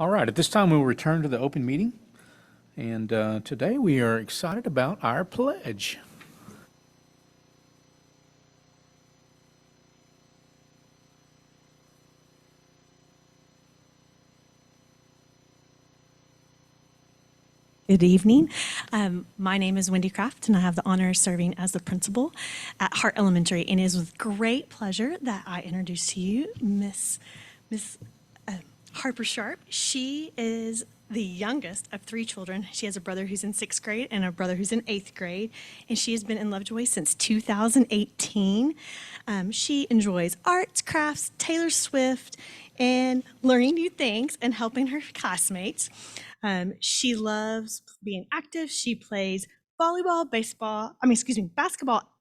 All right, at this time we will return to the open meeting. And today we are excited about our pledge. Good evening. My name is Wendy Kraft, and I have the honor of serving as the principal at Hart Elementary. And it is with great pleasure that I introduce to you Miss Harper Sharp. She is the youngest of three children. She has a brother who's in sixth grade and a brother who's in eighth grade, and she has been in Lovejoy since 2018. She enjoys arts, crafts, Taylor Swift, and learning new things and helping her classmates. She loves being active. She plays basketball,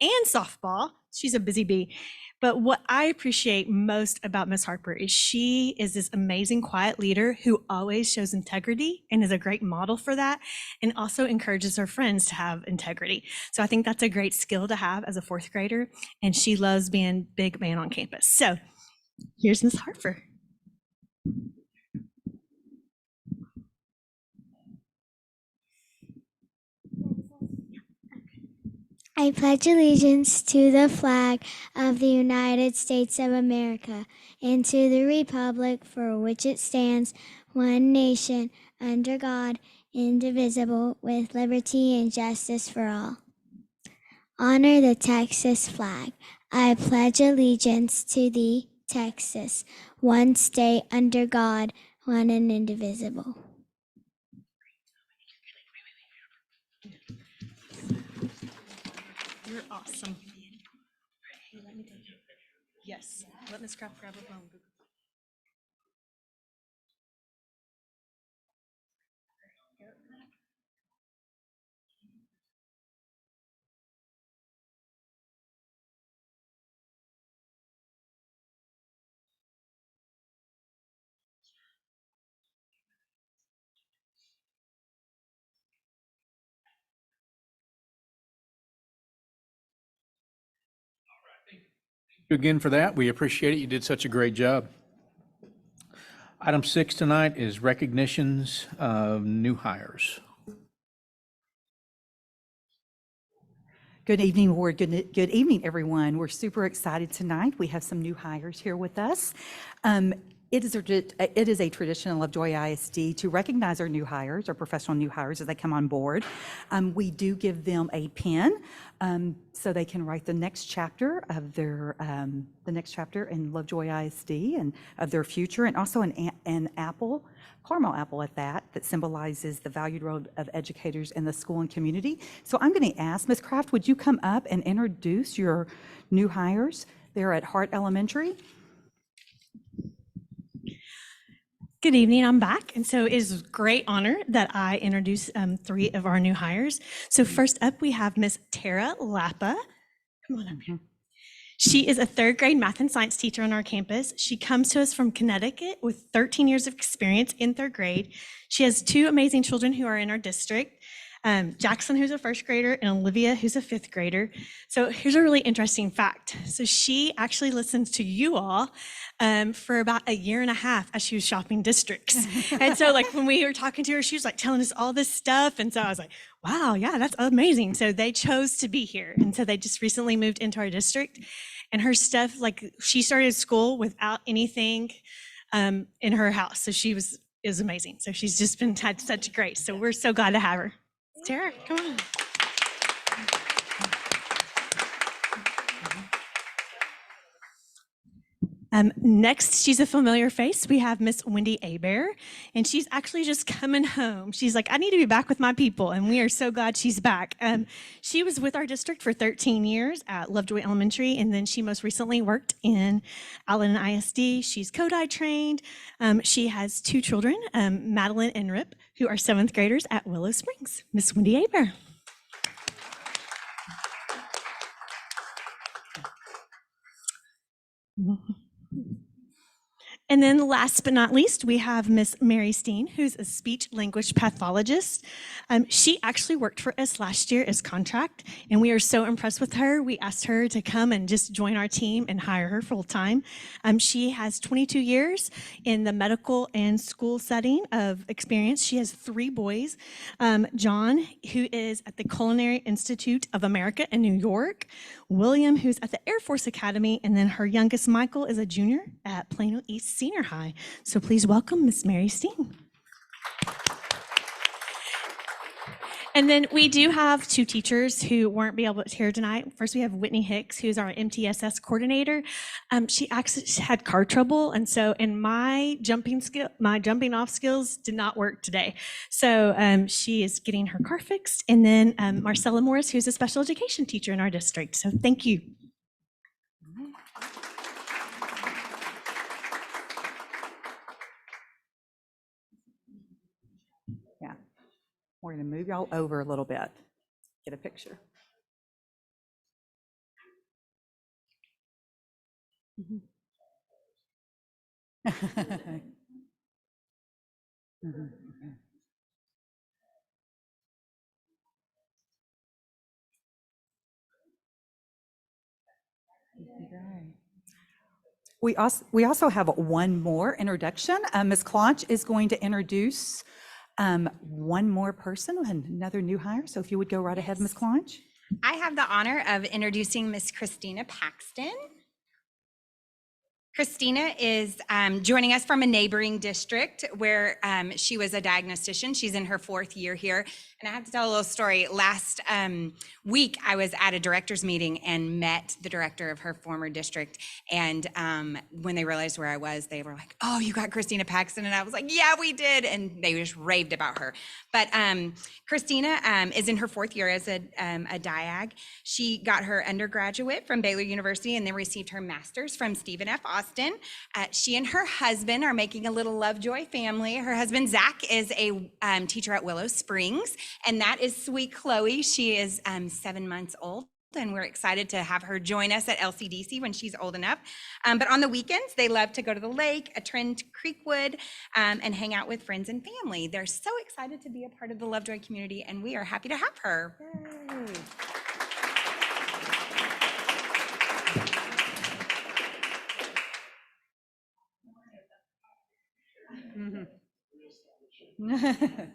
and softball. She's a busy bee. But what I appreciate most about Miss Harper is she is this amazing quiet leader who always shows integrity and is a great model for that, and also encourages her friends to have integrity. So I think that's a great skill to have as a fourth grader, and she loves being big man on campus. So here's Miss Harper. I pledge allegiance to the flag of the United States of America and to the republic for which it stands, one nation, under God, indivisible, with liberty and justice for all. Honor the Texas flag. I pledge allegiance to thee, Texas, one state under God, one and indivisible. You're awesome. Hey, let me take it. Yes, let Ms. Kraft grab her phone. Thank you again for that. We appreciate it. You did such a great job. Item 6 tonight is recognitions of new hires. Good evening, Ward. Good evening, everyone. We're super excited tonight. We have some new hires here with us. It is a tradition in Lovejoy ISD to recognize our new hires, our professional new hires, as they come on board. We do give them a pen so they can write the next chapter of their in Lovejoy ISD and of their future, and also an apple, caramel apple at that symbolizes the valued role of educators in the school and community. So I'm going to ask Ms. Kraft, would you come up and introduce your new hires? They're at Hart Elementary. Good evening, I'm back. And so it is a great honor that I introduce three of our new hires. So first up, we have Miss Tara Lappa. Come on up here. She is a third grade math and science teacher on our campus. She comes to us from Connecticut with 13 years of experience in third grade. She has two amazing children who are in our district. Jackson, who's a first grader, and Olivia, who's a fifth grader. So here's a really interesting fact. So she actually listens to you all for about a year and a half as she was shopping districts. And so like when we were talking to her, she was like telling us all this stuff. And so I was like, wow, yeah, that's amazing. So they chose to be here. And so they just recently moved into our district. And her stuff, like she started school without anything in her house. So she is amazing. So she's just had such grace. So we're so glad to have her. Tara, come on. Next, she's a familiar face. We have Miss Wendy Abear, and she's actually just coming home. She's like, I need to be back with my people, and we are so glad she's back. She was with our district for 13 years at Lovejoy Elementary, and then she most recently worked in Allen ISD. She's Kodai trained. She has two children, Madeline and Rip, who are seventh graders at Willow Springs. Miss Wendy Abear. And then last but not least, we have Miss Mary Steen, who's a speech language pathologist. She actually worked for us last year as contract, and we are so impressed with her. We asked her to come and just join our team and hire her full time. She has 22 years in the medical and school setting of experience. She has 3 boys. John, who is at the Culinary Institute of America in New York. William, who's at the Air Force Academy, and then her youngest, Michael, is a junior at Plano East Senior High. So please welcome Miss Mary Steen. And then we do have 2 teachers who weren't be able to here tonight. First, we have Whitney Hicks, who's our MTSS coordinator. She actually had car trouble, and so in my jumping off skills did not work today. So she is getting her car fixed. And then Marcella Morris, who's a special education teacher in our district. So thank you. Yeah, we're going to move y'all over a little bit. Get a picture. We also have one more introduction. Ms. Claunch is going to introduce one more person, another new hire. So if you would go right ahead, Ms. Claunch. I have the honor of introducing Miss Christina Paxton. Christina is joining us from a neighboring district where she was a diagnostician. She's in her 4th year here. And I have to tell a little story. Last week, I was at a director's meeting and met the director of her former district. And when they realized where I was, they were like, "Oh, you got Christina Paxton?" And I was like, "Yeah, we did." And they just raved about her. But Christina is in her 4th year as a diag. She got her undergraduate from Baylor University and then received her master's from Stephen F. Austin. She and her husband are making a little Lovejoy family. Her husband, Zach, is a teacher at Willow Springs. And that is sweet Chloe. She is 7 months old, and we're excited to have her join us at LCDC when she's old enough. But on the weekends, they love to go to the lake, attend Creekwood, and hang out with friends and family. They're so excited to be a part of the Lovejoy community, and we are happy to have her. Yay.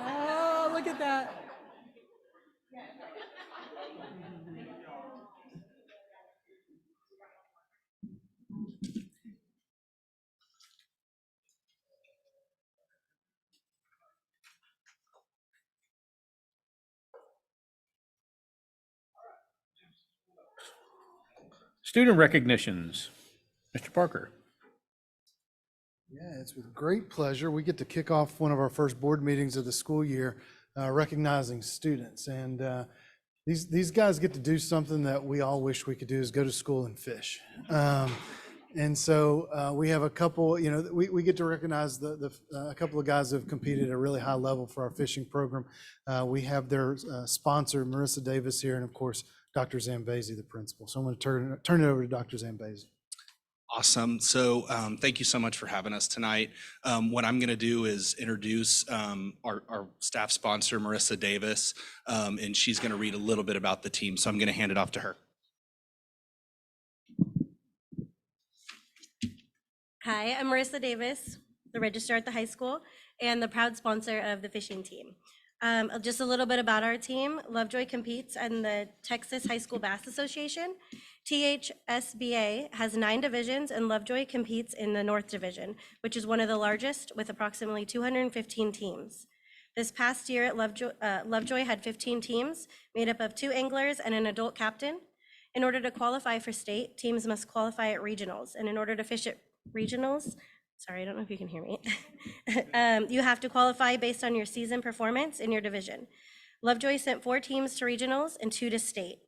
Oh, look at that. Student recognitions. Mr. Parker. Yeah, it's with great pleasure. We get to kick off one of our first board meetings of the school year, recognizing students. And these guys get to do something that we all wish we could do, is go to school and fish. And so we have a couple, we get to recognize a couple of guys who have competed at a really high level for our fishing program. We have their sponsor, Marissa Davis, here, and of course, Dr. Zambezi, the principal. So I'm going to turn it over to Dr. Zambezi. Awesome. So thank you so much for having us tonight. What I'm going to do is introduce our staff sponsor, Marissa Davis, and she's going to read a little bit about the team. So I'm going to hand it off to her. Hi, I'm Marissa Davis, the registrar at the high school and the proud sponsor of the fishing team. Just a little bit about our team. Lovejoy competes in the Texas High School Bass Association. THSBA has 9 divisions, and Lovejoy competes in the North Division, which is one of the largest with approximately 215 teams. This past year at Lovejoy had 15 teams made up of 2 anglers and an adult captain. In order to qualify for state, teams must qualify at regionals, and in order to fish at regionals, sorry, I don't know if you can hear me, you have to qualify based on your season performance in your division. Lovejoy sent 4 teams to regionals and 2 to state.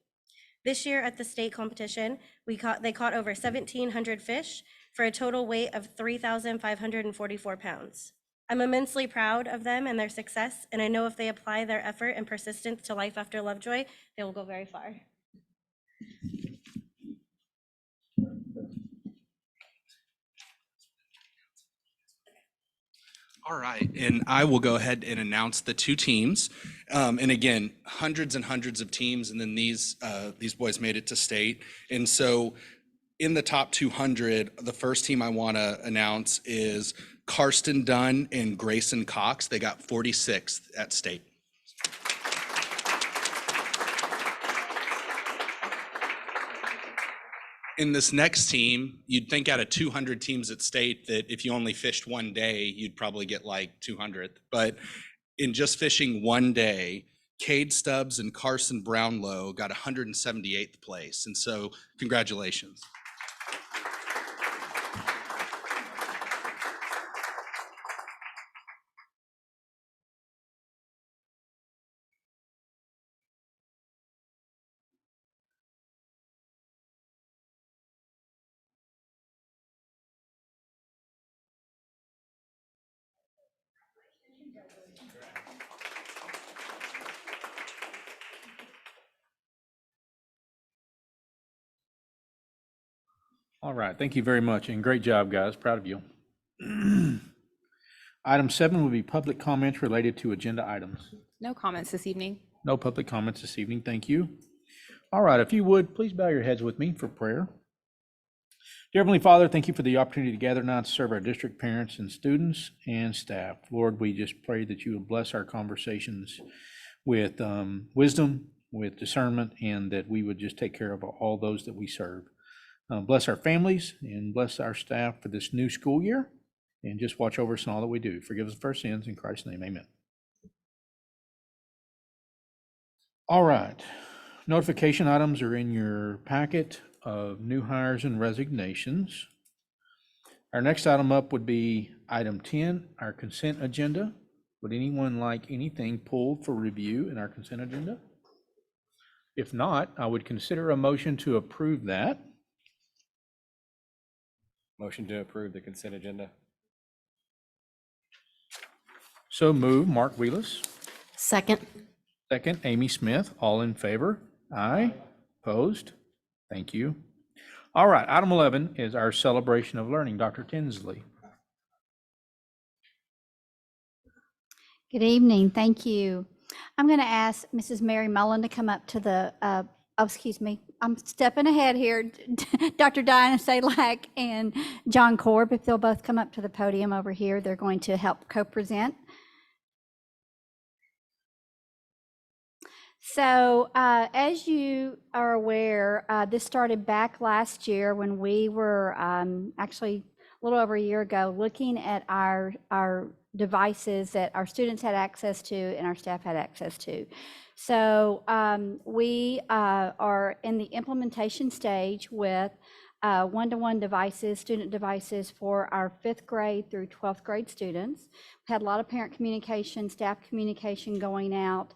This year at the state competition, they caught over 1,700 fish, for a total weight of 3,544 pounds. I'm immensely proud of them and their success, and I know if they apply their effort and persistence to life after Lovejoy, they will go very far. All right, and I will go ahead and announce the two teams. And again, hundreds and hundreds of teams, and then these boys made it to state. And so in the top 200, the first team I want to announce is Karsten Dunn and Grayson Cox. They got 46th at state. In this next team, you'd think out of 200 teams at state that if you only fished one day, you'd probably get like 200th. But in just fishing one day, Cade Stubbs and Carson Brownlow got 178th place. And so congratulations. All right, thank you very much, and great job, guys. Proud of you. Item 7 will be public comments related to agenda items. No comments this evening. No public comments this evening, thank you. All right, if you would, please bow your heads with me for prayer. Dear Heavenly Father, thank you for the opportunity to gather now to serve our district parents and students and staff. Lord, we just pray that you would bless our conversations with wisdom, with discernment, and that we would just take care of all those that we serve. Bless our families and bless our staff for this new school year, and just watch over us in all that we do. Forgive us for our sins. In Christ's name, amen. All right. Notification items are in your packet of new hires and resignations. Our next item up would be item 10, our consent agenda. Would anyone like anything pulled for review in our consent agenda? If not, I would consider a motion to approve that. Motion to approve the consent agenda. So move, Mark Wheelis. Second. Second, Amy Smith. All in favor? Aye. Opposed? Thank you. All right, item 11 is our celebration of learning. Dr. Tinsley. Good evening, thank you. I'm going to ask Mrs. Mary Mullen to come up to the, excuse me, I'm stepping ahead here. Dr. Diana Salak and John Korb, if they'll both come up to the podium over here, they're going to help co-present. So as you are aware, this started back last year when we were actually a little over a year ago looking at our devices that our students had access to and our staff had access to. So we are in the implementation stage with one-to-one devices, student devices for our 5th grade through 12th grade students. We had a lot of parent communication, staff communication going out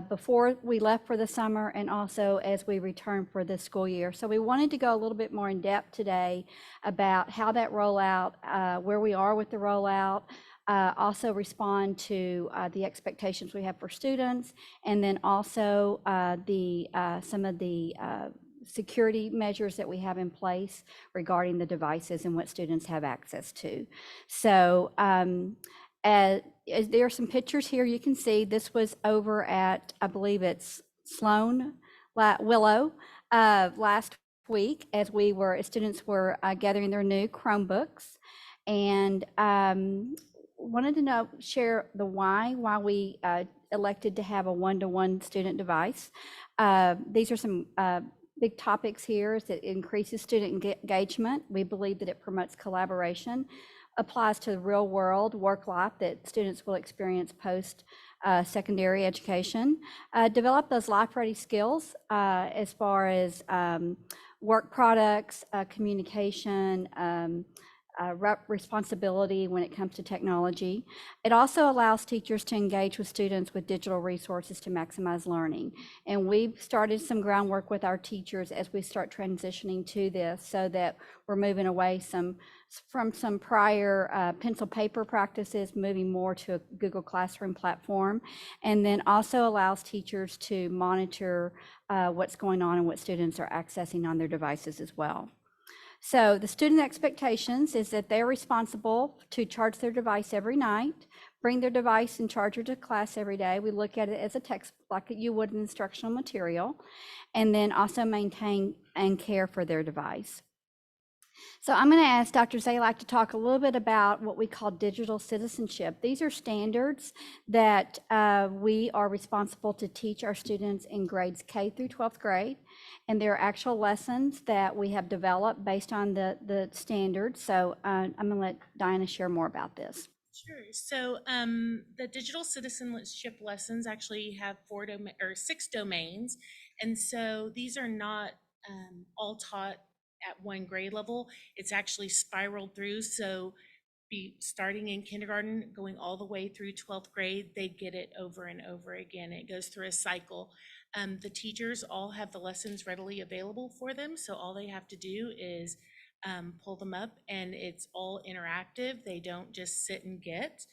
before we left for the summer and also as we return for the school year. So we wanted to go a little bit more in depth today about how that rollout, where we are with the rollout, also respond to the expectations we have for students, and then also some of the security measures that we have in place regarding the devices and what students have access to. So there are some pictures here you can see. This was over at, I believe it's Willow last week as students were gathering their new Chromebooks, and wanted to share the why we elected to have a one-to-one student device. These are some big topics here. Is that it increases student engagement. We believe that it promotes collaboration, applies to the real world work life that students will experience post secondary education, develop those life-ready skills as far as work products, communication, responsibility when it comes to technology. It also allows teachers to engage with students with digital resources to maximize learning. And we've started some groundwork with our teachers as we start transitioning to this, so that we're moving away from some prior pencil paper practices, moving more to a Google Classroom platform, and then also allows teachers to monitor what's going on and what students are accessing on their devices as well. So the student expectations is that they're responsible to charge their device every night, bring their device and charger to class every day. We look at it as a text, like you would an instructional material, and then also maintain and care for their device. So I'm going to ask Dr. Zalak to talk a little bit about what we call digital citizenship. These are standards that we are responsible to teach our students in grades K through 12th grade. And there are actual lessons that we have developed based on the standards. So I'm going to let Diana share more about this. Sure. So the digital citizenship lessons actually have 6 domains. And so these are not all taught at one grade level. It's actually spiraled through. So starting in kindergarten, going all the way through 12th grade, they get it over and over again. It goes through a cycle. The teachers all have the lessons readily available for them. So all they have to do is pull them up, and it's all interactive. They don't just sit and get.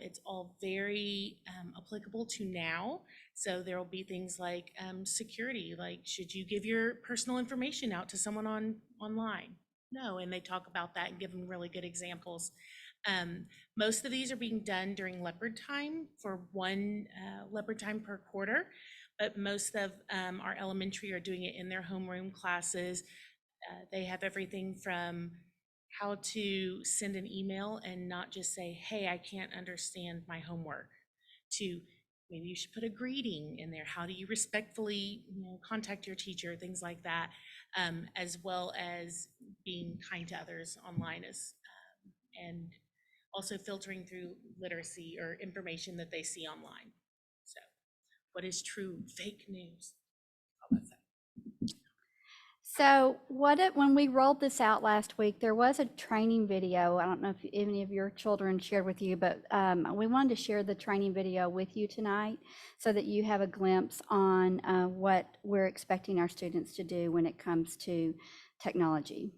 It's all very applicable to now. So there will be things like security, like should you give your personal information out to someone online? No, and they talk about that and give them really good examples. Most of these are being done during leopard time, for one leopard time per quarter, but most of our elementary are doing it in their homeroom classes. They have everything from how to send an email and not just say, hey, I can't understand my homework, to maybe you should put a greeting in there. How do you respectfully, contact your teacher, things like that, as well as being kind to others online, and also filtering through literacy or information that they see online. So what is true, fake news, all that stuff. So when we rolled this out last week, there was a training video. I don't know if any of your children shared with you, but we wanted to share the training video with you tonight so that you have a glimpse on what we're expecting our students to do when it comes to technology.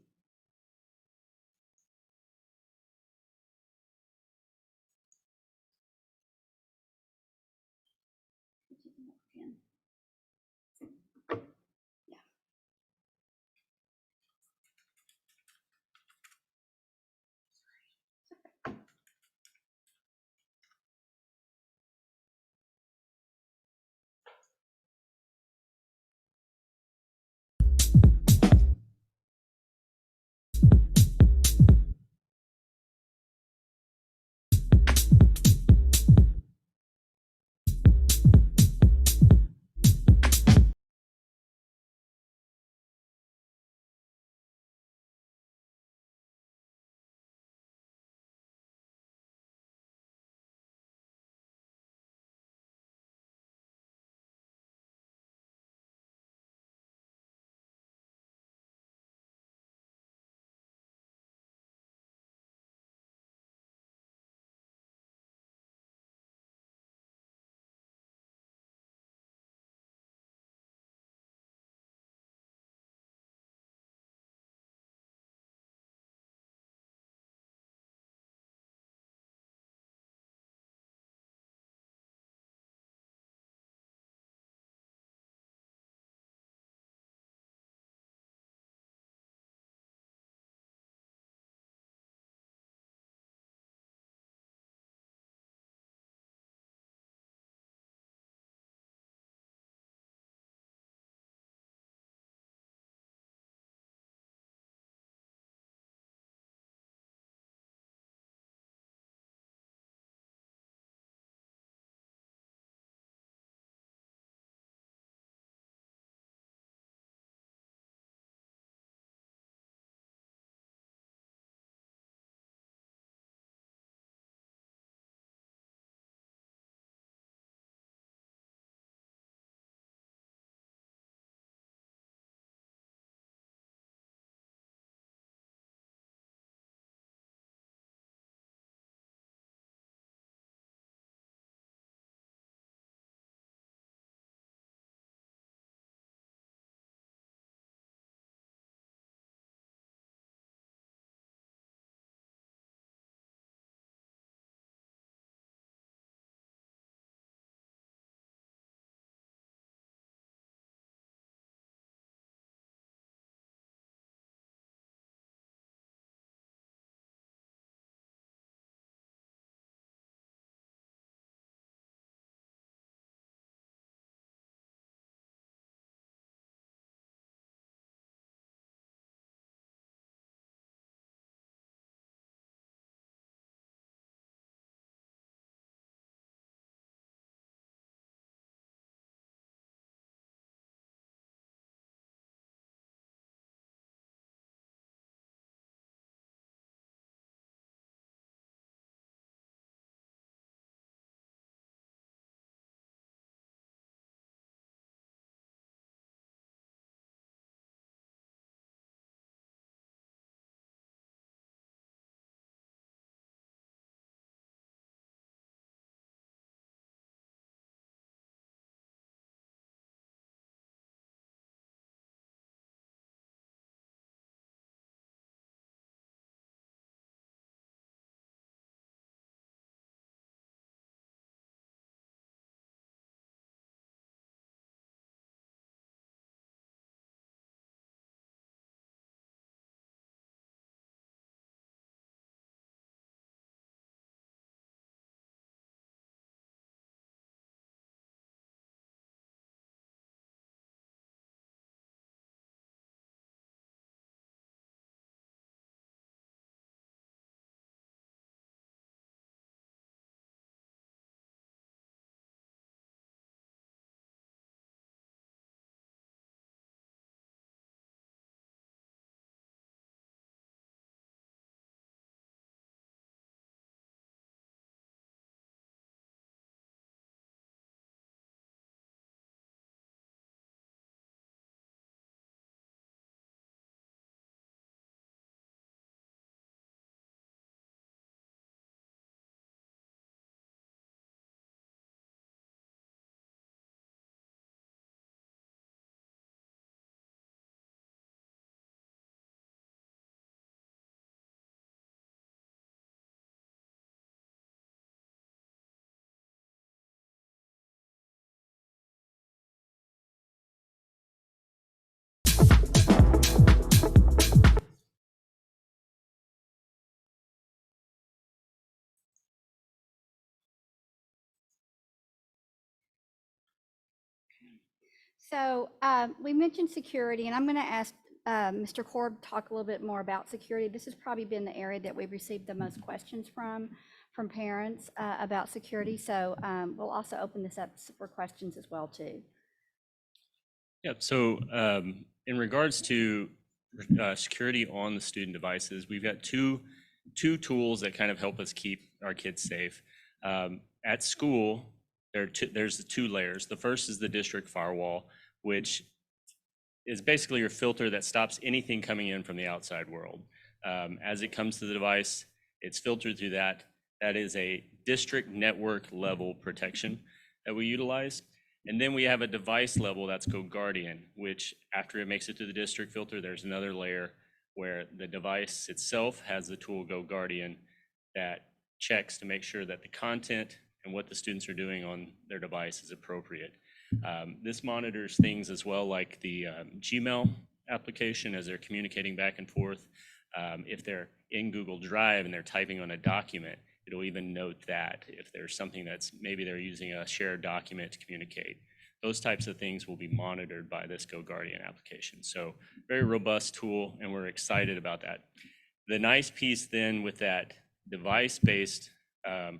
So we mentioned security, and I'm going to ask Mr. Korb to talk a little bit more about security. This has probably been the area that we've received the most questions from parents about security. So we'll also open this up for questions as well too. Yep. So in regards to security on the student devices, we've got two tools that kind of help us keep our kids safe. At school, there's the two layers. The first is the district firewall, which is basically your filter that stops anything coming in from the outside world. As it comes to the device, it's filtered through that. That is a district network level protection that we utilize. And then we have a device level that's GoGuardian, which after it makes it to the district filter, there's another layer where the device itself has the tool GoGuardian that checks to make sure that the content and what the students are doing on their device is appropriate. This monitors things as well, like the Gmail application as they're communicating back and forth. If they're in Google Drive and they're typing on a document, it'll even note that if there's something that's maybe they're using a shared document to communicate. Those types of things will be monitored by this GoGuardian application. So very robust tool, and we're excited about that. The nice piece then with that device-based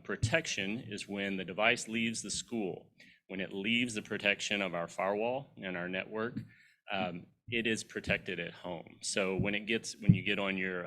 protection is when the device leaves the school. When it leaves the protection of our firewall and our network, it is protected at home. So when you get on your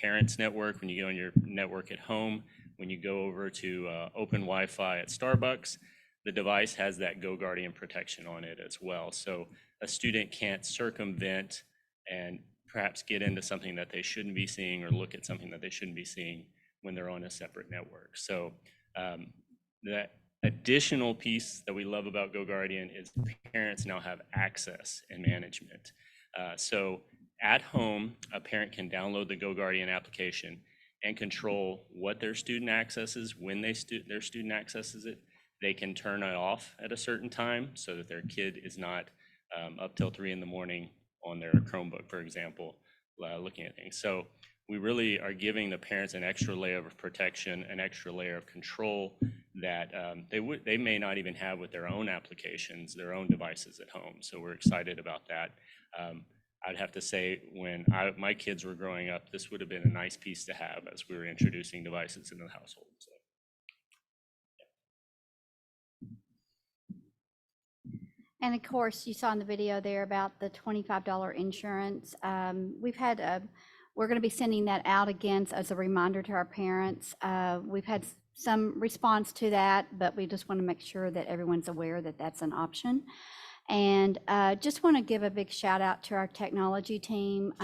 parents' network, when you get on your network at home, when you go over to open Wi-Fi at Starbucks, the device has that GoGuardian protection on it as well. So a student can't circumvent and perhaps get into something that they shouldn't be seeing or look at something that they shouldn't be seeing when they're on a separate network. So that additional piece that we love about GoGuardian is parents now have access and management. So at home, a parent can download the GoGuardian application and control what their student accesses, when their student accesses it. They can turn it off at a certain time so that their kid is not up till 3 in the morning on their Chromebook, for example, looking at things. So we really are giving the parents an extra layer of protection, an extra layer of control that they may not even have with their own applications, their own devices at home. So we're excited about that. I'd have to say when my kids were growing up, this would have been a nice piece to have as we were introducing devices into the household. So. And of course, you saw in the video there about the $25 insurance. We're going to be sending that out again as a reminder to our parents. We've had some response to that, but we just want to make sure that everyone's aware that that's an option. And just want to give a big shout out to our technology team.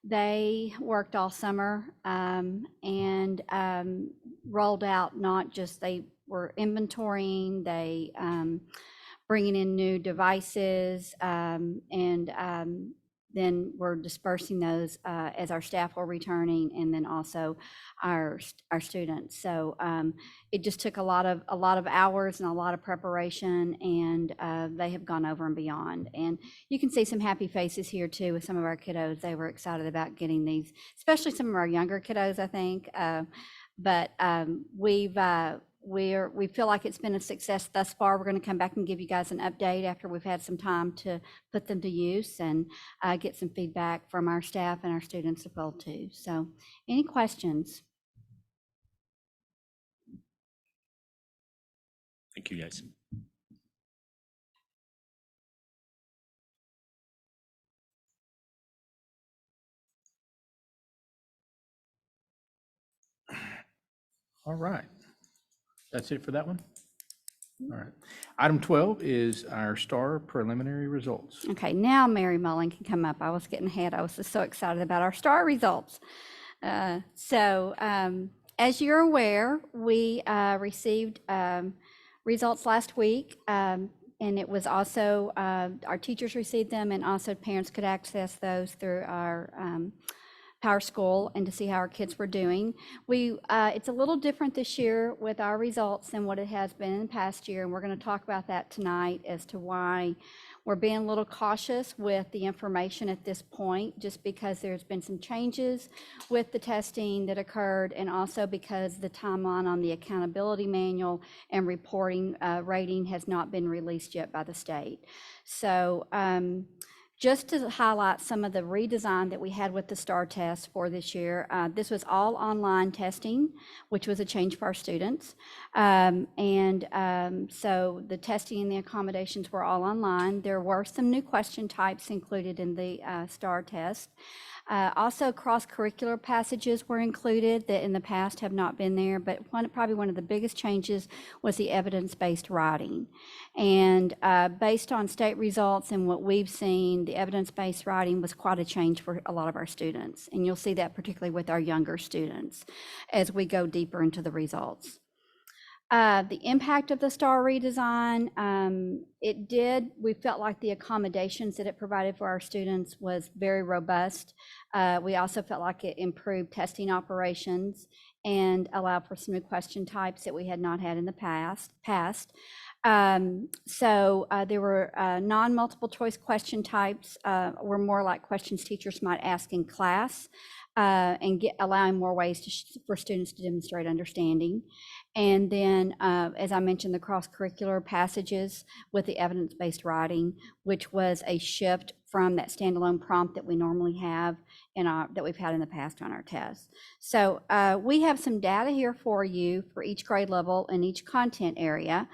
They worked all summer and rolled out not just, they were inventorying, they bringing in new devices, and then we're dispersing those as our staff were returning, and then also our students. So it just took a lot of hours and a lot of preparation, and they have gone over and beyond. And you can see some happy faces here too with some of our kiddos. They were excited about getting these, especially some of our younger kiddos, I think. But we feel like it's been a success thus far. We're going to come back and give you guys an update after we've had some time to put them to use and get some feedback from our staff and our students as well too. So any questions? Thank you, guys. All right. That's it for that one? All right. Item 12 is our STAR preliminary results. Okay, now Mary Mullen can come up. I was getting ahead. I was just so excited about our STAR results. As you're aware, we received results last week, and it was also, our teachers received them, and also parents could access those through our Power School and to see how our kids were doing. It's a little different this year with our results than what it has been in the past year, and we're going to talk about that tonight as to why We're being a little cautious with the information at this point, just because there's been some changes with the testing that occurred, and also because the timeline on the accountability manual and reporting rating has not been released yet by the state. So just to highlight some of the redesign that we had with the STAR test for this year, this was all online testing, which was a change for our students. So the testing and the accommodations were all online. There were some new question types included in the STAR test. Also, cross-curricular passages were included that in the past have not been there, but probably one of the biggest changes was the evidence-based writing. And based on state results and what we've seen, the evidence-based writing was quite a change for a lot of our students. And you'll see that particularly with our younger students as we go deeper into the results. The impact of the STAR redesign, we felt like the accommodations that it provided for our students was very robust. We also felt like it improved testing operations and allowed for some new question types that we had not had in the past. There were non-multiple choice question types, were more like questions teachers might ask in class, and allowing more ways for students to demonstrate understanding. And then, as I mentioned, the cross-curricular passages with the evidence-based writing, which was a shift from that standalone prompt that we normally have that we've had in the past on our tests. So we have some data here for you for each grade level and each content area.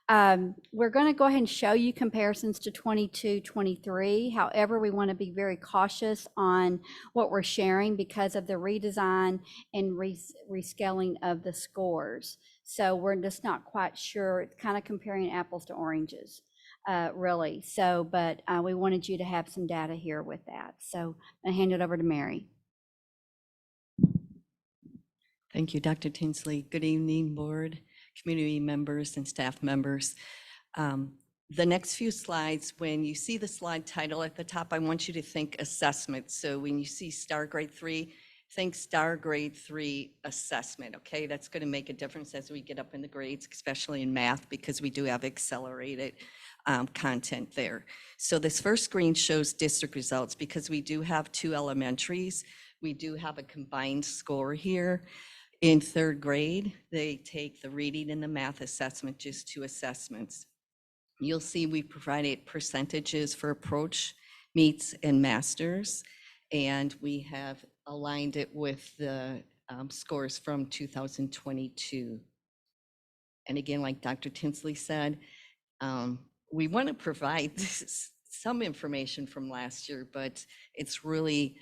We're going to go ahead and show you comparisons to 22, 23. However, we want to be very cautious on what we're sharing because of the redesign and rescaling of the scores. So we're just not quite sure. It's kind of comparing apples to oranges, really. So, but we wanted you to have some data here with that. So I'm going to hand it over to Mary. Thank you, Dr. Tinsley. Good evening, board, community members, and staff members. The next few slides, when you see the slide title at the top, I want you to think assessment. So when you see STAR Grade 3, think STAR Grade 3 assessment, okay? That's going to make a difference as we get up in the grades, especially in math, because we do have accelerated content there. So this first screen shows district results because we do have 2 elementaries. We do have a combined score here. In 3rd grade, they take the reading and the math assessment, just 2 assessments. You'll see we provided percentages for approach, meets, and masters, and we have aligned it with the scores from 2022. And again, like Dr. Tinsley said, we want to provide some information from last year, but it's really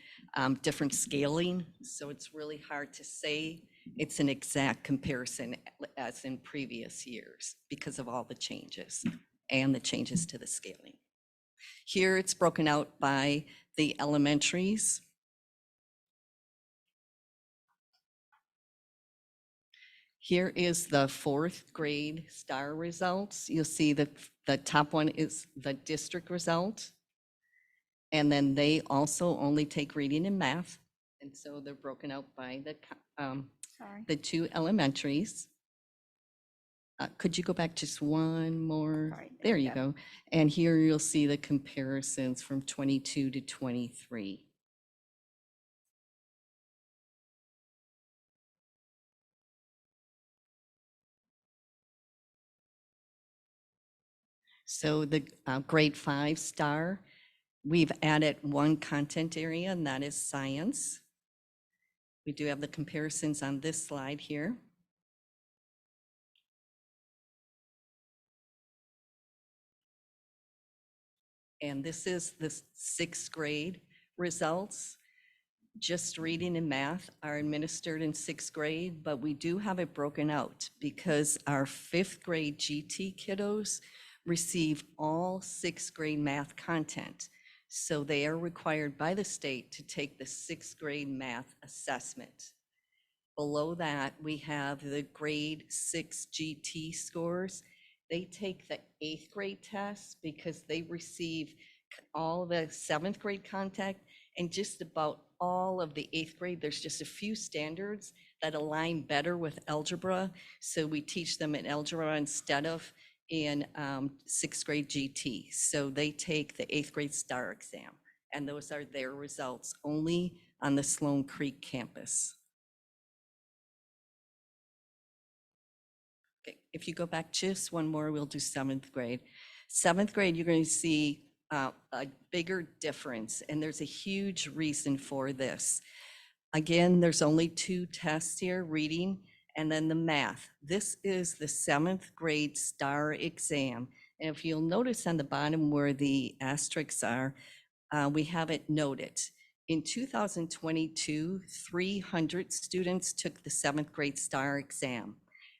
different scaling, so it's really hard to say it's an exact comparison as in previous years because of all the changes and the changes to the scaling. Here it's broken out by the elementaries. Here is the 4th grade STAR results. You'll see that the top one is the district result. And then they also only take reading and math. And so they're broken out by the 2 elementaries. Could you go back just one more? Sorry, there you go. And here you'll see the comparisons from 22 to 23. So the grade 5 STAR, we've added 1 content area, and that is science. We do have the comparisons on this slide here. And this is the 6th grade results. Just reading and math are administered in 6th grade, but we do have it broken out because our 5th grade GT kiddos receive all 6th grade math content. So they are required by the state to take the 6th grade math assessment. Below that, we have the grade 6 GT scores. They take the 8th grade test because they receive all the 7th grade content and just about all of the 8th grade. There's just a few standards that align better with algebra. So we teach them in algebra instead of in sixth grade GT. So they take the eighth grade STAR exam, and those are their results only on the Sloan Creek campus. Okay, if you go back just one more, we'll do seventh grade. Seventh grade, you're going to see a bigger difference, and there's a huge reason for this. Again, there's only 2 tests here, reading and then the math. This is the 7th grade STAR exam. And if you'll notice on the bottom where the asterisks are, we have it noted. In 2022, 300 students took the 7th grade STAR exam.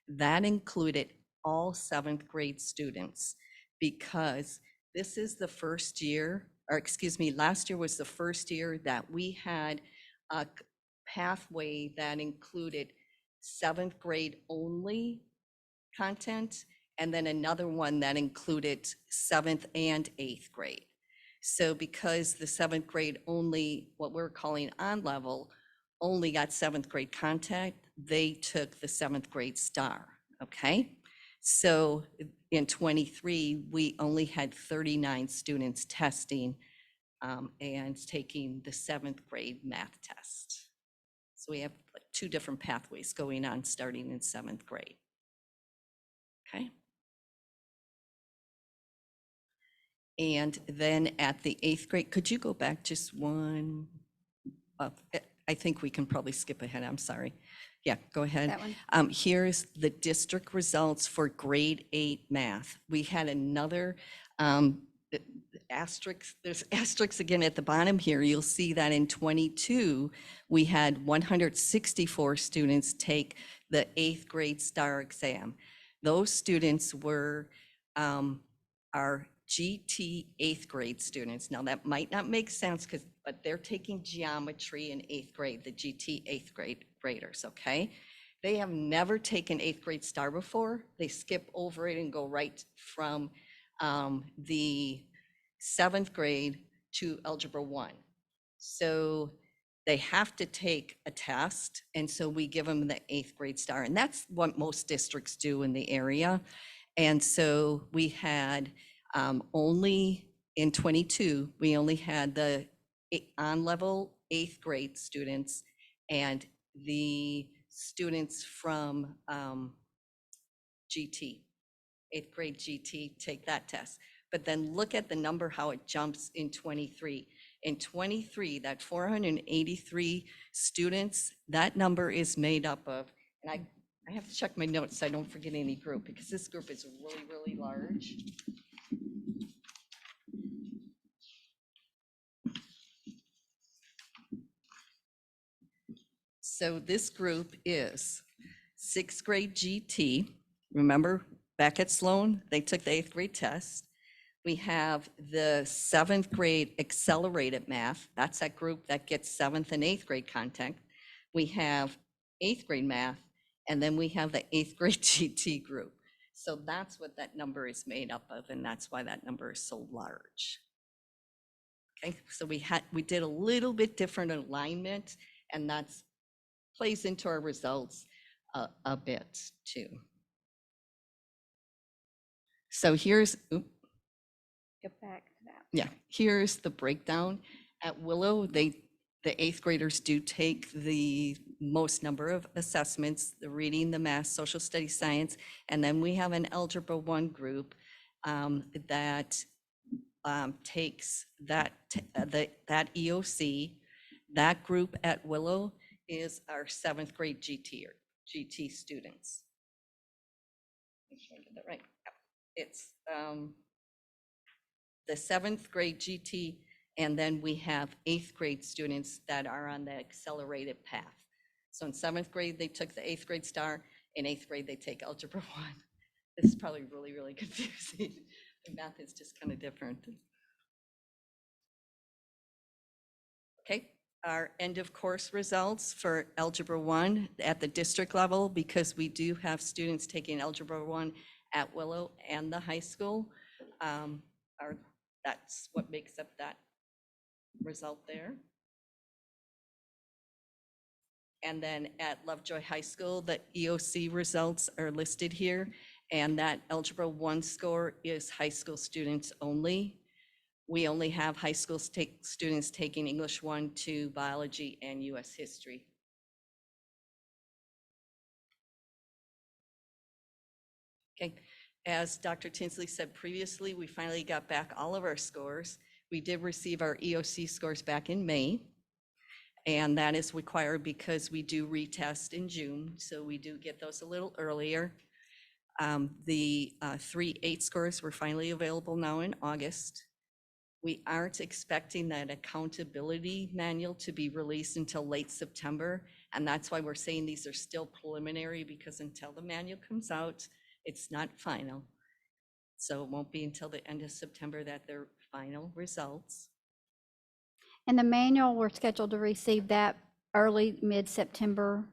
That included all 7th grade students, because this is the first year, or excuse me, last year was the first year that we had a pathway that included 7th grade only content, and then another one that included 7th and 8th grade. So because the 7th grade only, what we're calling on level, only got 7th grade content, they took the 7th grade STAR, okay? So in 23, we only had 39 students testing and taking the 7th grade math test. So we have like 2 different pathways going on starting in 7th grade. Okay. And then at the 8th grade, could you go back just one? I think we can probably skip ahead. I'm sorry. Yeah, go ahead. That one? Here's the district results for grade 8 math. We had another asterisk. There's asterisks again at the bottom here. You'll see that in 22, we had 164 students take the 8th grade STAR exam. Those students were our GT 8th grade students. Now that might not make sense, but they're taking geometry in 8th grade, the GT 8th grade graders, okay? They have never taken 8th grade STAR before. They skip over it and go right from the 7th grade to Algebra 1. So they have to take a test, and so we give them the 8th grade STAR, and that's what most districts do in the area. And so we had only in 22, we only had the on-level 8th grade students and the students from GT, 8th grade GT, take that test. But then look at the number, how it jumps in 23. In 23, that 483 students, that number is made up of, and I have to check my notes so I don't forget any group, because this group is really, really large. So this group is 6th grade GT. Remember, back at Sloan, they took the 8th grade test. We have the 7th grade accelerated math. That's that group that gets 7th and 8th grade content. We have 8th grade math, and then we have the 8th grade GT group. So that's what that number is made up of, and that's why that number is so large. Okay, so we did a little bit different alignment, and that's plays into our results a bit too. So here's, Get back to that. yeah, here's the breakdown. At Willow, the 8th graders do take the most number of assessments, the reading, the math, social studies, science, and then we have an Algebra 1 group that takes that EOC. That group at Willow is our 7th grade GT students. Make sure I get that right. It's the 7th grade GT, and then we have 8th grade students that are on the accelerated path. So in 7th grade, they took the 8th grade STAR. In 8th grade, they take Algebra 1. This is probably really, really confusing. The math is just kind of different. Okay, our end of course results for Algebra 1 at the district level, because we do have students taking Algebra 1 at Willow and the high school. That's what makes up that result there. And then at Lovejoy High School, the EOC results are listed here. And that Algebra 1 score is high school students only. We only have high school students taking English 1, 2, biology, and US history. Okay, as Dr. Tinsley said previously, we finally got back all of our scores. We did receive our EOC scores back in May. And that is required because we do retest in June, so we do get those a little earlier. The 3.8 scores were finally available now in August. We aren't expecting that accountability manual to be released until late September. And that's why we're saying these are still preliminary, because until the manual comes out, it's not final. So it won't be until the end of September that they're final results. And the manual, we're scheduled to receive that early, mid-September,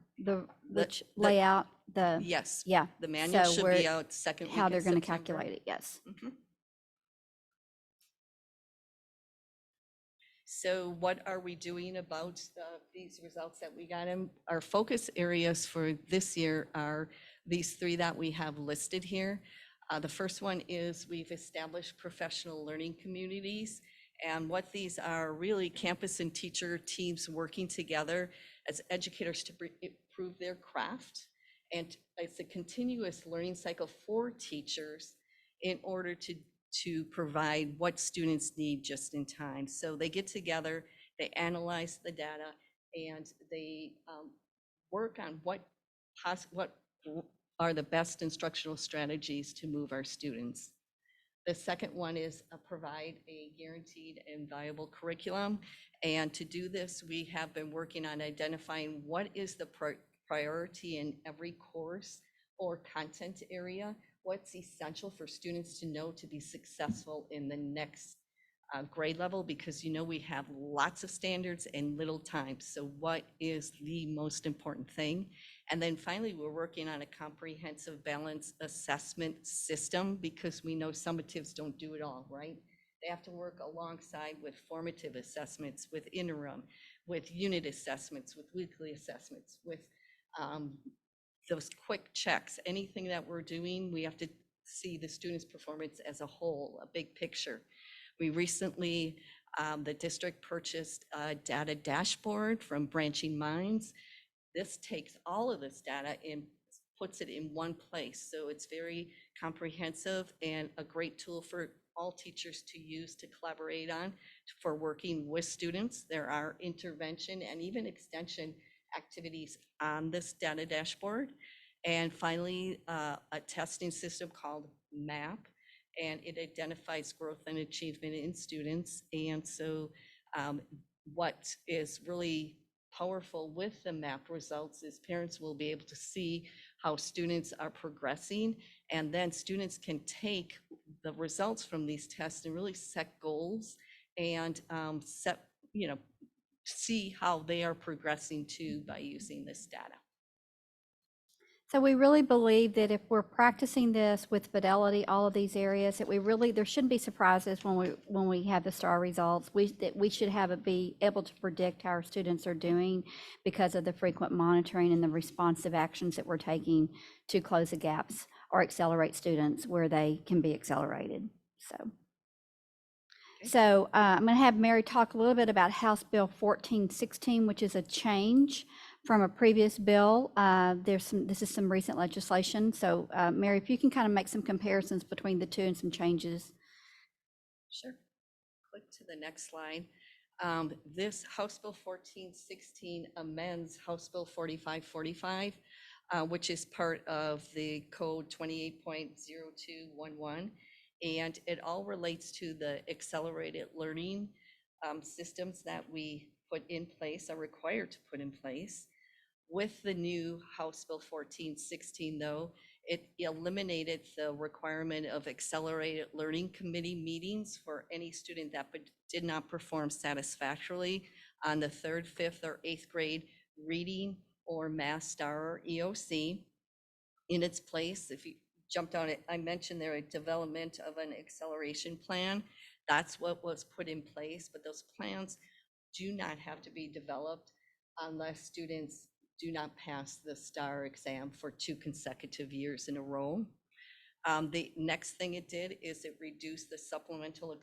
layout, Yes. yeah. The manual So should we're- be out second week How in they're going to September. calculate it, yes. Mhm. So what are we doing about these results that we got in? Our focus areas for this year are these 3 that we have listed here. The first one is we've established professional learning communities. And what these are really campus and teacher teams working together as educators to improve their craft. And it's a continuous learning cycle for teachers in order to provide what students need just in time. So they get together, they analyze the data, and they work on what are the best instructional strategies to move our students. The second one is provide a guaranteed and viable curriculum. And to do this, we have been working on identifying what is the priority in every course or content area, what's essential for students to know to be successful in the next grade level, because we have lots of standards and little time. So what is the most important thing? And then finally, we're working on a comprehensive balance assessment system, because we know summatives don't do it all, right? They have to work alongside with formative assessments, with interim, with unit assessments, with weekly assessments, with those quick checks. Anything that we're doing, we have to see the student's performance as a whole, a big picture. We recently, the district purchased a data dashboard from Branching Minds. This takes all of this data and puts it in one place. So it's very comprehensive and a great tool for all teachers to use to collaborate on for working with students. There are intervention and even extension activities on this data dashboard. And finally, a testing system called MAP, and it identifies growth and achievement in students. And so what is really powerful with the MAP results is parents will be able to see how students are progressing, and then students can take the results from these tests and really set goals and see how they are progressing too by using this data. So we really believe that if we're practicing this with fidelity, all of these areas, that there shouldn't be surprises when we have the STAR results. That we should be able to predict how our students are doing because of the frequent monitoring and the responsive actions that we're taking to close the gaps or accelerate students where they can be accelerated. So I'm going to have Mary talk a little bit about House Bill 1416, which is a change from a previous bill. This is some recent legislation. So Mary, if you can kind of make some comparisons between the two and some changes. Sure. Click to the next slide. This House Bill 1416 amends House Bill 4545, which is part of the Code 28.0211. And it all relates to the accelerated learning systems that we put in place, are required to put in place. With the new House Bill 1416, though, it eliminated the requirement of accelerated learning committee meetings for any student that did not perform satisfactorily on the 3rd, 5th, or 8th grade reading or math STAR or EOC. In its place, if you jumped on it, I mentioned there a development of an acceleration plan. That's what was put in place, but those plans do not have to be developed unless students do not pass the STAR exam for 2 consecutive years in a row. The next thing it did is it reduced the supplemental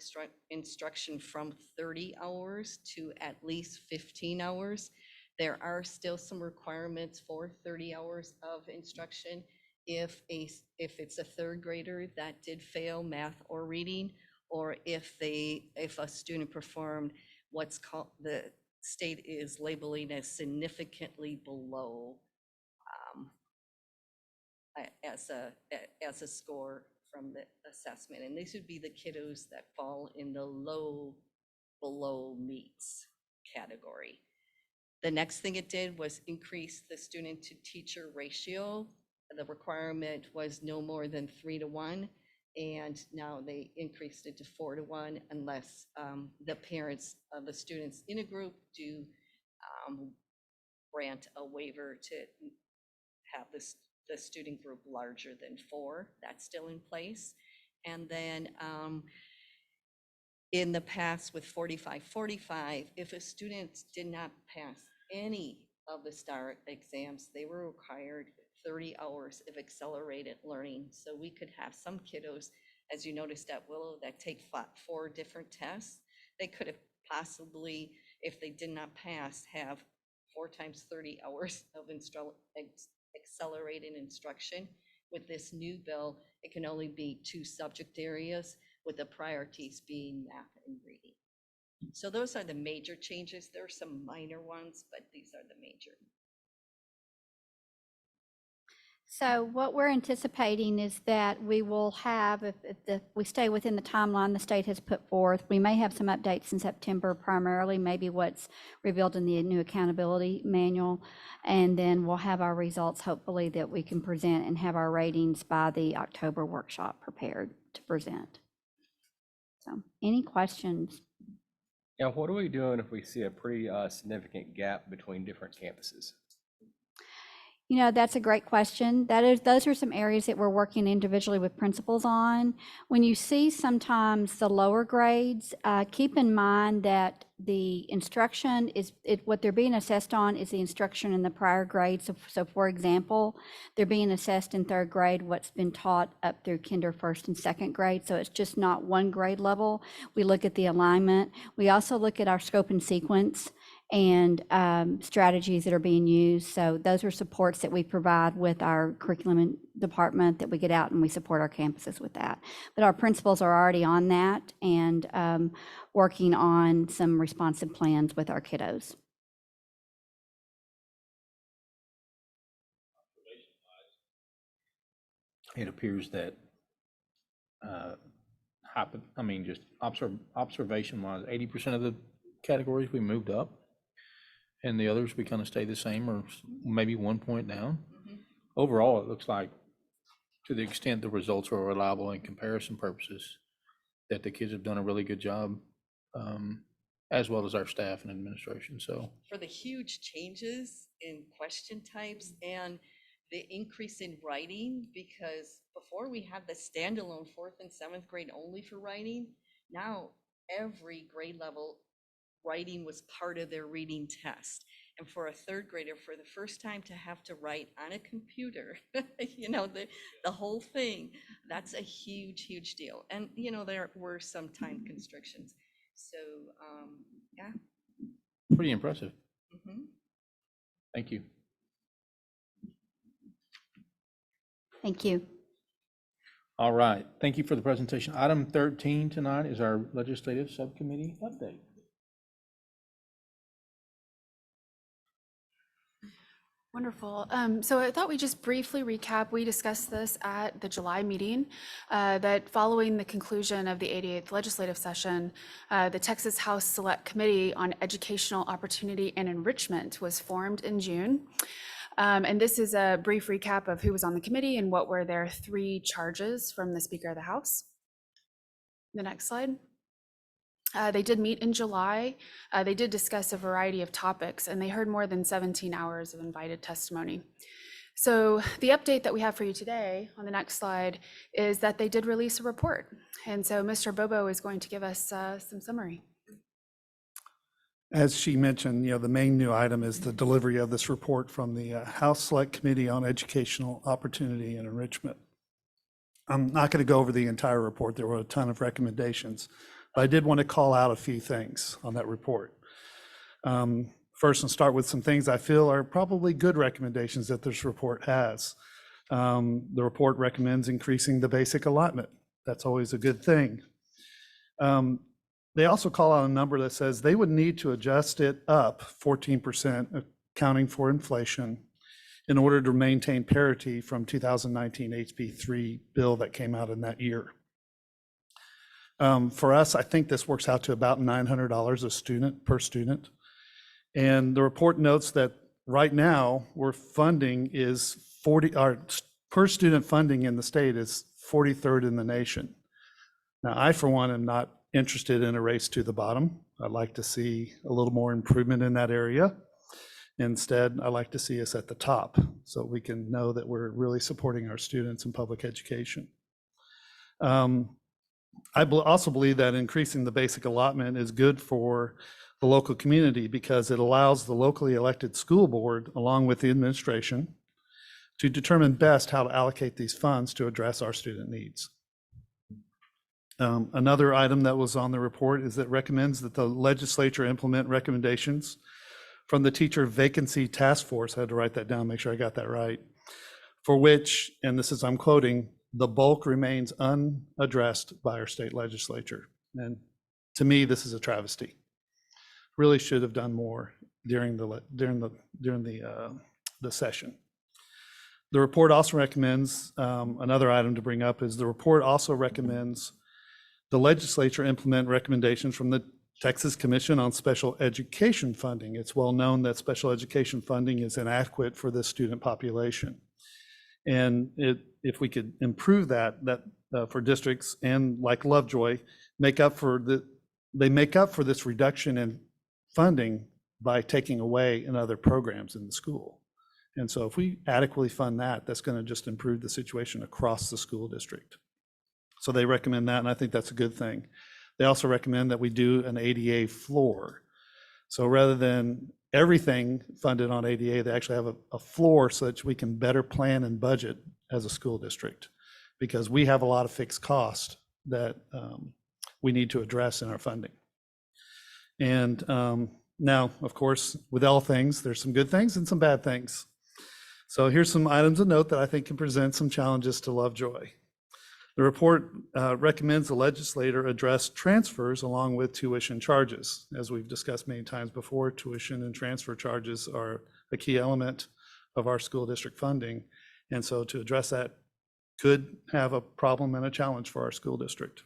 instruction from 30 hours to at least 15 hours. There are still some requirements for 30 hours of instruction if it's a third grader that did fail math or reading, or if a student performed what's called, the state is labeling as significantly below as a score from the assessment. And these would be the kiddos that fall in the low below meets category. The next thing it did was increase the student to teacher ratio. The requirement was no more than 3-to-1, and now they increased it to 4-to-1 unless the parents of the students in a group do grant a waiver to have the student group larger than 4. That's still in place. And then in the past with 45-45, if a student did not pass any of the STAR exams, they were required 30 hours of accelerated learning. So we could have some kiddos, as you noticed at Willow, that take 4 different tests. They could have possibly, if they did not pass, have 4 times 30 hours of accelerated instruction. With this new bill, it can only be 2 subject areas, with the priorities being math and reading. So those are the major changes. There are some minor ones, but these are the major. So what we're anticipating is that we will have, if we stay within the timeline the state has put forth, we may have some updates in September, primarily maybe what's revealed in the new accountability manual. And then we'll have our results, hopefully, that we can present and have our ratings by the October workshop prepared to present. So any questions? Yeah, what are we doing if we see a pretty significant gap between different campuses? You know, that's a great question. Those are some areas that we're working individually with principals on. When you see sometimes the lower grades, keep in mind that the instruction is, what they're being assessed on is the instruction in the prior grade. So for example, they're being assessed in 3rd grade what's been taught up through kinder, 1st, and 2nd grade. So it's just not one grade level. We look at the alignment. We also look at our scope and sequence and strategies that are being used. So those are supports that we provide with our curriculum department, that we get out and we support our campuses with that. But our principals are already on that and working on some responsive plans with our kiddos. It appears that, just observation-wise, 80% of the categories we moved up, and the others we kind of stay the same or maybe 1 point down. Overall, it looks like, to the extent the results are reliable in comparison purposes, that the kids have done a really good job, as well as our staff and administration. So for the huge changes in question types and the increase in writing, because before we had the standalone 4th and 7th grade only for writing, now every grade level writing was part of their reading test. And for a 3rd grader, for the first time to have to write on a computer, you know, the whole thing, that's a huge, huge deal. And, you know, there were some time constrictions. So, yeah. pretty impressive. Thank you. Thank you. All right. Thank you for the presentation. Item 13 tonight is our legislative subcommittee update. Wonderful. So I thought we'd just briefly recap. We discussed this at the July meeting, that following the conclusion of the 88th legislative session, the Texas House Select Committee on Educational Opportunity and Enrichment was formed in June. And this is a brief recap of who was on the committee and what were their 3 charges from the Speaker of the House. The next slide. They did meet in July. They did discuss a variety of topics, and they heard more than 17 hours of invited testimony. So the update that we have for you today on the next slide is that they did release a report. And so Mr. Bobo is going to give us some summary. As she mentioned, the main new item is the delivery of this report from the House Select Committee on Educational Opportunity and Enrichment. I'm not going to go over the entire report. There were a ton of recommendations, but I did want to call out a few things on that report. First, and start with some things I feel are probably good recommendations that this report has. The report recommends increasing the basic allotment. That's always a good thing. They also call out a number that says they would need to adjust it up 14%, accounting for inflation, in order to maintain parity from 2019 HB3 bill that came out in that year. For us, I think this works out to about $900 a student per student. And the report notes that right now, where funding is our per student funding in the state is 43rd in the nation. Now, I, for one, am not interested in a race to the bottom. I'd like to see a little more improvement in that area. Instead, I like to see us at the top so we can know that we're really supporting our students in public education. I also believe that increasing the basic allotment is good for the local community because it allows the locally elected school board, along with the administration, to determine best how to allocate these funds to address our student needs. Another item that was on the report is that recommends that the legislature implement recommendations from the Teacher Vacancy Task Force. I had to write that down, make sure I got that right, for which, and this is, I'm quoting, the bulk remains unaddressed by our state legislature. And to me, this is a travesty. Really should have done more during the session. The report also recommends, another item to bring up is the report also recommends the legislature implement recommendations from the Texas Commission on Special Education Funding. It's well known that special education funding is inadequate for this student population. And if we could improve that for districts and like Lovejoy, they make up for this reduction in funding by taking away in other programs in the school. And so if we adequately fund that, that's going to just improve the situation across the school district. So they recommend that, and I think that's a good thing. They also recommend that we do an ADA floor. So rather than everything funded on ADA, they actually have a floor so that we can better plan and budget as a school district, because we have a lot of fixed costs that we need to address in our funding. And now, of course, with all things, there's some good things and some bad things. So here's some items of note that I think can present some challenges to Lovejoy. The report recommends the legislator address transfers along with tuition charges. As we've discussed many times before, tuition and transfer charges are a key element of our school district funding. And so to address that could have a problem and a challenge for our school district.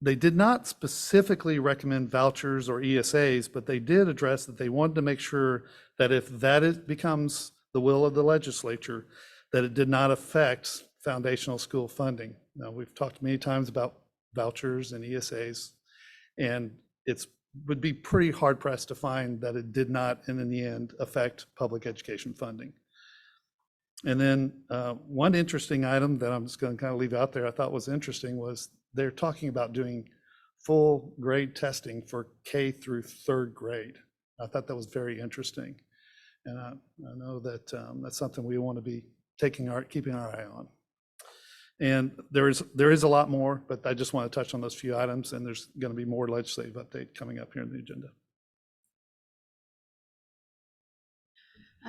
They did not specifically recommend vouchers or ESAs, but they did address that they wanted to make sure that if that becomes the will of the legislature, that it did not affect foundational school funding. Now, we've talked many times about vouchers and ESAs, and it would be pretty hard pressed to find that it did not, in the end, affect public education funding. And then one interesting item that I'm just going to kind of leave out there I thought was interesting was they're talking about doing full grade testing for K through third grade. I thought that was very interesting. And I know that that's something we want to be keeping our eye on. And there is a lot more, but I just want to touch on those few items, and there's going to be more legislative update coming up here in the agenda.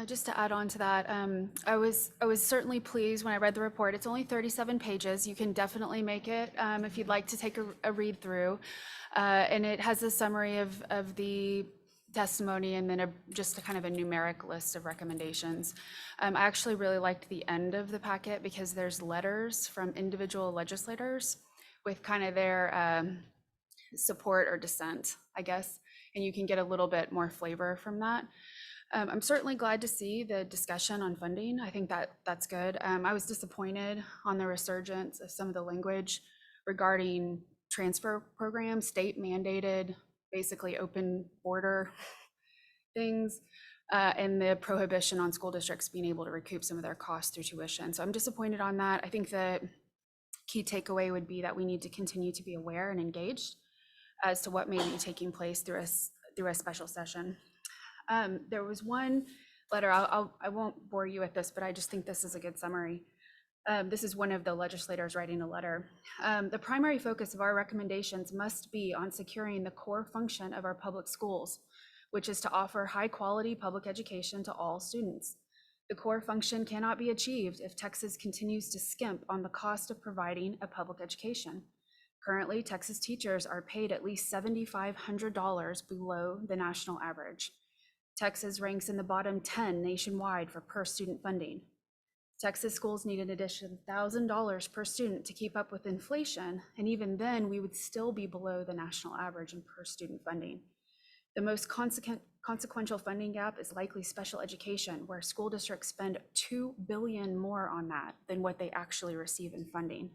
Just to add on to that, I was certainly pleased when I read the report. It's only 37 pages. You can definitely make it if you'd like to take a read through. And it has a summary of the testimony and then just a kind of a numeric list of recommendations. I actually really liked the end of the packet because there's letters from individual legislators with kind of their support or dissent, I guess, and you can get a little bit more flavor from that. I'm certainly glad to see the discussion on funding. I think that's good. I was disappointed on the resurgence of some of the language regarding transfer programs, state mandated, basically open border things, and the prohibition on school districts being able to recoup some of their costs through tuition. So I'm disappointed on that. I think the key takeaway would be that we need to continue to be aware and engaged as to what may be taking place through a special session. There was one letter, I won't bore you with this, but I just think this is a good summary. This is one of the legislators writing a letter. The primary focus of our recommendations must be on securing the core function of our public schools, which is to offer high-quality public education to all students. The core function cannot be achieved if Texas continues to skimp on the cost of providing a public education. Currently, Texas teachers are paid at least $7,500 below the national average. Texas ranks in the bottom 10 nationwide for per student funding. Texas schools need an additional $1,000 per student to keep up with inflation, and even then, we would still be below the national average in per student funding. The most consequential funding gap is likely special education, where school districts spend $2 billion more on that than what they actually receive in funding,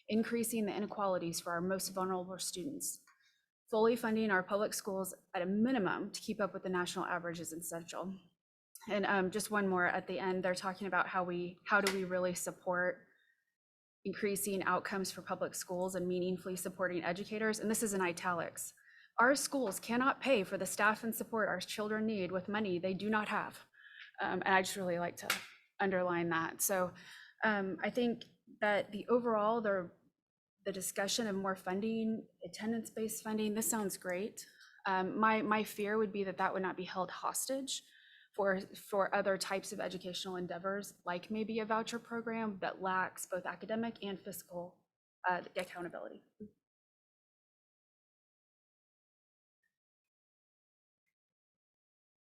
increasing the inequalities for our most vulnerable students. Fully funding our public schools at a minimum to keep up with the national average is essential. And just one more at the end, they're talking about how do we really support increasing outcomes for public schools and meaningfully supporting educators, and this is in italics. Our schools cannot pay for the staff and support our children need with money they do not have. And I just really like to underline that. So I think that the overall, the discussion of more funding, attendance-based funding, this sounds great. My fear would be that that would not be held hostage for other types of educational endeavors, like maybe a voucher program that lacks both academic and fiscal accountability.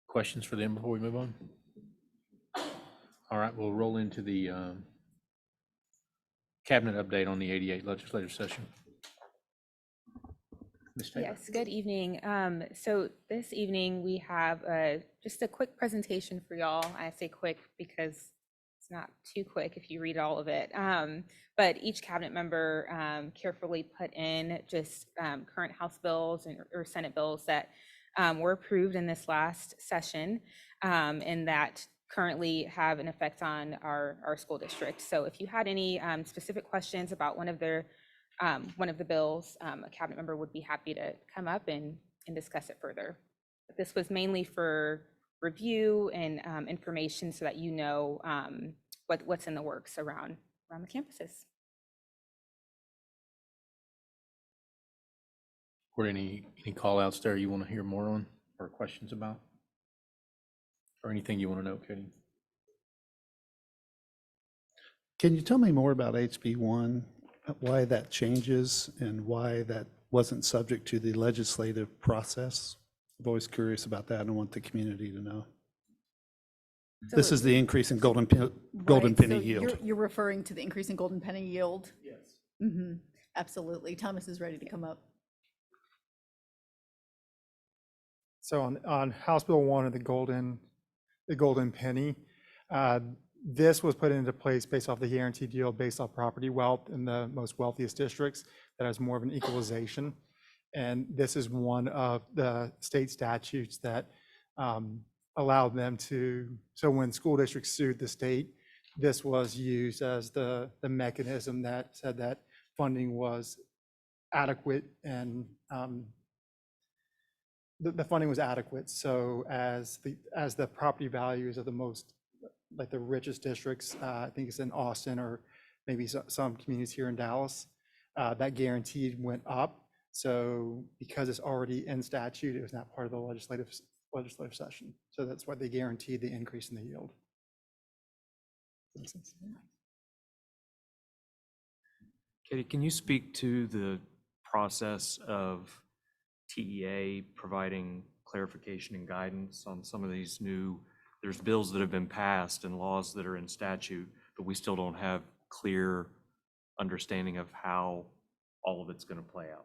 Questions for them before we move on? All right, we'll roll into the cabinet update on the 88 legislative session. Ms. Taylor. Yes, good evening. So this evening we have just a quick presentation for y'all. I say quick because it's not too quick if you read all of it. But each cabinet member carefully put in just current House bills or Senate bills that were approved in this last session and that currently have an effect on our school district. So if you had any specific questions about one of the bills, a cabinet member would be happy to come up and discuss it further. But this was mainly for review and information so that you know what's in the works around the campuses. Were any call outs there you want to hear more on or questions about? Or anything you want to know, Katie? Can you tell me more about HB 1, why that changes and why that wasn't subject to the legislative process? I'm always curious about that and I want the community to know. So This is the increase in golden penny so yield. You're referring to the increase in golden penny yield? Yes. Absolutely. Thomas is ready to come up. So on House Bill 1 of the golden penny, this was put into place based off the guaranteed yield, based off property wealth in the most wealthiest districts that has more of an equalization. And this is one of the state statutes that allowed them to, so when school districts sued the state, this was used as the mechanism that said that funding was adequate and the funding was adequate. So as the property values of the most, like the richest districts, I think it's in Austin or maybe some communities here in Dallas, that guaranteed went up. So because it's already in statute, it was not part of the legislative session. So that's why they guaranteed the increase in the yield. Katie, can you speak to the process of TEA providing clarification and guidance on some of these there's bills that have been passed and laws that are in statute, but we still don't have clear understanding of how all of it's going to play out.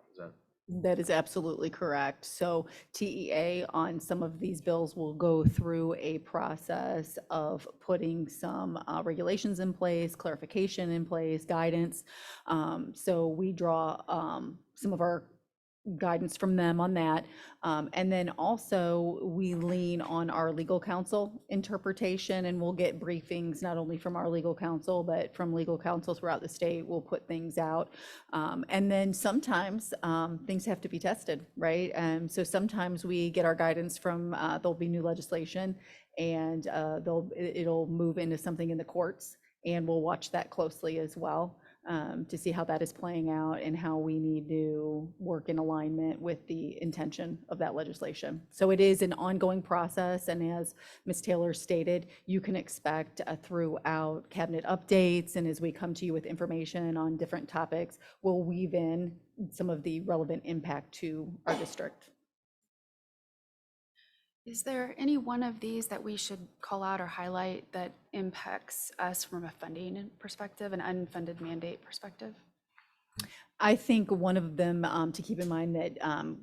That is absolutely correct. So TEA on some of these bills will go through a process of putting some regulations in place, clarification in place, guidance. So we draw some of our guidance from them on that. And then also we lean on our legal counsel interpretation, and we'll get briefings not only from our legal counsel, but from legal counsel throughout the state. We'll put things out. And then sometimes things have to be tested, right? So sometimes we get our guidance from, there'll be new legislation and it'll move into something in the courts. And we'll watch that closely as well to see how that is playing out and how we need to work in alignment with the intention of that legislation. So it is an ongoing process, and as Ms. Taylor stated, you can expect throughout cabinet updates and as we come to you with information on different topics, we'll weave in some of the relevant impact to our district. Is there any one of these that we should call out or highlight that impacts us from a funding perspective, an unfunded mandate perspective? I think one of them to keep in mind that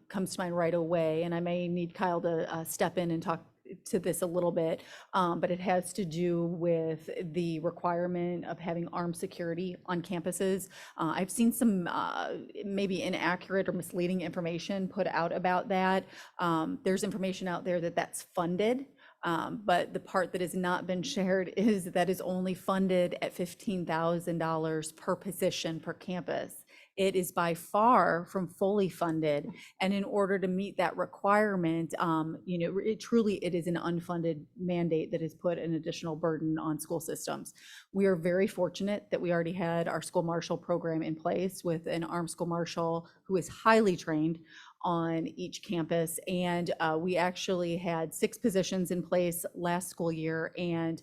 comes to mind right away, and I may need Kyle to step in and talk to this a little bit, but it has to do with the requirement of having armed security on campuses. I've seen some maybe inaccurate or misleading information put out about that. There's information out there that that's funded. But the part that has not been shared is that is only funded at $15,000 per position per campus. It is by far from fully funded. And in order to meet that requirement, it is an unfunded mandate that has put an additional burden on school systems. We are very fortunate that we already had our school marshal program in place with an armed school marshal who is highly trained on each campus. And we actually had 6 positions in place last school year. And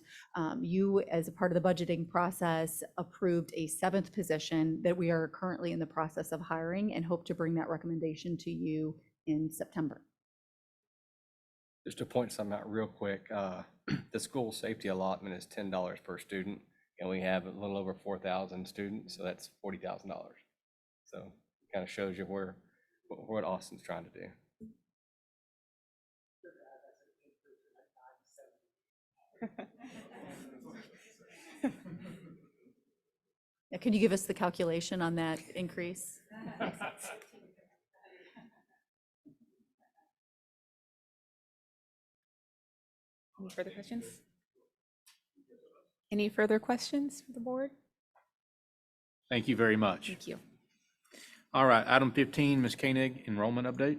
you, as a part of the budgeting process, approved a 7th position that we are currently in the process of hiring and hope to bring that recommendation to you in September. Just to point something out real quick, the school safety allotment is $10 per student, and we have a little over 4,000 students, so that's $40,000. So it kind of shows you what Austin's trying to do. Yeah, can you give us the calculation on that increase? Any further questions? Any further questions for the board? Thank you very much. Thank you. All right, item 15, Ms. Koenig, enrollment update.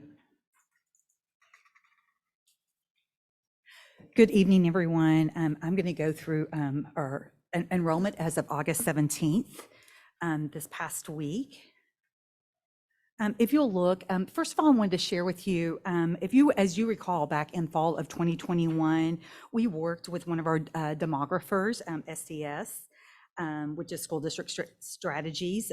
Good evening, everyone. I'm going to go through our enrollment as of August 17th, this past week. If you'll look, first of all, I wanted to share with you, as you recall, back in fall of 2021, we worked with one of our demographers, SDS, which is School District Strategies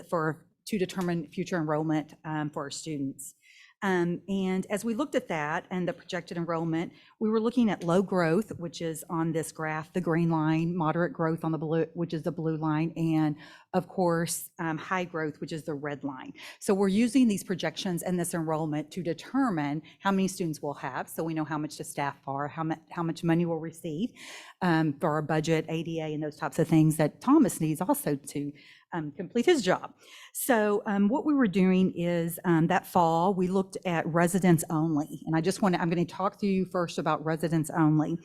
to determine future enrollment for our students. And as we looked at that and the projected enrollment, we were looking at low growth, which is on this graph, the green line, moderate growth on the blue, which is the blue line, and of course, high growth, which is the red line. So we're using these projections and this enrollment to determine how many students we'll have, so we know how much to staff for, how much money we'll receive for our budget, ADA, and those types of things that Thomas needs also to complete his job. So what we were doing is that fall, we looked at residents only. And I'm going to talk to you first about residents only.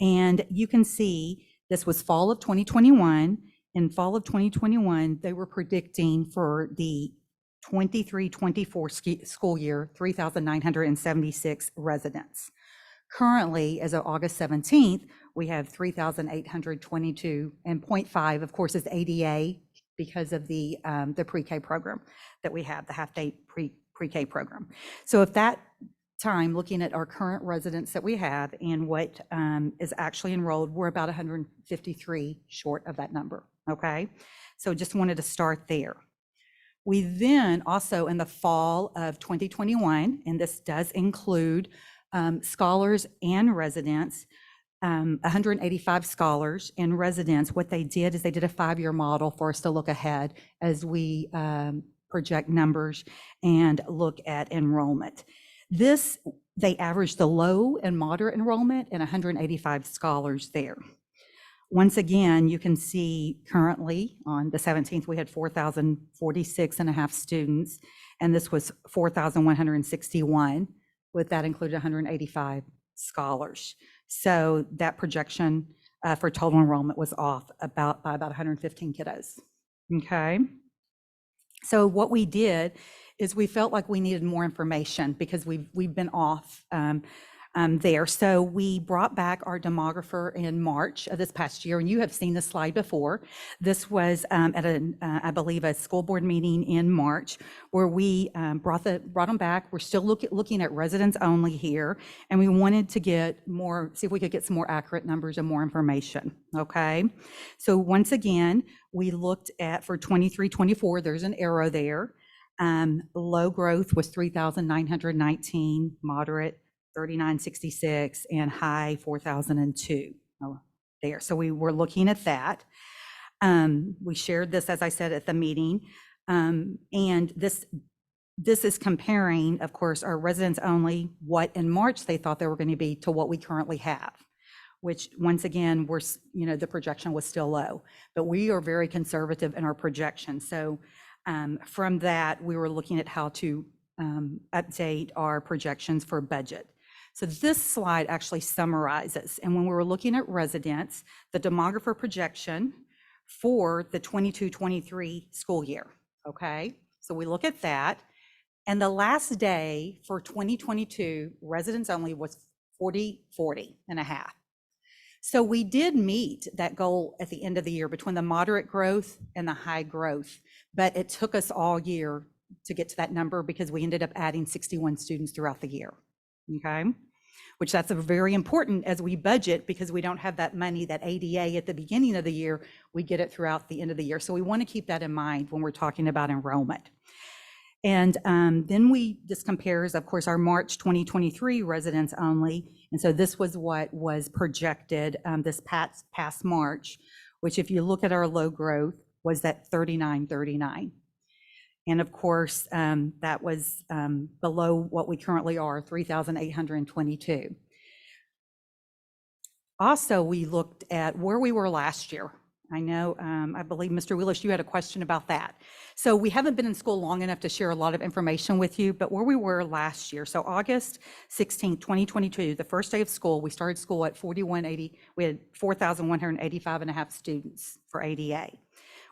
And you can see this was fall of 2021. In fall of 2021, they were predicting for the 23-24 school year, 3,976 residents. Currently, as of August 17th, we have 3,822, and 0.5, of course, is ADA, because of the pre-K program that we have, the half-day pre-K program. So if that time, looking at our current residents that we have and what is actually enrolled, we're about 153 short of that number, okay? So just wanted to start there. We then also, in the fall of 2021, and this does include scholars and residents, 185 scholars and residents. What they did is they did a 5-year model for us to look ahead as we project numbers and look at enrollment. They averaged the low and moderate enrollment and 185 scholars there. Once again, you can see currently on the 17th, we had 4,046 and a half students, and this was 4,161, with that included 185 scholars. So that projection for total enrollment was off by about 115 kiddos. Okay. So what we did is we felt like we needed more information because we've been off there. So we brought back our demographer in March of this past year, and you have seen this slide before. This was at I believe, a school board meeting in March where we brought them back. We're still looking at residents only here, and we wanted to see if we could get some more accurate numbers and more information, okay? So once again, we looked at for 23-24, there's an arrow there. Low growth was 3,919, moderate 3,966, and high 4,002 there. So we were looking at that. We shared this, as I said, at the meeting. And this is comparing, of course, our residents only, what in March they thought they were going to be to what we currently have, which once again, the projection was still low, but we are very conservative in our projection. So from that, we were looking at how to update our projections for budget. So this slide actually summarizes, and when we were looking at residents, the demographer projection for the 22-23 school year, okay? So we look at that, and the last day for 2022, residents only was 40 and a half. So we did meet that goal at the end of the year between the moderate growth and the high growth, but it took us all year to get to that number because we ended up adding 61 students throughout the year, okay? Which that's a very important as we budget, because we don't have that money, that ADA at the beginning of the year, we get it throughout the end of the year. So we want to keep that in mind when we're talking about enrollment. And then this compares, of course, our March 2023 residents only. And so this was what was projected this past March, which if you look at our low growth was that 3939. And of course, that was below what we currently are, 3,822. Also, we looked at where we were last year. I know, I believe, Mr. Willis, you had a question about that. So we haven't been in school long enough to share a lot of information with you, but where we were last year. So August 16th, 2022, the first day of school, we started school at 4180. We had 4,185 and a half students for ADA.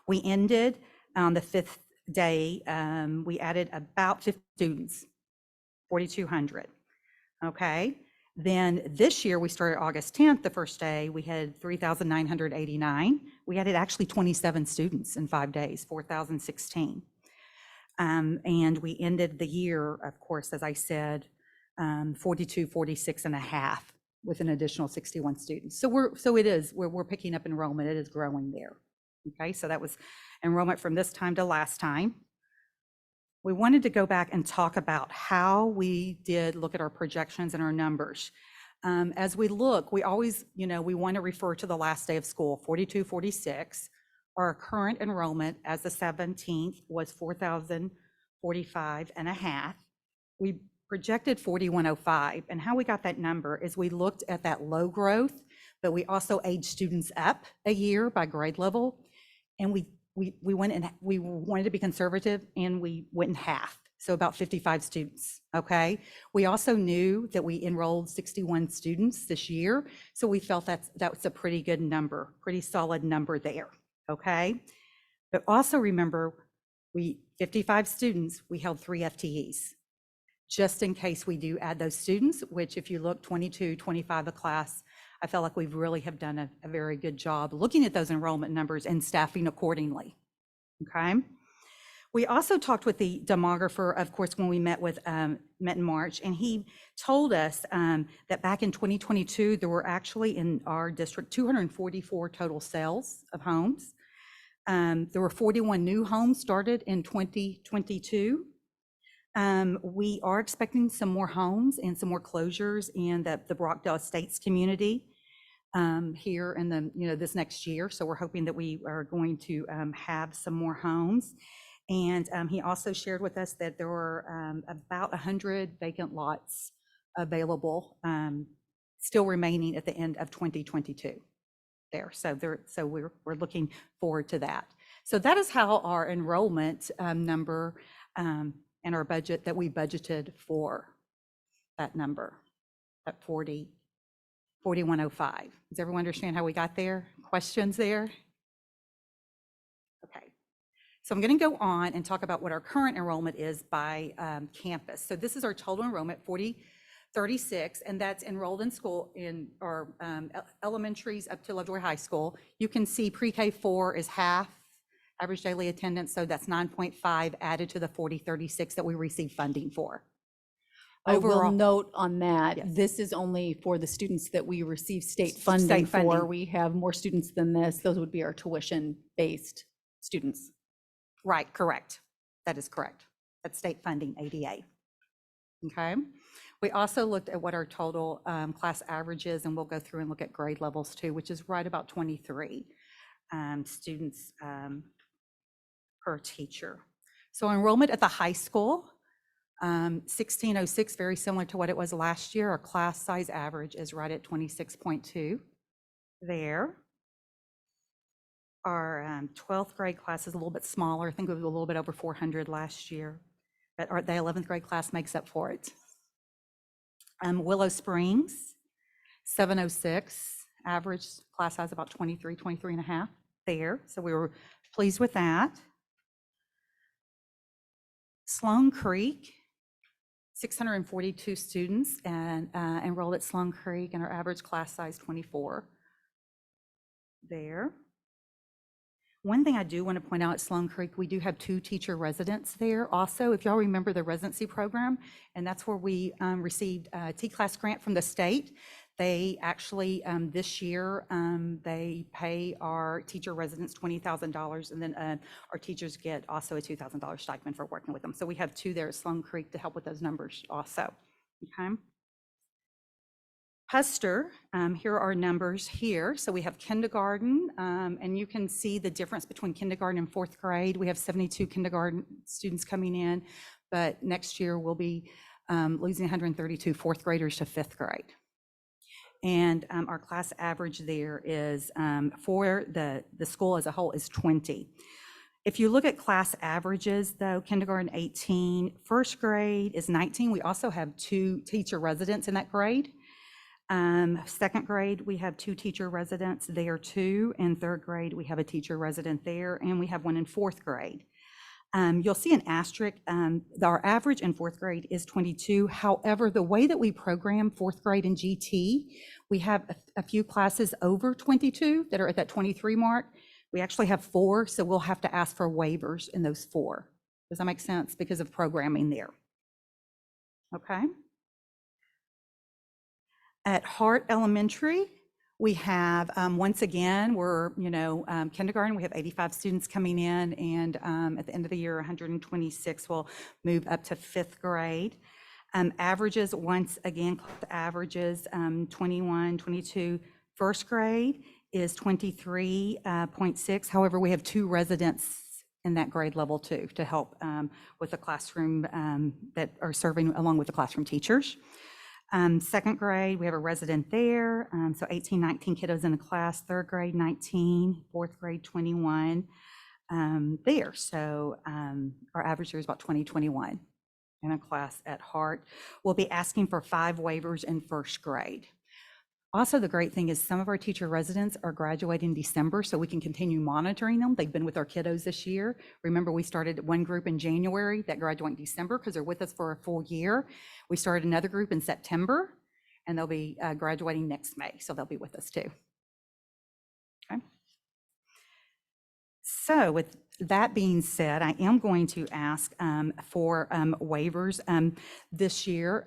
We ended on the fifth day, we added about 50 students, 4,200, okay? Then this year, we started August 10th, the first day, we had 3,989. We added actually 27 students in 5 days, 4,016. And we ended the year, of course, as I said, 46 and a half with an additional 61 students. So we're picking up enrollment, it is growing there. Okay, so that was enrollment from this time to last time. We wanted to go back and talk about how we did look at our projections and our numbers. As we look, we always, we want to refer to the last day of school, 42-46. Our current enrollment as the 17th was 4,045 and a half. We projected 4,105, and how we got that number is we looked at that low growth, but we also aged students up a year by grade level, and we went and we wanted to be conservative, and we went in half, so about 55 students, okay? We also knew that we enrolled 61 students this year, so we felt that's a pretty good number, pretty solid number there, okay? But also remember, 55 students, we held 3 FTEs, just in case we do add those students, which if you look 22, 25 a class, I feel like we really have done a very good job looking at those enrollment numbers and staffing accordingly, okay? We also talked with the demographer, of course, when we met in March, and he told us that back in 2022, there were actually in our district 244 total sales of homes. There were 41 new homes started in 2022. We are expecting some more homes and some more closures in the Brockdale Estates community here in this next year. So we're hoping that we are going to have some more homes. And he also shared with us that there were about 100 vacant lots available still remaining at the end of 2022 there. So we're looking forward to that. So that is how our enrollment number and our budget that we budgeted for that number at 4105. Does everyone understand how we got there? Questions there? Okay. So I'm going to go on and talk about what our current enrollment is by campus. So this is our total enrollment, 36, and that's enrolled in school in our elementaries up to Lovejoy High School. You can see pre-K 4 is half average daily attendance, so that's 9.5 added to the 4036 that we receive funding for. I will Overall- note on that, Yes. this is only for the students that we receive state funding for. funding. We have more students than this. Those would be our tuition-based students. Right, correct. That is correct. That's state funding, ADA. Okay. We also looked at what our total class average is, and we'll go through and look at grade levels too, which is right about 23 students per teacher. So enrollment at the high school, 1606, very similar to what it was last year. Our class size average is right at 26.2 there. Our 12th grade class is a little bit smaller. I think it was a little bit over 400 last year, but the 11th grade class makes up for it. Willow Springs, 706, average class size about 23 and a half there. So we were pleased with that. Sloan Creek, 642 students and enrolled at Sloan Creek, and our average class size 24 there. One thing I do want to point out at Sloan Creek, we do have 2 teacher residents there also. If y'all remember the residency program, and that's where we received a T-class grant from the state. They actually, this year, they pay our teacher residents $20,000, and then our teachers get also a $2,000 stipend for working with them. So we have 2 there at Sloan Creek to help with those numbers also, okay? Huster, here are our numbers here. So we have kindergarten, and you can see the difference between kindergarten and 4th grade. We have 72 kindergarten students coming in, but next year we'll be losing 132 4th graders to 5th grade. And our class average there is, for the school as a whole, is 20. If you look at class averages though, kindergarten 18, 1st grade is 19. We also have 2 teacher residents in that grade. 2nd grade, we have 2 teacher residents there too. In 3rd grade, we have a teacher resident there, and we have 1 in 4th grade. You'll see an asterisk. Our average in 4th grade is 22. However, the way that we program 4th grade and GT, we have a few classes over 22 that are at that 23 mark. We actually have 4, so we'll have to ask for waivers in those 4. Does that make sense? Because of programming there. Okay. At Hart Elementary, we have, once again, we're, kindergarten, we have 85 students coming in, and at the end of the year, 126 will move up to 5th grade. Averages, once again, averages 21, 22. 1st grade is 23.6. However, we have 2 residents in that grade level too to help with the classroom that are serving along with the classroom teachers. 2nd grade, we have a resident there. So 18, 19 kiddos in the class. 3rd grade, 19. 4th grade, 21 there. So our average here is about 20, 21 in a class at Hart. We'll be asking for 5 waivers in 1st grade. Also, the great thing is some of our teacher residents are graduating in December, so we can continue monitoring them. They've been with our kiddos this year. Remember, we started one group in January that graduate in December because they're with us for a full year. We started another group in September, and they'll be graduating next May, so they'll be with us too. Okay. So with that being said, I am going to ask for waivers this year,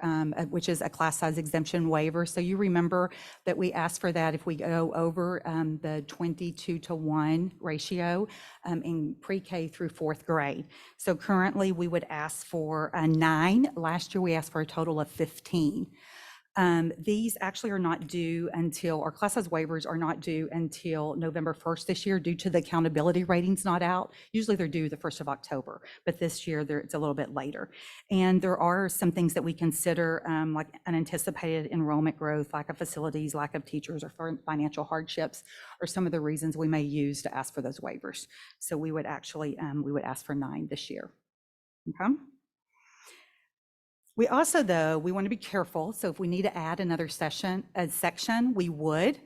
which is a class size exemption waiver. So you remember that we asked for that if we go over the 22-to-1 ratio in pre-K through 4th grade. So currently we would ask for 9. Last year we asked for a total of 15. These actually are not due until, our class size waivers are not due until November 1st this year due to the accountability ratings not out. Usually they're due the 1st of October, but this year it's a little bit later. And there are some things that we consider like unanticipated enrollment growth, lack of facilities, lack of teachers, or financial hardships, or some of the reasons we may use to ask for those waivers. So we would actually, we would ask for 9 this year. Okay. We also, though, we want to be careful. So if we need to add another section, we would.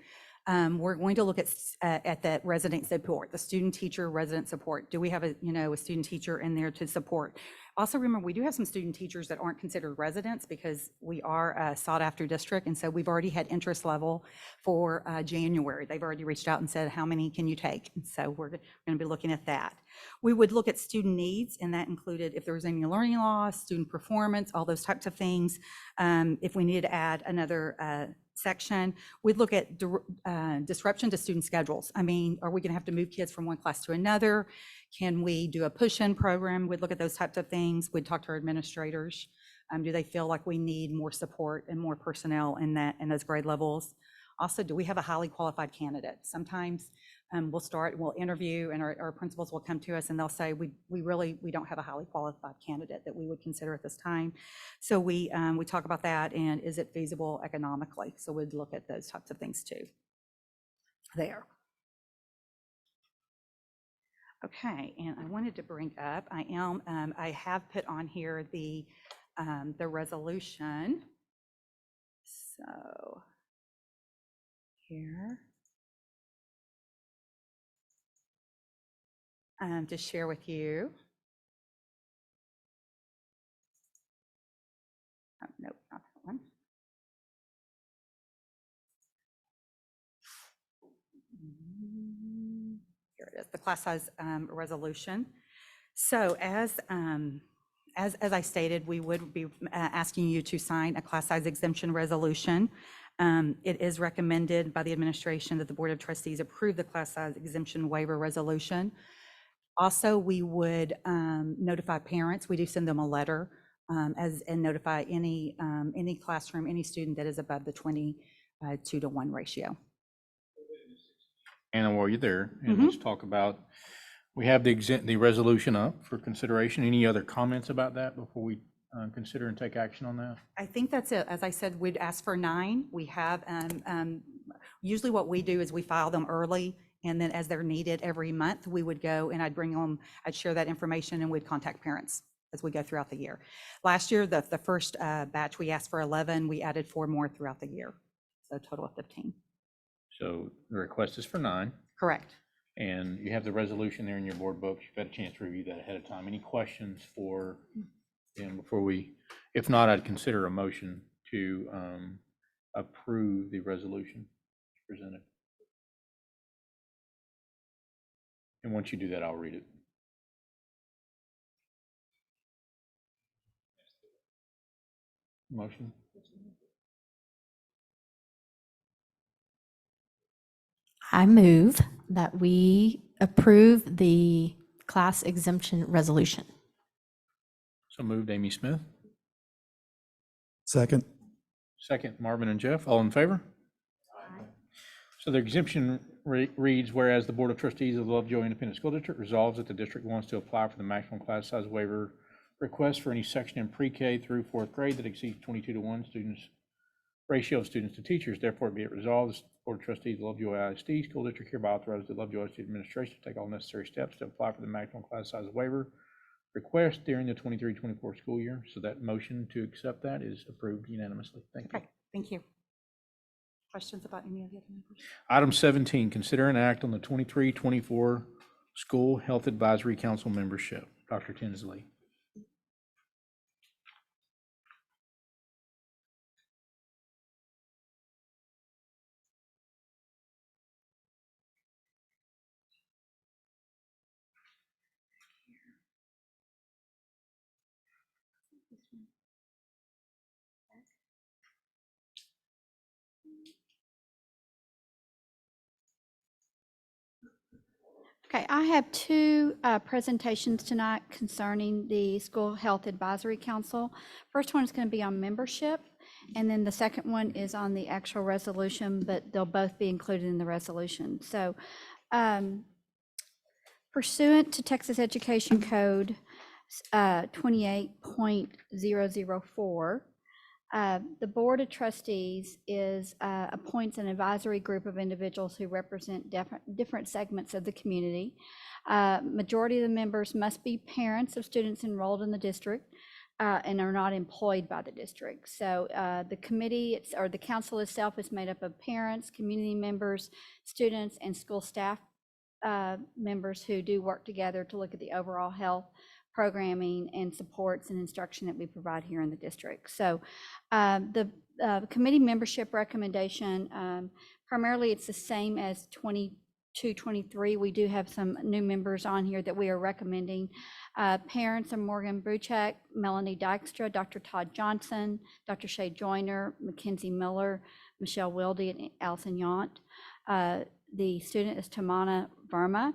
We're going to look at the resident support, the student teacher resident support. Do we have a student teacher in there to support? Also, remember, we do have some student teachers that aren't considered residents because we are a sought-after district, and so we've already had interest level for January. They've already reached out and said, how many can you take? And so we're going to be looking at that. We would look at student needs, and that included if there was any learning loss, student performance, all those types of things. If we needed to add another section, we'd look at disruption to student schedules. I mean, are we going to have to move kids from one class to another? Can we do a push-in program? We'd look at those types of things. We'd talk to our administrators. Do they feel like we need more support and more personnel in those grade levels? Also, do we have a highly qualified candidate? Sometimes we'll interview, and our principals will come to us and they'll say, we don't have a highly qualified candidate that we would consider at this time. So we talk about that, and is it feasible economically? So we'd look at those types of things too there. Okay, and I wanted to bring up, I have put on here the resolution. So here, to share with you. Oh, nope, not that one. Here it is, the class size resolution. So as I stated, we would be asking you to sign a class size exemption resolution. It is recommended by the administration that the Board of Trustees approve the class size exemption waiver resolution. Also, we would notify parents. We do send them a letter and notify any classroom, any student that is above the 22-to-1 ratio. Anna, while you're there, and let's talk about, we have the resolution up for consideration. Any other comments about that before we consider and take action on that? I think that's it. As I said, we'd ask for 9. We have, usually what we do is we file them early, and then as they're needed every month, we would go and I'd share that information, and we'd contact parents as we go throughout the year. Last year, the first batch, we asked for 11. We added 4 more throughout the year. So a total of 15. So the request is for 9. Correct. And you have the resolution there in your board books. You've had a chance to review that ahead of time. Any questions for them before if not, I'd consider a motion to approve the resolution presented. And once you do that, I'll read it. Motion. I move that we approve the class exemption resolution. So moved, Amy Smith. Second. Second, Marvin and Jeff. All in favor? Aye. So the exemption reads, whereas the Board of Trustees of the Lovejoy Independent School District resolves that the district wants to apply for the maximum class size waiver request for any section in pre-K through 4th grade that exceeds 22-to-1 ratio of students to teachers. Therefore, be it resolved, the Board of Trustees of the Lovejoy ISD School District hereby authorizes the Lovejoy Student Administration to take all necessary steps to apply for the maximum class size waiver request during the 23-24 school year. So that motion to accept that is approved unanimously. Thank you. Okay, thank you. Questions about any of the other members? Item 17, consider an act on the 23-24 School Health Advisory Council membership. Dr. Tinsley. Okay, I have 2 presentations tonight concerning the School Health Advisory Council. First one is going to be on membership, and then the second one is on the actual resolution, but they'll both be included in the resolution. So pursuant to Texas Education Code 28.004, the Board of Trustees appoints an advisory group of individuals who represent different segments of the community. Majority of the members must be parents of students enrolled in the district. and are not employed by the district. So the committee, or the council itself, is made up of parents, community members, students, and school staff members who do work together to look at the overall health programming and supports and instruction that we provide here in the district. So the committee membership recommendation, primarily it's the same as 22-23. We do have some new members on here that we are recommending. Parents are Morgan Bruchek, Melanie Dykstra, Dr. Todd Johnson, Dr. Shay Joyner, Mackenzie Miller, Michelle Wilde, and Allison Yount. The student is Tamana Verma,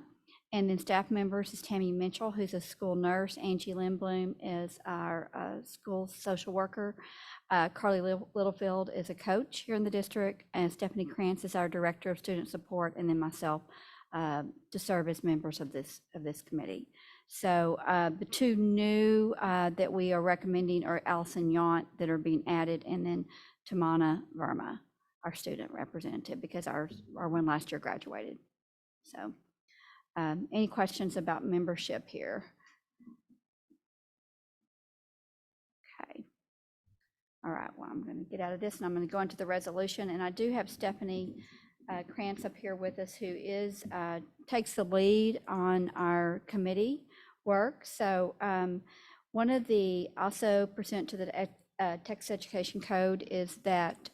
and then staff members is Tammy Mitchell, who's a school nurse. Angie Lindblom is our school social worker. Carly Littlefield is a coach here in the district, and Stephanie Krantz is our director of student support, and then myself to serve as members of this committee. So the two new that we are recommending are Allison Yount that are being added, and then Tamana Verma, our student representative, because our one last year graduated. So any questions about membership here? Okay. All right, well, I'm going to get out of this and I'm going to go into the resolution. And I do have Stephanie Krantz up here with us, who is takes the lead on our committee work. So one of the also pursuant to the Texas Education Code is that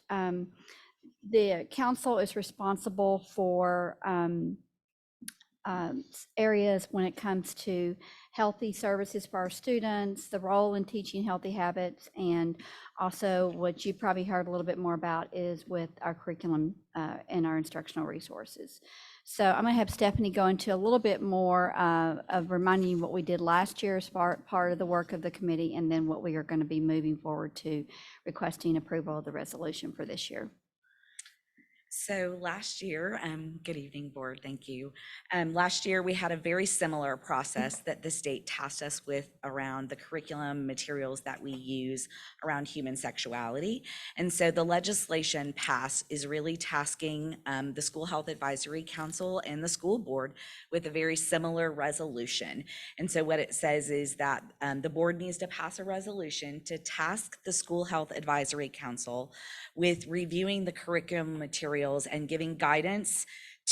the council is responsible for areas when it comes to healthy services for our students, the role in teaching healthy habits, and also what you probably heard a little bit more about is with our curriculum and our instructional resources. So I'm going to have Stephanie go into a little bit more of reminding you what we did last year as part of the work of the committee, and then what we are going to be moving forward to requesting approval of the resolution for this year. So last year, good evening, board, thank you. Last year, we had a very similar process that the state tasked us with around the curriculum materials that we use around human sexuality. And so the legislation passed is really tasking the School Health Advisory Council and the school board with a very similar resolution. And so what it says is that the board needs to pass a resolution to task the School Health Advisory Council with reviewing the curriculum materials and giving guidance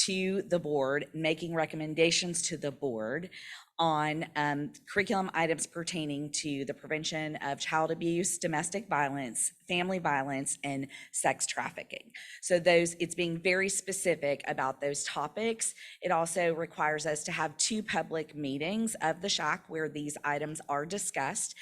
to the board, making recommendations to the board on curriculum items pertaining to the prevention of child abuse, domestic violence, family violence, and sex trafficking. So it's being very specific about those topics. It also requires us to have 2 public meetings of the SHAC where these items are discussed.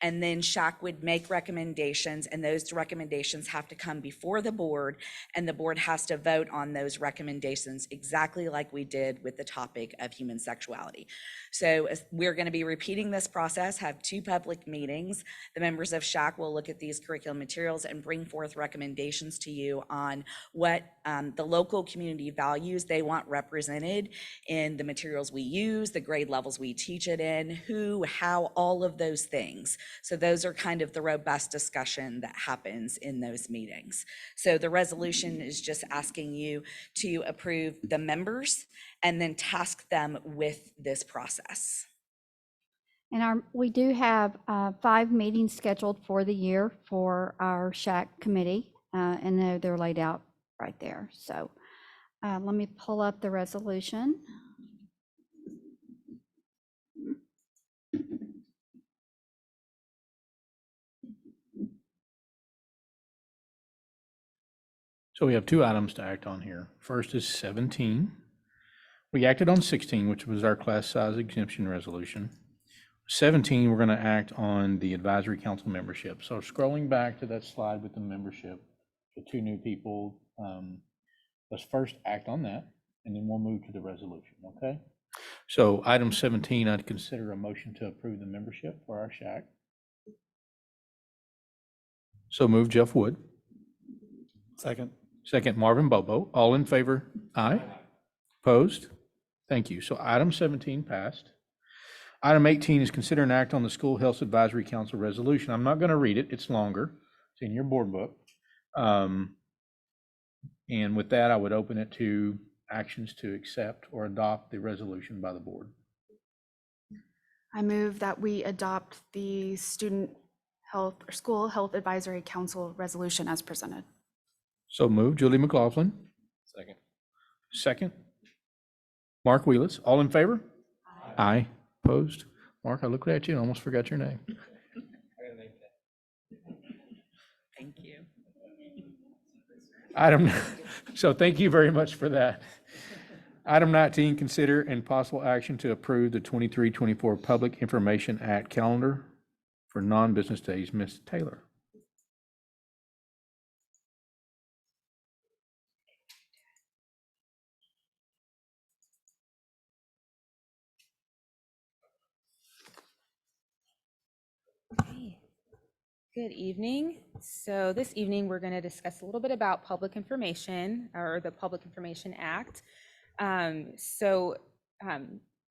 And then SHAC would make recommendations, and those recommendations have to come before the board, and the board has to vote on those recommendations exactly like we did with the topic of human sexuality. So we're going to be repeating this process, have 2 public meetings. The members of SHAC will look at these curriculum materials and bring forth recommendations to you on what the local community values they want represented in the materials we use, the grade levels we teach it in, who, how, all of those things. So those are kind of the robust discussion that happens in those meetings. So the resolution is just asking you to approve the members and then task them with this process. And we do have 5 meetings scheduled for the year for our SHAC committee, and they're laid out right there. So let me pull up the resolution. So we have 2 items to act on here. First is 17. We acted on 16, which was our class size exemption resolution. 17, we're going to act on the advisory council membership. So scrolling back to that slide with the membership, the 2 new people, let's first act on that, and then we'll move to the resolution, okay? So item 17, I'd consider a motion to approve the membership for our SHAC. So move Jeff Wood. Second. Second, Marvin Bobo. All in favor? Aye. Opposed? Thank you. So item 17 passed. Item 18 is consider an act on the School Health Advisory Council resolution. I'm not going to read it. It's longer. It's in your board book. And with that, I would open it to actions to accept or adopt the resolution by the board. I move that we adopt the student Health or School Health Advisory Council resolution as presented. So moved. Julie McLaughlin, Second. second. Mark Wheelis, all in favor? Aye. Opposed? Mark, I looked at you and almost forgot your name. Thank you. So thank you very much for that. Item 19, consider and possible action to approve the 23-24 Public Information Act calendar for non-business days. Ms. Taylor. Okay. Good evening. So this evening, we're going to discuss a little bit about public information or the Public Information Act.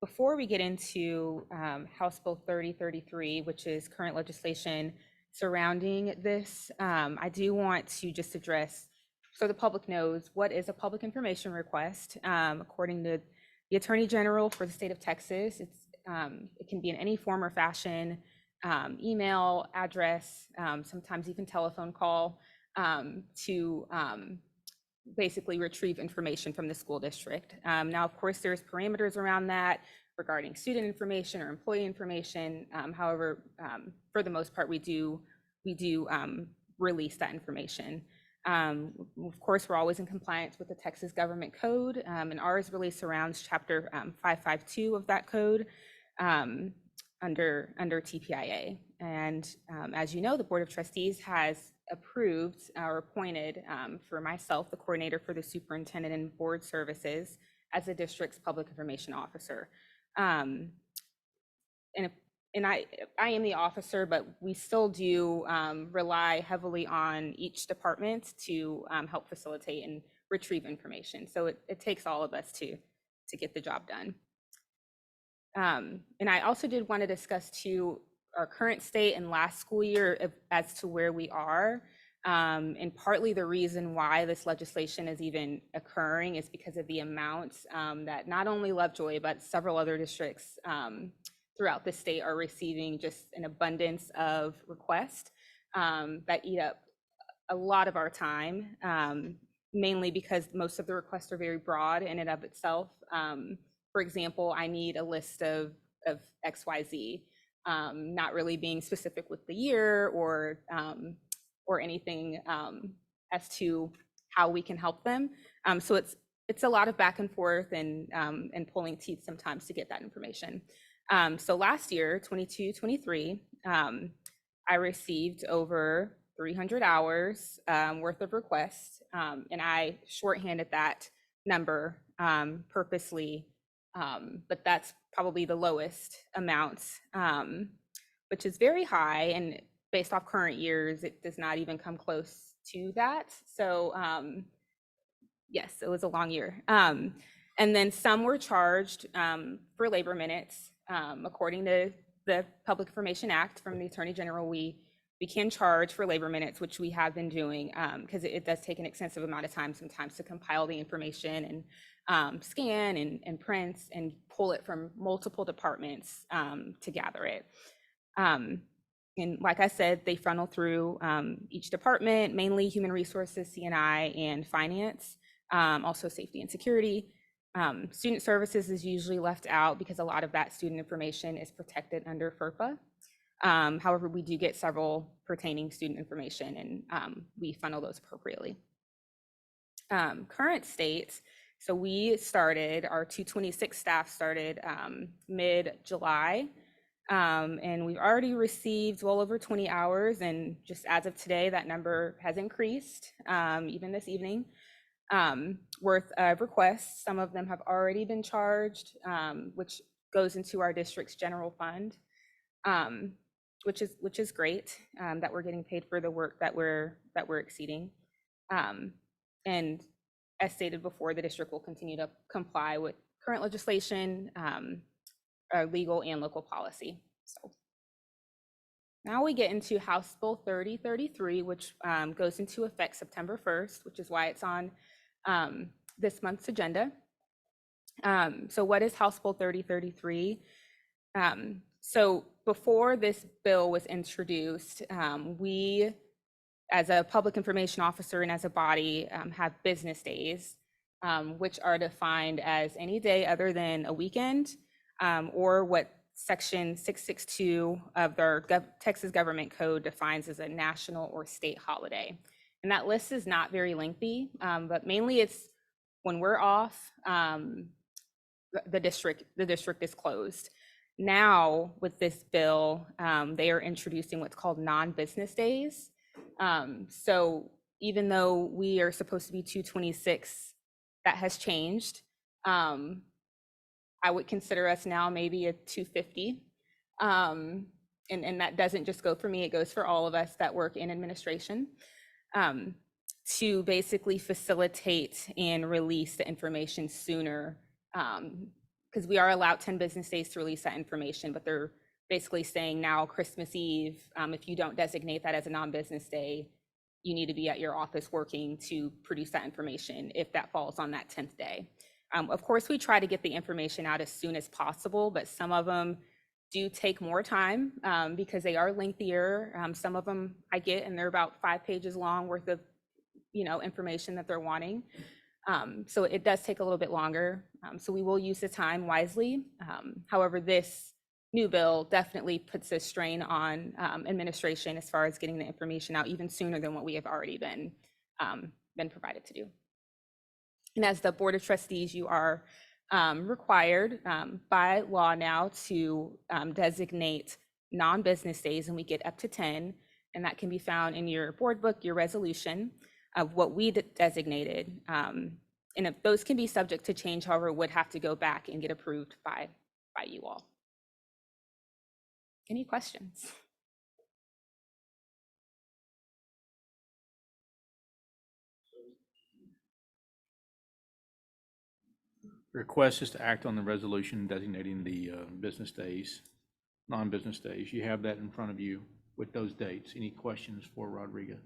Before we get into House Bill 3033, which is current legislation surrounding this, I do want to just address, so the public knows, what is a public information request. According to the Attorney General for the state of Texas, it can be in any form or fashion, email, address, sometimes even telephone call, to basically retrieve information from the school district. Now, of course, there's parameters around that regarding student information or employee information. However, for the most part, we do release that information. Of course, we're always in compliance with the Texas Government Code, and ours really surrounds Chapter 552 of that code. Under TPIA. And as you know, the Board of Trustees has approved or appointed for myself, the coordinator for the superintendent and board services, as the district's public information officer. And I am the officer, but we still do rely heavily on each department to help facilitate and retrieve information. So it takes all of us to get the job done. And I also did want to discuss too our current state and last school year as to where we are. And partly the reason why this legislation is even occurring is because of the amounts that not only Lovejoy, but several other districts throughout the state are receiving, just an abundance of requests that eat up a lot of our time, mainly because most of the requests are very broad in and of itself. For example, I need a list of XYZ, not really being specific with the year or anything as to how we can help them. So it's a lot of back and forth and pulling teeth sometimes to get that information. So last year, 22-23, I received over 300 hours worth of requests, and I shorthanded that number purposely. But that's probably the lowest amount, which is very high, and based off current years, it does not even come close to that. So yes, it was a long year. And then some were charged for labor minutes. According to the Public Information Act from the Attorney General, we can charge for labor minutes, which we have been doing because it does take an extensive amount of time sometimes to compile the information and scan and print and pull it from multiple departments to gather it. And like I said, they funnel through each department, mainly human resources, CNI, and finance, also safety and security. Student services is usually left out because a lot of that student information is protected under FERPA. However, we do get several pertaining student information, and we funnel those appropriately. Current state. So we started, our 226 staff started mid-July, and we've already received well over 20 hours, and just as of today, that number has increased, even this evening, worth of requests. Some of them have already been charged, which goes into our district's general fund, which is great, that we're getting paid for the work that we're exceeding. And as stated before, the district will continue to comply with current legislation, legal and local policy. So now we get into House Bill 3033, which goes into effect September 1st, which is why it's on this month's agenda. So what is House Bill 3033? So before this bill was introduced, we, as a public information officer and as a body, have business days, which are defined as any day other than a weekend, or what Section 662 of their Texas Government Code defines as a national or state holiday. And that list is not very lengthy, but mainly it's when we're off, the district is closed. Now, with this bill, they are introducing what's called non-business days. So even though we are supposed to be 226, that has changed. I would consider us now maybe a 250. And that doesn't just go for me, it goes for all of us that work in administration, to basically facilitate and release the information sooner. Because we are allowed 10 business days to release that information, but they're basically saying now Christmas Eve, if you don't designate that as a non-business day, you need to be at your office working to produce that information if that falls on that 10th day. Of course, we try to get the information out as soon as possible, but some of them do take more time because they are lengthier. Some of them I get, and they're about 5 pages long worth of, information that they're wanting. So it does take a little bit longer. So we will use the time wisely. However, this new bill definitely puts a strain on administration as far as getting the information out even sooner than what we have already been provided to do. And as the Board of Trustees, you are required by law now to designate non-business days, and we get up to 10, and that can be found in your board book, your resolution of what we designated. And if those can be subject to change, however, would have to go back and get approved by you all. Any questions? The request is to act on the resolution designating the business days, non-business days. You have that in front of you with those dates. Any questions for Rodrigo?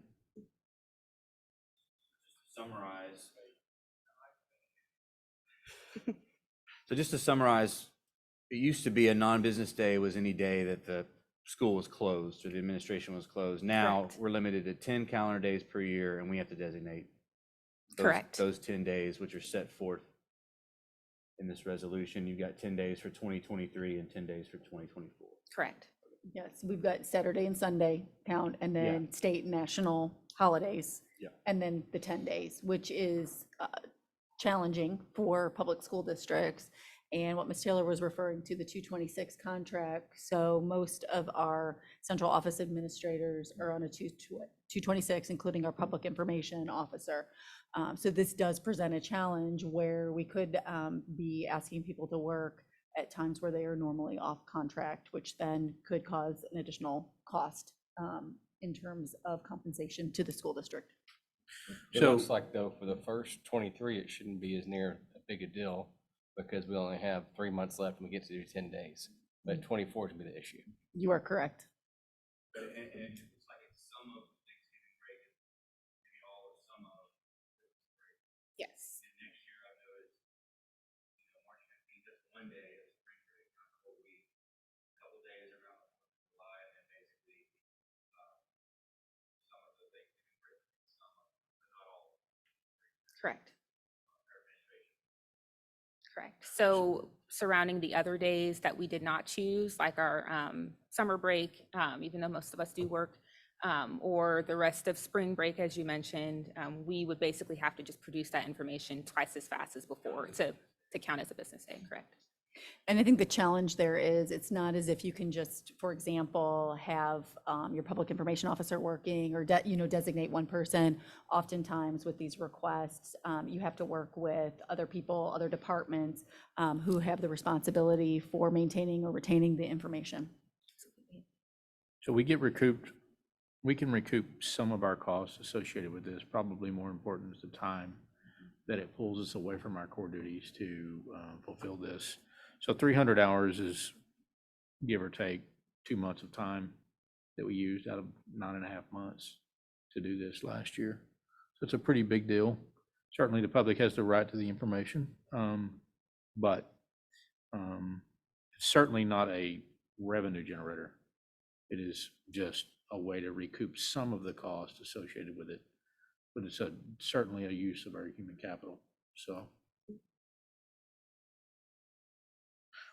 Summarize. So just to summarize, it used to be a non-business day was any day that the school was closed or the administration was closed. Now Correct. we're limited to 10 calendar days per year, and we have to designate Correct. those 10 days, which are set forth in this resolution. You've got 10 days for 2023 and 10 days for 2024. Correct. Yes, we've got Saturday and Sunday count, and then state and national holidays. Yeah. And then the 10 days, which is challenging for public school districts. And what Ms. Taylor was referring to, the 226 contract. So most of our central office administrators are on a 226, including our public information officer. So this does present a challenge where we could be asking people to work at times where they are normally off contract, which then could cause an additional cost in terms of compensation to the school district. It looks like though, for the first 23, it shouldn't be as near a big a deal because we only have 3 months left and we get to do 10 days. But 24 is gonna be the issue. You are correct. But it's like it's some of Thanksgiving break, maybe all of some of Christmas break. Yes. And next year, I know it's, March 15th, that's one day of spring break, not a whole week. A couple days around the 4th of July, and then basically some of the Thanksgiving break, some of, but not all. Correct. Correct. So surrounding the other days that we did not choose, like our summer break, even though most of us do work, or the rest of spring break, as you mentioned, we would basically have to just produce that information twice as fast as before to count as a business day, correct? And I think the challenge there is it's not as if you can just, for example, have your public information officer working or designate one person. Oftentimes with these requests, you have to work with other people, other departments who have the responsibility for maintaining or retaining the information. So we can recoup some of our costs associated with this. Probably more important is the time that it pulls us away from our core duties to fulfill this. So 300 hours is, give or take, 2 months of time that we used out of 9.5 months to do this last year. So it's a pretty big deal. Certainly the public has the right to the information, but it's certainly not a revenue generator. It is just a way to recoup some of the cost associated with it, but it's certainly a use of our human capital. So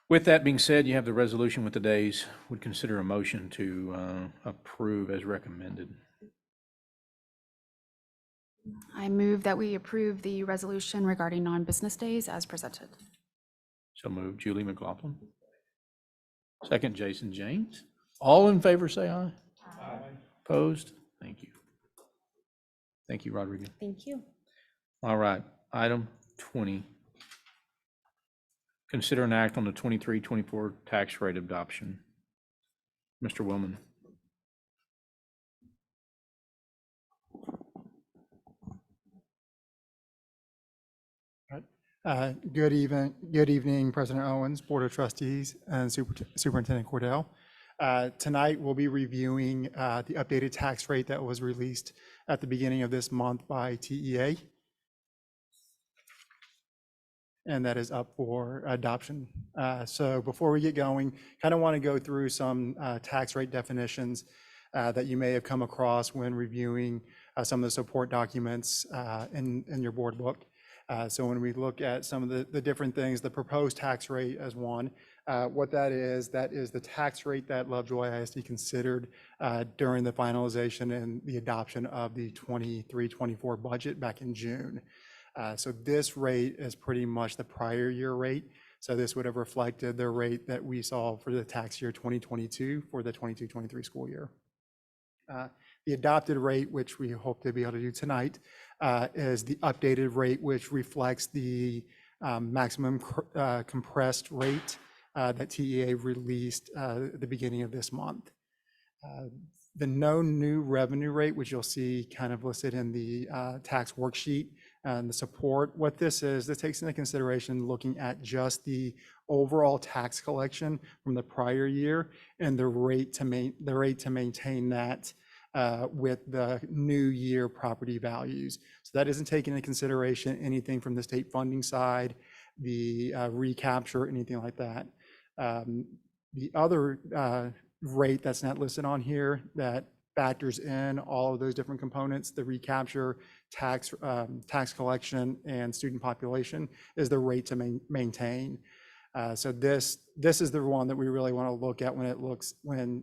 with that being said, you have the resolution with the days. Would consider a motion to approve as recommended. I move that we approve the resolution regarding non-business days as presented. So moved. Julie McLaughlin. Second, Jason James. All in favor, say aye. Aye. Opposed? Thank you. Thank you, Rodriguez. Thank you. All right, item 20. Consider an act on the 23-24 tax rate adoption. Mr. Willman. Good evening, President Owens, Board of Trustees, and Superintendent Cordell. Tonight, we'll be reviewing the updated tax rate that was released at the beginning of this month by TEA. And that is up for adoption. So before we get going, kind of want to go through some tax rate definitions that you may have come across when reviewing some of the support documents in your board book. So when we look at some of the different things, the proposed tax rate as one, what that is the tax rate that Lovejoy ISD considered during the finalization and the adoption of the 23-24 budget back in June. So this rate is pretty much the prior year rate. So this would have reflected the rate that we saw for the tax year 2022 for the 22-23 school year. The adopted rate, which we hope to be able to do tonight, is the updated rate, which reflects the maximum compressed rate that TEA released at the beginning of this month. The no new revenue rate, which you'll see kind of listed in the tax worksheet and the support, what this is, this takes into consideration looking at just the overall tax collection from the prior year and the rate to maintain that with the new year property values. So that isn't taking into consideration anything from the state funding side, the recapture, anything like that. The other rate that's not listed on here that factors in all of those different components, the recapture, tax collection, and student population, is the rate to maintain. So this is the one that we really want to look at when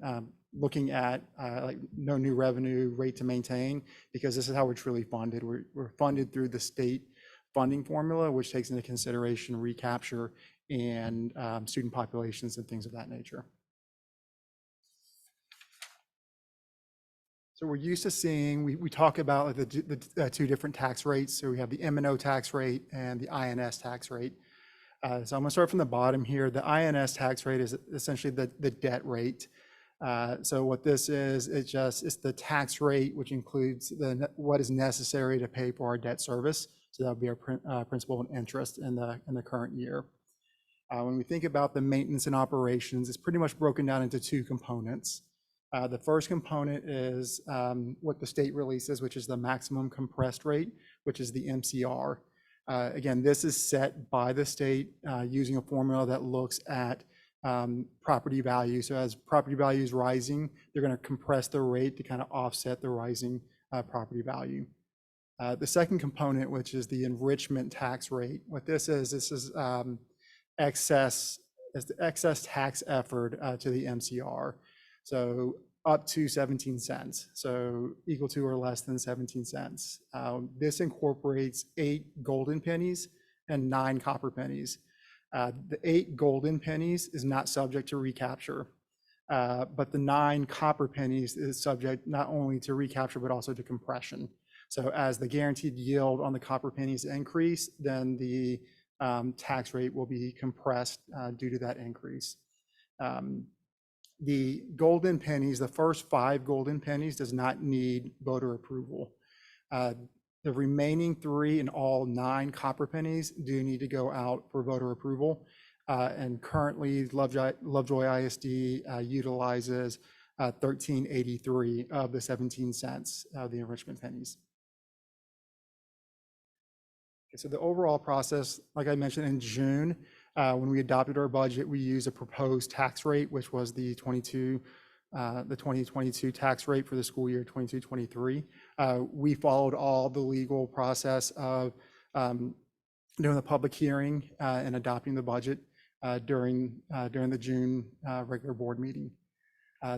looking at like no new revenue rate to maintain, because this is how we're truly funded. We're funded through the state funding formula, which takes into consideration recapture and student populations and things of that nature. So we're used to seeing, we talk about the two different tax rates. So we have the M&O tax rate and the INS tax rate. So I'm going to start from the bottom here. The INS tax rate is essentially the debt rate. So what this is, it's the tax rate, which includes what is necessary to pay for our debt service. So that would be our principal and interest in the current year. When we think about the maintenance and operations, it's pretty much broken down into two components. The first component is what the state releases, which is the maximum compressed rate, which is the MCR. Again, this is set by the state using a formula that looks at property value. So as property value is rising, they're going to compress the rate to kind of offset the rising property value. The second component, which is the enrichment tax rate, what this is excess tax effort to the MCR. So up to 17 cents, so equal to or less than 17 cents. This incorporates 8 golden pennies and 9 copper pennies. The 8 golden pennies is not subject to recapture, but the 9 copper pennies is subject not only to recapture, but also to compression. So as the guaranteed yield on the copper pennies increase, then the tax rate will be compressed due to that increase. The golden pennies, the first 5 golden pennies does not need voter approval. The remaining 3 and all 9 copper pennies do need to go out for voter approval. And currently Lovejoy ISD utilizes 1383 of the 17 cents of the enrichment pennies. Okay, so the overall process, like I mentioned in June, When we adopted our budget, we used a proposed tax rate, which was the 2022 tax rate for the school year 22-23. We followed all the legal process of doing the public hearing and adopting the budget during the June regular board meeting.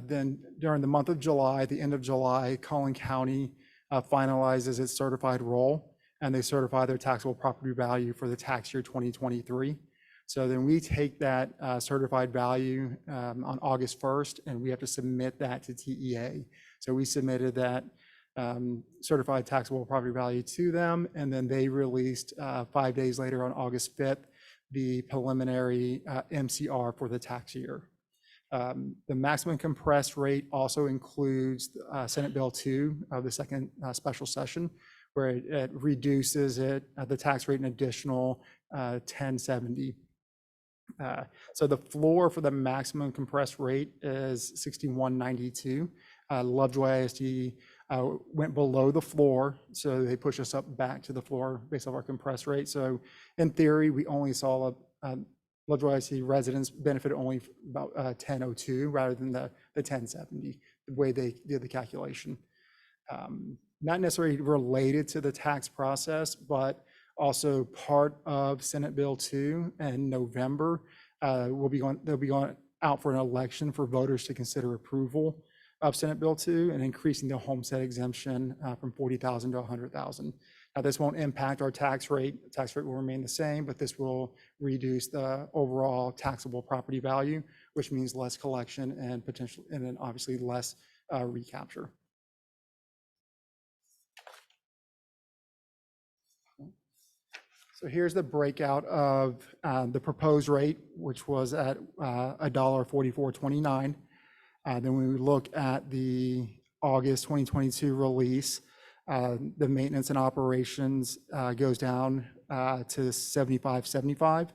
Then during the month of July, the end of July, Collin County finalizes its certified roll, and they certify their taxable property value for the tax year 2023. So then we take that certified value on August 1st, and we have to submit that to TEA. So we submitted that certified taxable property value to them, and then they released 5 days later on August 5th, the preliminary MCR for the tax year. The maximum compressed rate also includes Senate Bill 2 of the second special session, where it reduces the tax rate an additional 1070. So the floor for the maximum compressed rate is 6192. Lovejoy ISD went below the floor, so they push us up back to the floor based off our compressed rate. So in theory, we only saw Lovejoy ISD residents benefit only about 1002 rather than the 1070, the way they did the calculation. Not necessarily related to the tax process, but also part of Senate Bill 2 in November. They'll be going out for an election for voters to consider approval of Senate Bill 2 and increasing the homestead exemption from 40,000 to 100,000. Now, this won't impact our tax rate. The tax rate will remain the same, but this will reduce the overall taxable property value, which means less collection and potential, and then obviously less recapture. So here's the breakout of the proposed rate, which was at $1.4429. Then when we look at the August 2022 release, the maintenance and operations goes down to 7575.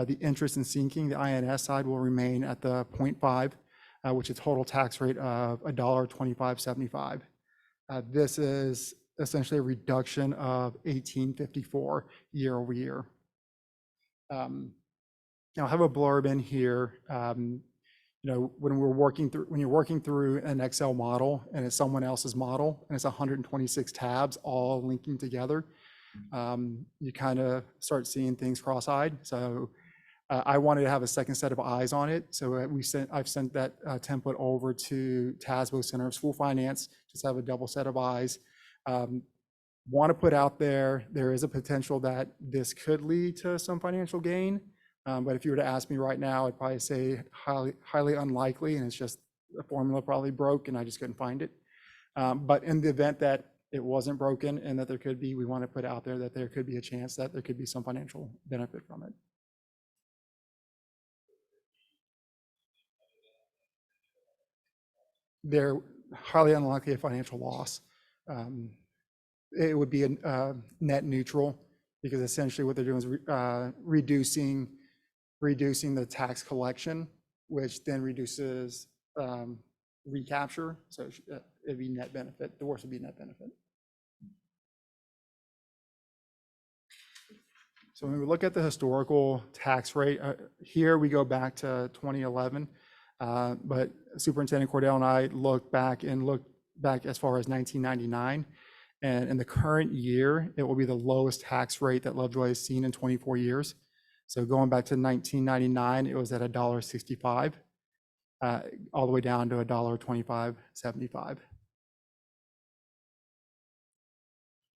The interest and sinking, the INS side, will remain at the 0.5, which is total tax rate of $1.2575. This is essentially a reduction of 1854 year over year. Now I have a blurb in here. When you're working through an Excel model and it's someone else's model and it's 126 tabs all linking together, you kind of start seeing things cross-eyed. So I wanted to have a second set of eyes on it. So I've sent that template over to TASBO Center of School Finance, just have a double set of eyes. Want to put out there is a potential that this could lead to some financial gain. But if you were to ask me right now, I'd probably say highly unlikely, and it's just the formula probably broke and I just couldn't find it. But in the event that it wasn't broken and that we want to put out there that there could be a chance that there could be some financial benefit from it. They're highly unlikely a financial loss. It would be a net neutral, because essentially what they're doing is reducing the tax collection, which then reduces recapture. So it'd be net benefit. The worst would be net benefit. So when we look at the historical tax rate, here we go back to 2011, but Superintendent Cordell and I looked back as far as 1999. And in the current year, it will be the lowest tax rate that Lovejoy has seen in 24 years. So going back to 1999, it was at $1.65, all the way down to $1.2575.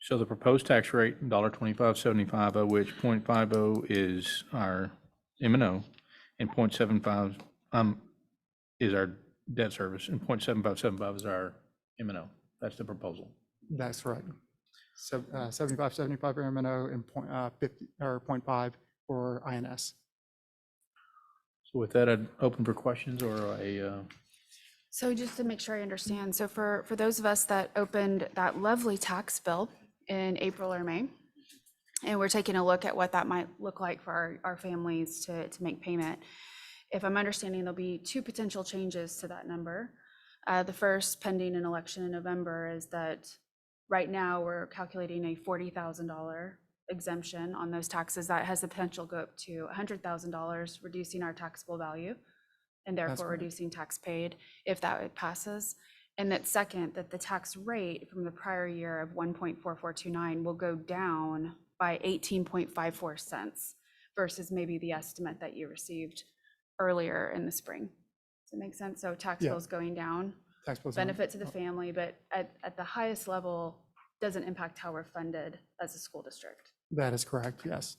So the proposed tax rate, $1.2575, of which 0.50 is our M&O, and 0.75 is our debt service, and 0.7575 is our M&O. That's the proposal. That's right. So 75 for M&O and 0.5 for INS. So with that, I'd open for questions or a. So just to make sure I understand, so for those of us that opened that lovely tax bill in April or May, and we're taking a look at what that might look like for our families to make payment, if I'm understanding, there'll be two potential changes to that number. The first, pending an election in November, is that right now we're calculating a $40,000 exemption on those taxes, that has the potential to go up to $100,000, reducing our taxable value and therefore correct. reducing tax paid if that passes. And that second, that the tax rate from the prior year of 1.4429 will go down by 18.54 cents versus maybe the estimate that you received earlier in the spring. Does that make sense? So tax Yeah. bills going down, Tax bills down. benefit to the family, but at the highest level, doesn't impact how we're funded as a school district. That is correct, yes.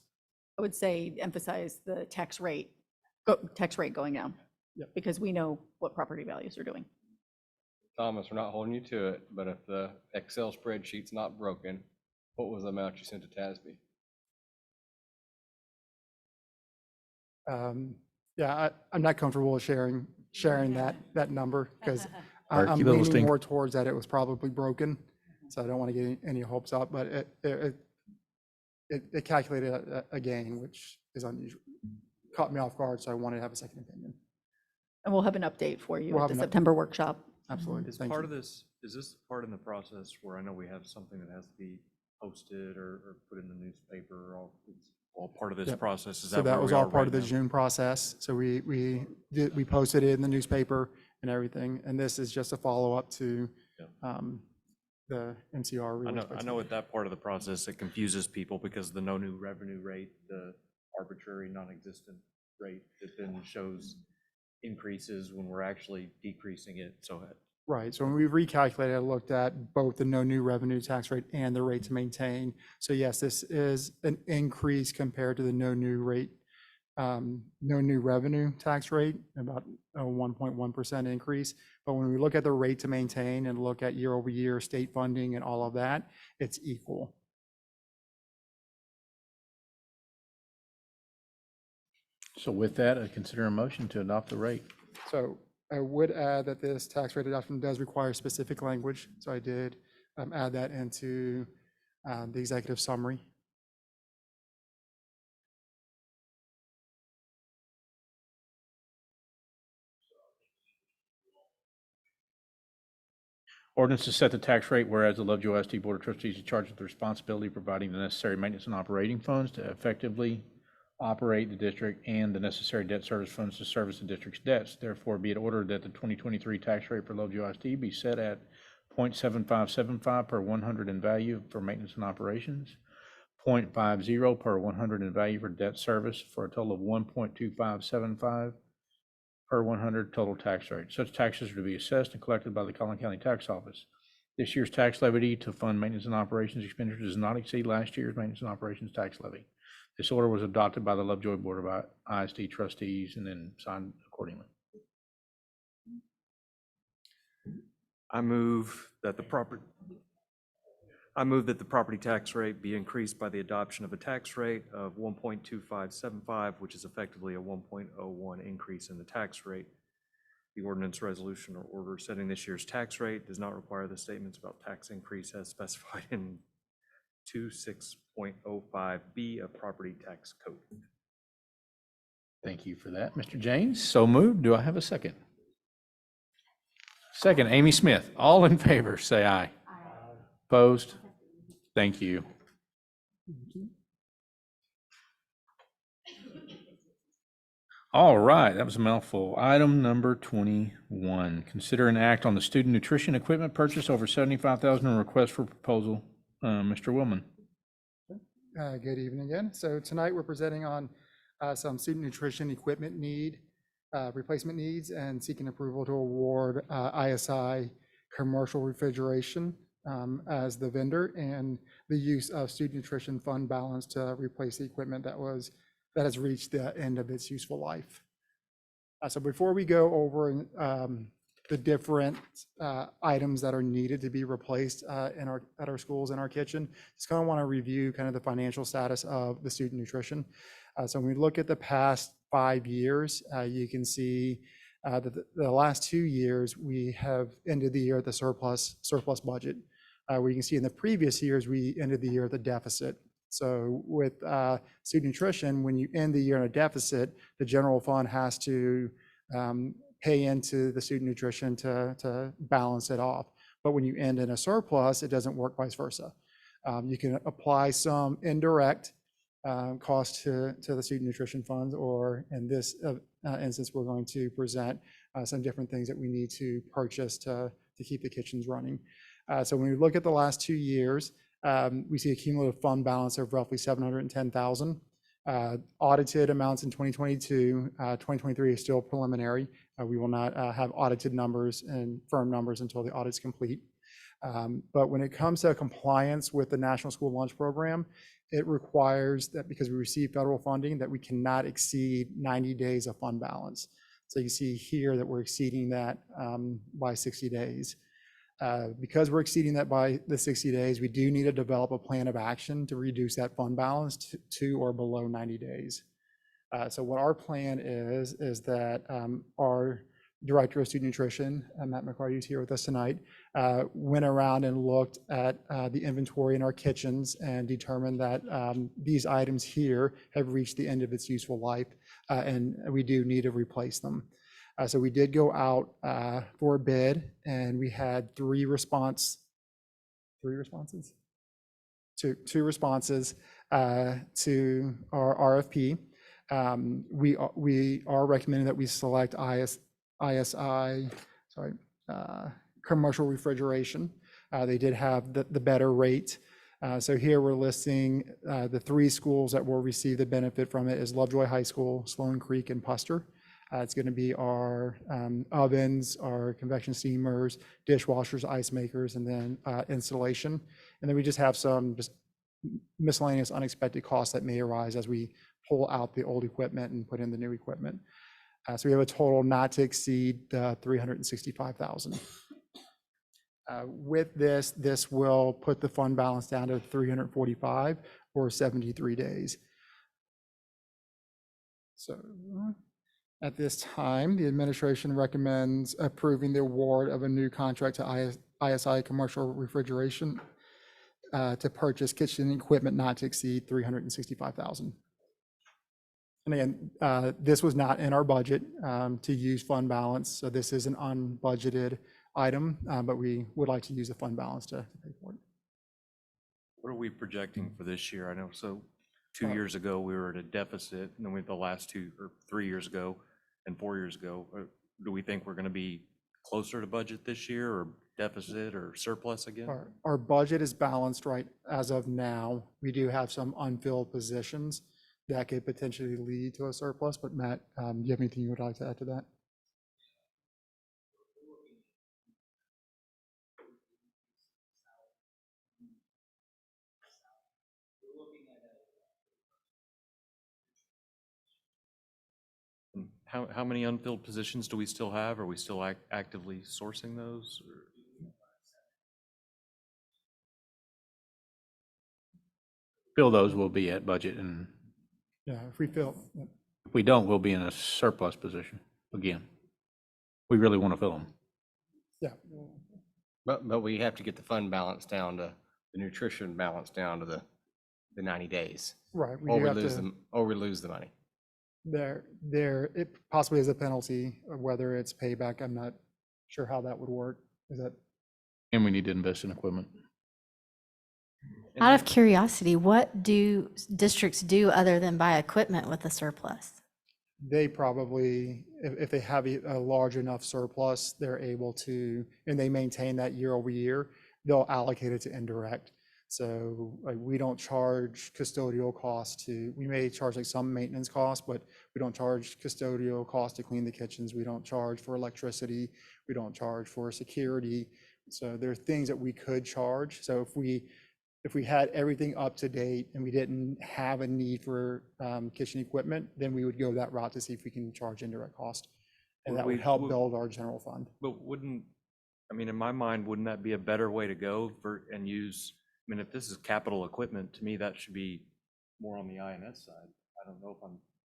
I would say emphasize the tax rate going down. Yep. Because we know what property values are doing. Thomas, we're not holding you to it, but if the Excel spreadsheet's not broken, what was the amount you sent to TASB? Yeah, I'm not comfortable with sharing that number because Art, I'm keep it a little leaning stink. more towards that it was probably broken. So I don't want to get any hopes up, but it calculated a gain, which is unusual. Caught me off guard, so I wanted to have a second opinion. And we'll have an update for you We'll at the have an September workshop. Absolutely. Is Thank part you. of this, is this part in the process where I know we have something that has to be posted or put in the newspaper, or it's all part of this Yep. process? Is So that that where was we all are part right of the now? June process. So we posted it in the newspaper and everything. And this is just a follow-up to the NCR. I know at that part of the process, it confuses people because the no new revenue rate, the arbitrary non-existent rate, it then shows increases when we're actually decreasing it. So Right, so when we recalculated, I looked at both the no new revenue tax rate and the rate to maintain. So yes, this is an increase compared to the no new rate, no new revenue tax rate, about a 1.1% increase. But when we look at the rate to maintain and look at year over year state funding and all of that, it's equal. So with that, I consider a motion to adopt the rate. So I would add that this tax rate adoption does require specific language. So I did add that into the executive summary. Ordinance to set the tax rate, whereas the Lovejoy ISD Board of Trustees is charged with the responsibility of providing the necessary maintenance and operating funds to effectively operate the district and the necessary debt service funds to service the district's debts. Therefore, be it ordered that the 2023 tax rate for Lovejoy ISD be set at 0.7575 per 100 in value for maintenance and operations, 0.50 per 100 in value for debt service, for a total of 1.2575 per 100 total tax rate. Such taxes are to be assessed and collected by the Collin County Tax Office. This year's tax levy to fund maintenance and operations expenditures does not exceed last year's maintenance and operations tax levy. This order was adopted by the Lovejoy Board of ISD trustees and then signed accordingly. I move that the property tax rate be increased by the adoption of a tax rate of 1.2575, which is effectively a 1.01 increase in the tax rate. The ordinance, resolution, or order setting this year's tax rate does not require the statements about tax increase as specified in 26.05B of Property Tax Code. Thank you for that, Mr. James. So moved. Do I have a second? Second, Amy Smith. All in favor, say aye. Opposed? Thank you. All right, that was a mouthful. Item number 21, consider an act on the student nutrition equipment purchase over $75,000 and request for proposal. Mr. Willman. Good evening again. So tonight we're presenting on some student nutrition equipment replacement needs and seeking approval to award ISI Commercial Refrigeration as the vendor and the use of student nutrition fund balance to replace the equipment that has reached the end of its useful life. So before we go over the different items that are needed to be replaced at our schools and our kitchen, just kind of want to review kind of the financial status of the student nutrition. So when we look at the past 5 years, you can see that the last 2 years we have ended the year at the surplus budget. Where you can see in the previous years we ended the year at the deficit. So with student nutrition, when you end the year in a deficit, the general fund has to pay into the student nutrition to balance it off. But when you end in a surplus, it doesn't work vice versa. You can apply some indirect cost to the student nutrition funds, or in this instance, we're going to present some different things that we need to purchase to keep the kitchens running. So when we look at the last 2 years, we see a cumulative fund balance of roughly $710,000. Audited amounts in 2022, 2023 is still preliminary. We will not have audited numbers and firm numbers until the audit's complete. But when it comes to compliance with the National School Lunch Program, it requires that, because we receive federal funding, that we cannot exceed 90 days of fund balance. So you see here that we're exceeding that by 60 days. Because we're exceeding that by the 60 days, we do need to develop a plan of action to reduce that fund balance to or below 90 days. So what our plan is that our Director of Student Nutrition, Matt McCarty, who's here with us tonight, went around and looked at the inventory in our kitchens and determined that these items here have reached the end of its useful life, and we do need to replace them. So we did go out for a bid, and we had two responses to our RFP. We are recommending that we select commercial refrigeration. They did have the better rate. So here we're listing the 3 schools that will receive the benefit from it is Lovejoy High School, Sloan Creek, and Puster. It's going to be our ovens, our convection steamers, dishwashers, ice makers, and then installation. And then we just have some miscellaneous unexpected costs that may arise as we pull out the old equipment and put in the new equipment. So we have a total not to exceed $365,000. With this will put the fund balance down to 345 or 73 days. So at this time, the administration recommends approving the award of a new contract to ISI Commercial Refrigeration to purchase kitchen equipment not to exceed $365,000. And again, this was not in our budget to use fund balance, so this is an unbudgeted item, but we would like to use the fund balance to pay for it. What are we projecting for this year? I know, so 2 years ago, we were at a deficit, and then the last 2 or 3 years ago and 4 years ago. Do we think we're going to be closer to budget this year, or deficit, or surplus again? Our budget is balanced right as of now. We do have some unfilled positions that could potentially lead to a surplus, but Matt, do you have anything you would like to add to that? How many unfilled positions do we still have? Are we still actively sourcing those? Fill those, we'll be at budget, and Yeah, if we fill. if we don't, we'll be in a surplus position again. We really want to fill them. Yeah. But we have to get the fund balance down to, the nutrition balance down to the 90 days. Right. Or we lose them, or we lose the money. It possibly is a penalty, whether it's payback. I'm not sure how that would work. Is that? And we need to invest in equipment. Out of curiosity, what do districts do other than buy equipment with a surplus? They probably, if they have a large enough surplus, they're able to, and they maintain that year over year, they'll allocate it to indirect. So like, we don't charge custodial costs we may charge like some maintenance costs, but we don't charge custodial costs to clean the kitchens. We don't charge for electricity. We don't charge for security. So there are things that we could charge. So if we had everything up to date and we didn't have a need for kitchen equipment, then we would go that route to see if we can charge indirect cost. And that would help build our general fund. But in my mind, wouldn't that be a better way to go and use, if this is capital equipment, to me, that should be more on the INS side. I don't know if I'm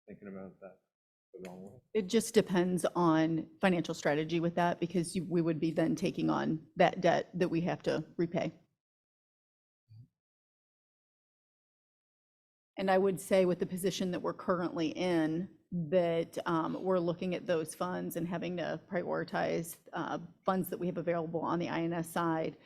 thinking about that the wrong way. It just depends on financial strategy with that, because we would be then taking on that debt that we have to repay. And I would say with the position that we're currently in, that we're looking at those funds and having to prioritize funds that we have available on the INS side.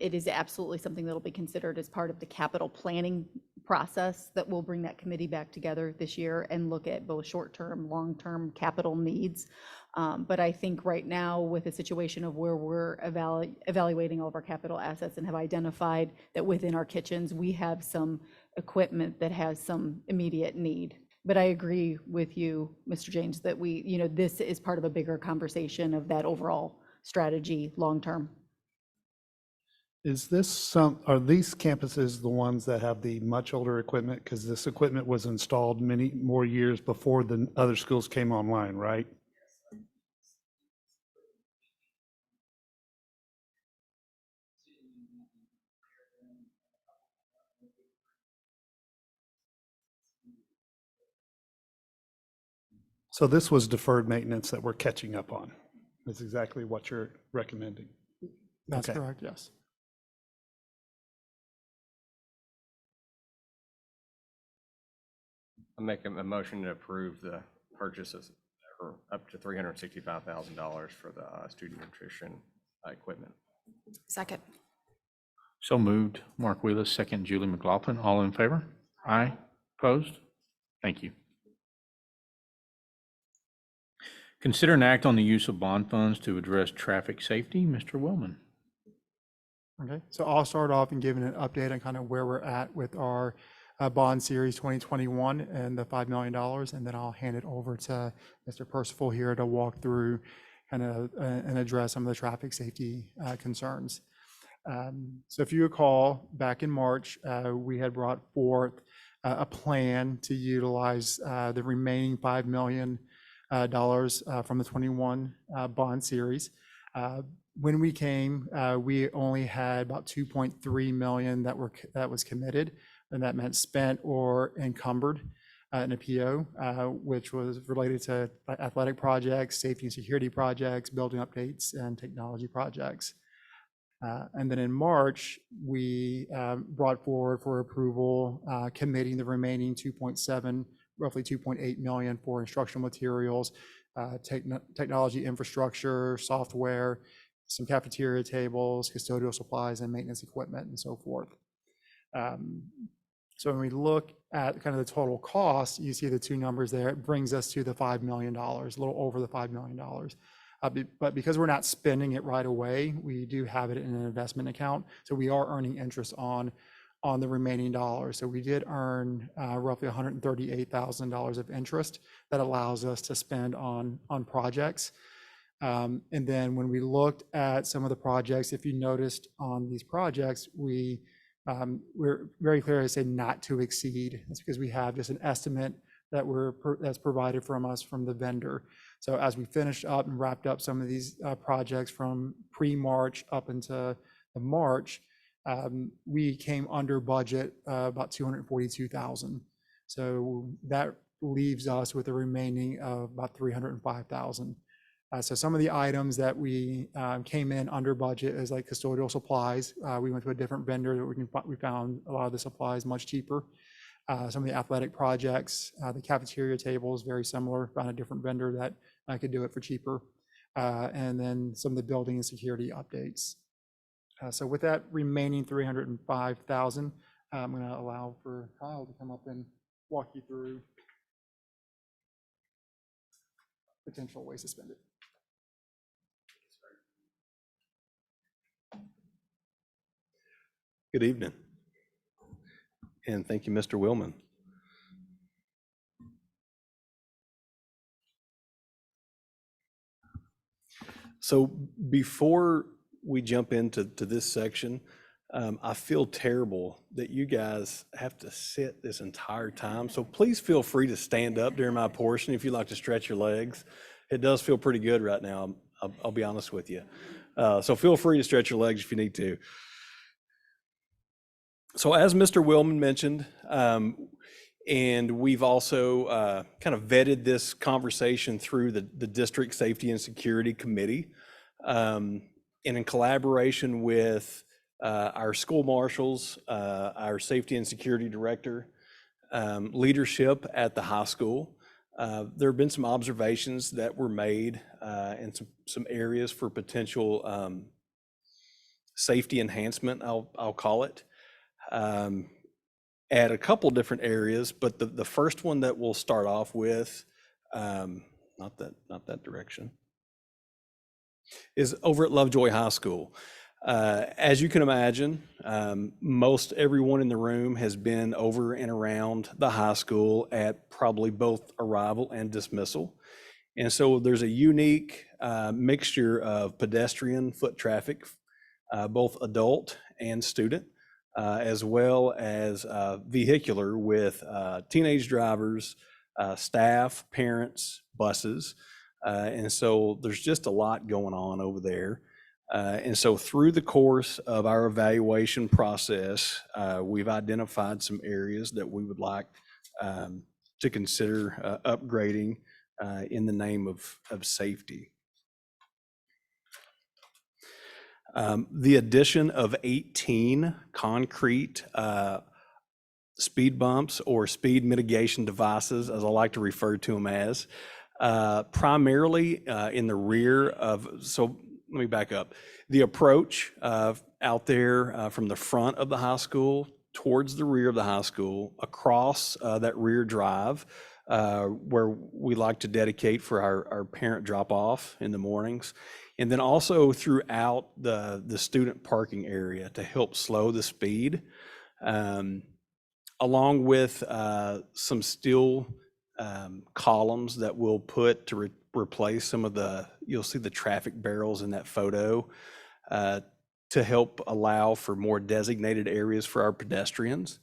It is absolutely something that'll be considered as part of the capital planning process that will bring that committee back together this year and look at both short-term, long-term capital needs. But I think right now, with a situation of where we're evaluating all of our capital assets and have identified that within our kitchens, we have some equipment that has some immediate need. But I agree with you, Mr. James, that this is part of a bigger conversation of that overall strategy long-term. Are these campuses the ones that have the much older equipment? Because this equipment was installed many more years before the other schools came online, right? So this was deferred maintenance that we're catching up on. That's exactly what you're recommending. That's Okay. correct, yes. I'm making a motion to approve the purchases for up to $365,000 for the student nutrition equipment. Second. So moved. Mark Wheelis, second Julie McLaughlin. All in favor? Aye. Opposed? Thank you. Consider an act on the use of bond funds to address traffic safety. Mr. Willman. Okay, so I'll start off and giving an update on kind of where we're at with our bond series 2021 and the $5 million, and then I'll hand it over to Mr. Percival here to walk through kind of and address some of the traffic safety concerns. So if you recall, back in March, we had brought forth a plan to utilize the remaining $5 million from the 21 bond series. When we came, we only had about 2.3 million that was committed, and that meant spent or encumbered in a PO, which was related to athletic projects, safety and security projects, building updates, and technology projects. And then in March, we brought forward for approval, committing the remaining 2.7, roughly 2.8 million for instructional materials, technology infrastructure, software, some cafeteria tables, custodial supplies, and maintenance equipment, and so forth. So when we look at kind of the total cost, you see the two numbers there. It brings us to the $5 million, a little over the $5 million. But because we're not spending it right away, we do have it in an investment account. So we are earning interest on the remaining dollars. So we did earn roughly $138,000 of interest that allows us to spend on projects. And then when we looked at some of the projects, if you noticed on these projects, we're very clear to say not to exceed. That's because we have just an estimate that's provided from us from the vendor. So as we finished up and wrapped up some of these projects from pre-March up into March, we came under budget about $242,000. So that leaves us with a remaining of about $305,000. So some of the items that we came in under budget is like custodial supplies. We went to a different vendor. We found a lot of the supplies much cheaper. Some of the athletic projects, the cafeteria tables, very similar, found a different vendor that could do it for cheaper. And then some of the building and security updates. So with that remaining $305,000, I'm going to allow for Kyle to come up and walk you through potential ways to spend it. Good evening. And thank you, Mr. Willman. So before we jump into this section, I feel terrible that you guys have to sit this entire time. So please feel free to stand up during my portion if you'd like to stretch your legs. It does feel pretty good right now, I'll be honest with you. So feel free to stretch your legs if you need to. So as Mr. Willman mentioned, and we've also kind of vetted this conversation through the District Safety and Security Committee, and in collaboration with our school marshals, our safety and security director, leadership at the high school. There have been some observations that were made and some areas for potential safety enhancement, I'll call it, at a couple different areas. But the first one that we'll start off with, not that direction, is over at Lovejoy High School. As you can imagine, most everyone in the room has been over and around the high school at probably both arrival and dismissal. And so there's a unique mixture of pedestrian foot traffic, both adult and student, as well as vehicular with teenage drivers, staff, parents, buses. And so there's just a lot going on over there. And so through the course of our evaluation process, we've identified some areas that we would like to consider upgrading in the name of safety. The addition of 18 concrete speed bumps or speed mitigation devices, as I like to refer to them as, primarily in the rear of, so let me back up. The approach out there from the front of the high school towards the rear of the high school, across that rear drive, where we like to dedicate for our parent drop-off in the mornings, and then also throughout the student parking area to help slow the speed, along with some steel columns that we'll put to replace some of the, you'll see the traffic barrels in that photo, to help allow for more designated areas for our pedestrians.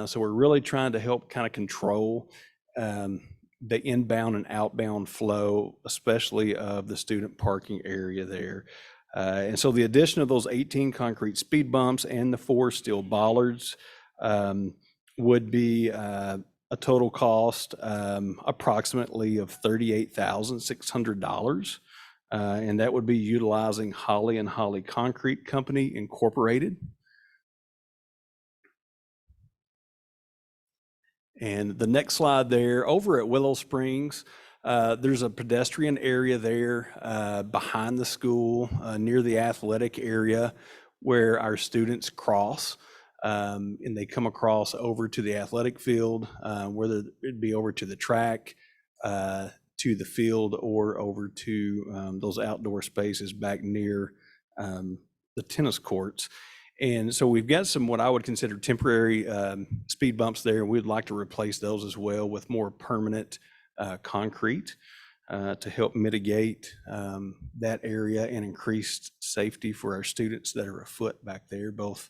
So we're really trying to help kind of control the inbound and outbound flow, especially of the student parking area there. And so the addition of those 18 concrete speed bumps and the 4 steel bollards would be a total cost approximately of $38,600. And that would be utilizing Holly and Holly Concrete Company Incorporated. And the next slide there, over at Willow Springs, there's a pedestrian area there behind the school near the athletic area where our students cross. And they come across over to the athletic field, whether it'd be over to the track, to the field, or over to those outdoor spaces back near the tennis courts. And so we've got some what I would consider temporary speed bumps there, and we'd like to replace those as well with more permanent concrete to help mitigate that area and increase safety for our students that are afoot back there, both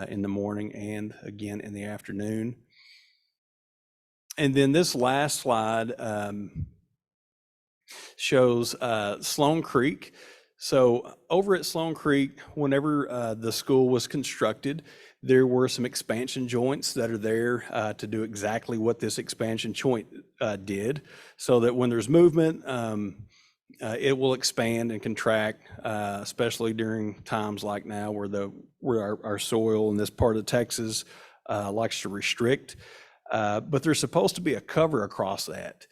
in the morning and again in the afternoon. And then this last slide shows Sloan Creek. So over at Sloan Creek, whenever the school was constructed, there were some expansion joints that are there to do exactly what this expansion joint did, so that when there's movement, it will expand and contract, especially during times like now where our soil in this part of Texas likes to restrict. But there's supposed to be a cover across that.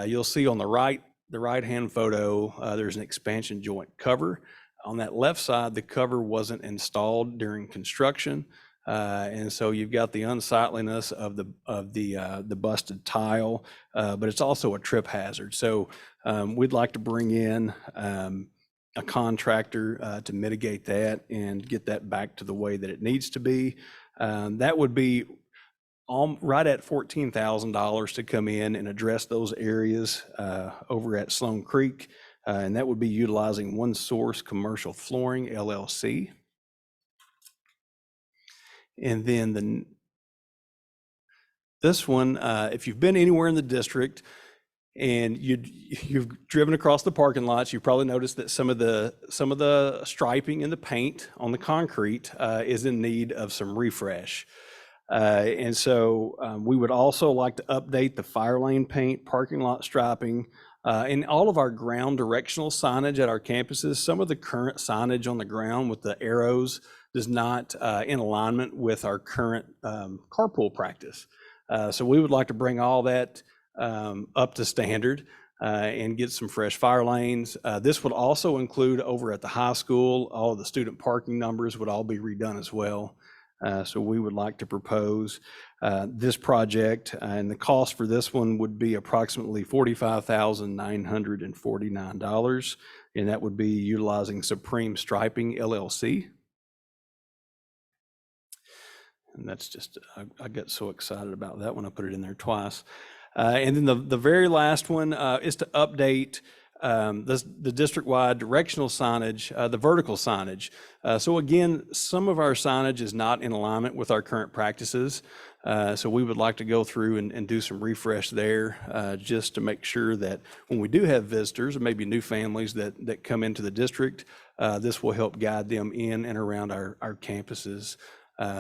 You'll see on the right-hand photo, there's an expansion joint cover. On that left side, the cover wasn't installed during construction. And so you've got the unsightliness of the busted tile, but it's also a trip hazard. So we'd like to bring in a contractor to mitigate that and get that back to the way that it needs to be. That would be right at $14,000 to come in and address those areas over at Sloan Creek. And that would be utilizing One Source Commercial Flooring, LLC. And then this one, if you've been anywhere in the district and you've driven across the parking lots, you probably noticed that some of the striping and the paint on the concrete is in need of some refresh. And so we would also like to update the fire lane paint, parking lot striping, and all of our ground directional signage at our campuses. Some of the current signage on the ground with the arrows is not in alignment with our current carpool practice. So we would like to bring all that up to standard and get some fresh fire lanes. This would also include over at the high school, all of the student parking numbers would all be redone as well. So we would like to propose this project, and the cost for this one would be approximately $45,949, and that would be utilizing Supreme Striping LLC. And that's just, I got so excited about that when I put it in there twice. And then the very last one is to update the district-wide directional signage, the vertical signage. So again, some of our signage is not in alignment with our current practices. So we would like to go through and do some refresh there just to make sure that when we do have visitors or maybe new families that come into the district, this will help guide them in and around our campuses.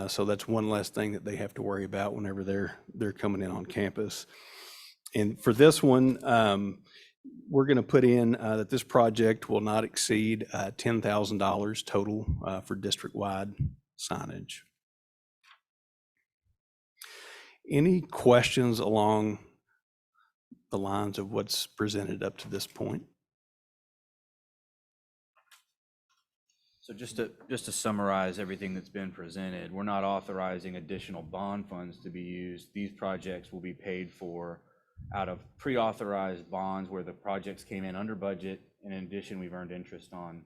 So that's one less thing that they have to worry about whenever they're coming in on campus. And for this one, we're going to put in that this project will not exceed $10,000 total for district-wide signage. Any questions along the lines of what's presented up to this point? So just to summarize everything that's been presented, we're not authorizing additional bond funds to be used. These projects will be paid for out of pre-authorized bonds where the projects came in under budget. And in addition, we've earned interest on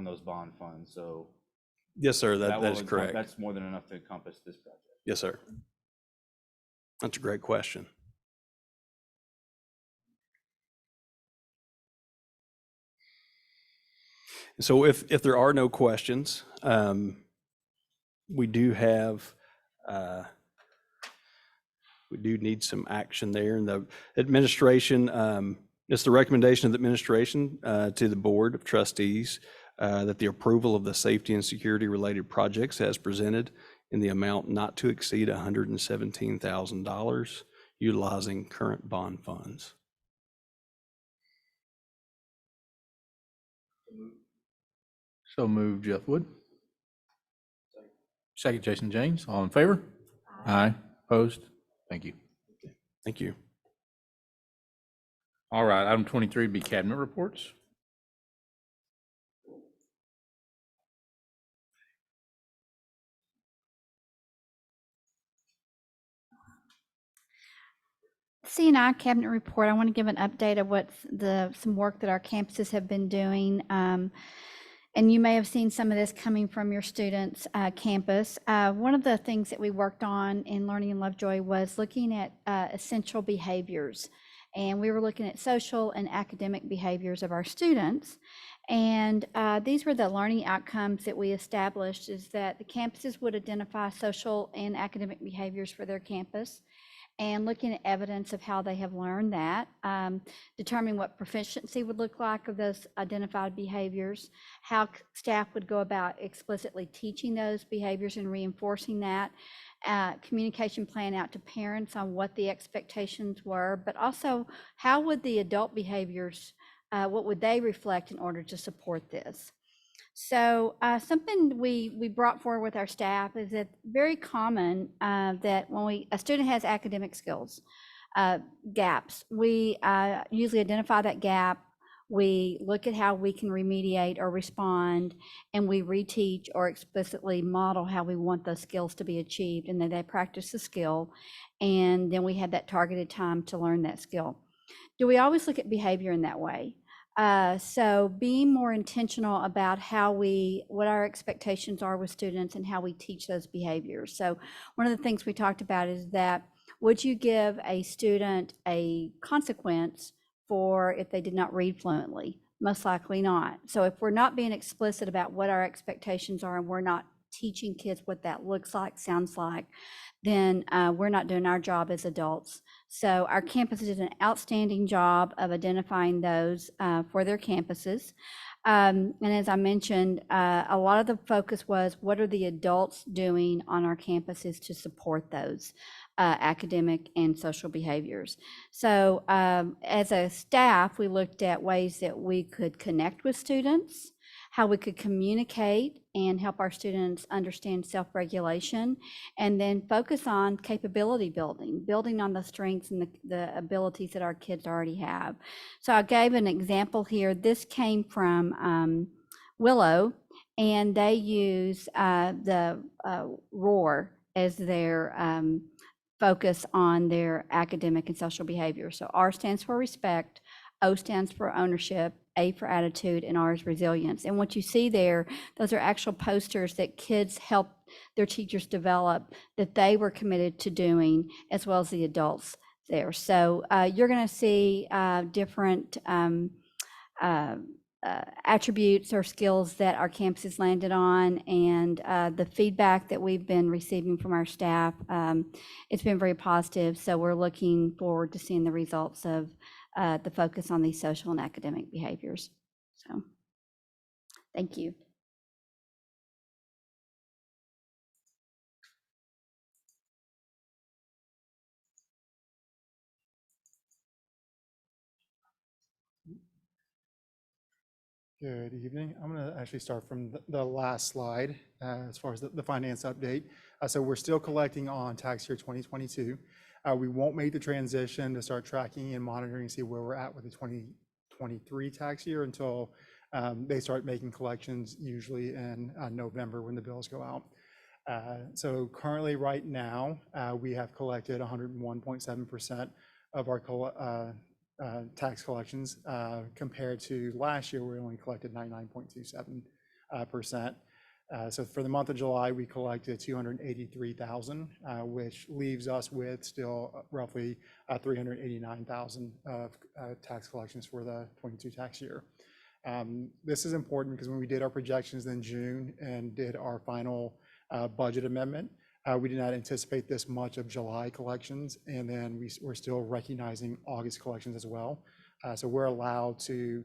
those bond funds. So yes, sir, that is correct. That's more than enough to encompass this project. Yes, sir. That's a great question. So if there are no questions, we do need some action there. And the administration, it's the recommendation of the administration to the Board of Trustees that the approval of the safety and security related projects as presented in the amount not to exceed $117,000 utilizing current bond funds. So moved, Jeff Wood. Second, Jason James. All in favor? Aye. Opposed? Thank you. Thank you. All right, item 23 would be cabinet reports. C&I cabinet report, I want to give an update of some work that our campuses have been doing. And you may have seen some of this coming from your students' campus. One of the things that we worked on in Learning in Lovejoy was looking at essential behaviors. And we were looking at social and academic behaviors of our students. And these were the learning outcomes that we established, is that the campuses would identify social and academic behaviors for their campus, and looking at evidence of how they have learned that, determining what proficiency would look like of those identified behaviors, how staff would go about explicitly teaching those behaviors and reinforcing that, communication plan out to parents on what the expectations were, but also how would the adult behaviors, what would they reflect in order to support this? So something we brought forward with our staff is that very common that when a student has academic skills gaps, we usually identify that gap, we look at how we can remediate or respond, and we reteach or explicitly model how we want those skills to be achieved, and then they practice the skill, and then we have that targeted time to learn that skill. Do we always look at behavior in that way? So being more intentional about what our expectations are with students and how we teach those behaviors. So one of the things we talked about is that, would you give a student a consequence for if they did not read fluently? Most likely not. So if we're not being explicit about what our expectations are and we're not teaching kids what that looks like, sounds like, then we're not doing our job as adults. So our campus did an outstanding job of identifying those for their campuses. And as I mentioned, a lot of the focus was, what are the adults doing on our campuses to support those academic and social behaviors? So as a staff, we looked at ways that we could connect with students, how we could communicate and help our students understand self-regulation, and then focus on capability building, building on the strengths and the abilities that our kids already have. So I gave an example here. This came from Willow, and they use the ROAR as their focus on their academic and social behavior. So R stands for respect, O stands for ownership, A for attitude, and R is resilience. And what you see there, those are actual posters that kids help their teachers develop that they were committed to doing, as well as the adults there. So you're going to see different attributes or skills that our campuses landed on, and the feedback that we've been receiving from our staff, it's been very positive. So we're looking forward to seeing the results of the focus on these social and academic behaviors. So thank you. Good evening. I'm going to actually start from the last slide as far as the finance update. So we're still collecting on tax year 2022. We won't make the transition to start tracking and monitoring and see where we're at with the 2023 tax year until they start making collections, usually in November when the bills go out. So currently right now, we have collected 101.7% of our tax collections compared to last year, we only collected 99.27%. So for the month of July, we collected 283,000, which leaves us with still roughly 389,000 of tax collections for the 22 tax year. This is important because when we did our projections in June and did our final budget amendment, we did not anticipate this much of July collections, and then we're still recognizing August collections as well. So we're allowed to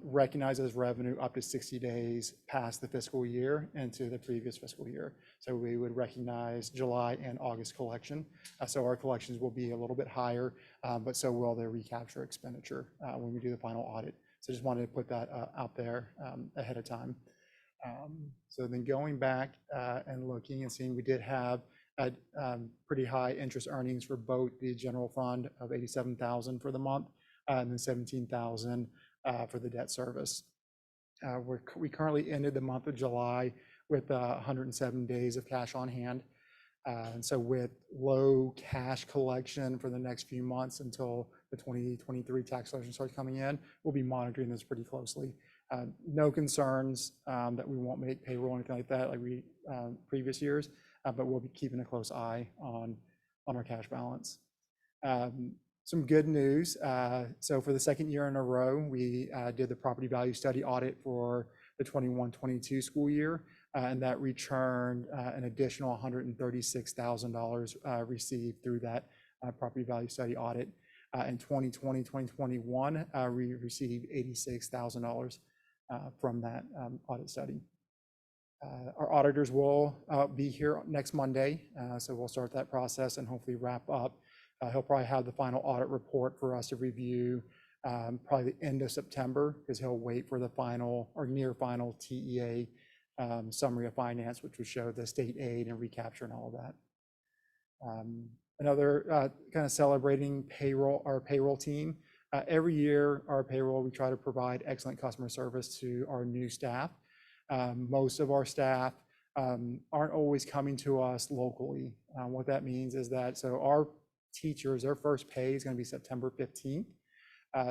recognize as revenue up to 60 days past the fiscal year into the previous fiscal year. So we would recognize July and August collection. So our collections will be a little bit higher, but so will their recapture expenditure when we do the final audit. So just wanted to put that out there ahead of time. So then going back and looking and seeing, we did have pretty high interest earnings for both the general fund of 87,000 for the month and then 17,000 for the debt service. We currently ended the month of July with 107 days of cash on hand. And so with low cash collection for the next few months until the 2023 tax collection starts coming in, we'll be monitoring this pretty closely. No concerns that we won't make payroll or anything like that like we previous years, but we'll be keeping a close eye on our cash balance. Some good news. So for the second year in a row, we did the property value study audit for the 21-22 school year, and that returned an additional $136,000 received through that property value study audit. In 2020-2021, we received $86,000 from that audit study. Our auditors will be here next Monday, so we'll start that process and hopefully wrap up. He'll probably have the final audit report for us to review probably the end of September, because he'll wait for the final or near final TEA summary of finance, which would show the state aid and recapture and all of that. Another kind of celebrating our payroll team. Every year, our payroll, we try to provide excellent customer service to our new staff. Most of our staff aren't always coming to us locally. What that means is that, so our teachers, their first pay is going to be September 15th.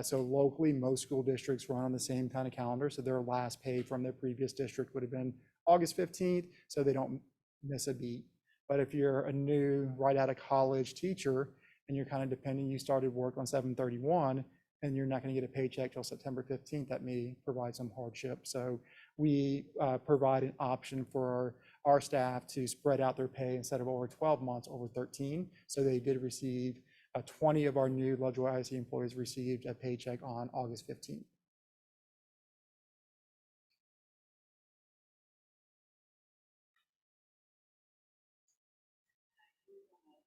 So locally, most school districts run on the same kind of calendar. So their last pay from their previous district would have been August 15th, so they don't miss a beat. But if you're a new, right out of college teacher, and you're kind of depending, you started work on 7/31, and you're not going to get a paycheck till September 15th, that may provide some hardship. So we provide an option for our staff to spread out their pay instead of over 12 months, over 13. So they did receive 20 of our new Lovejoy ISD employees received a paycheck on August 15th.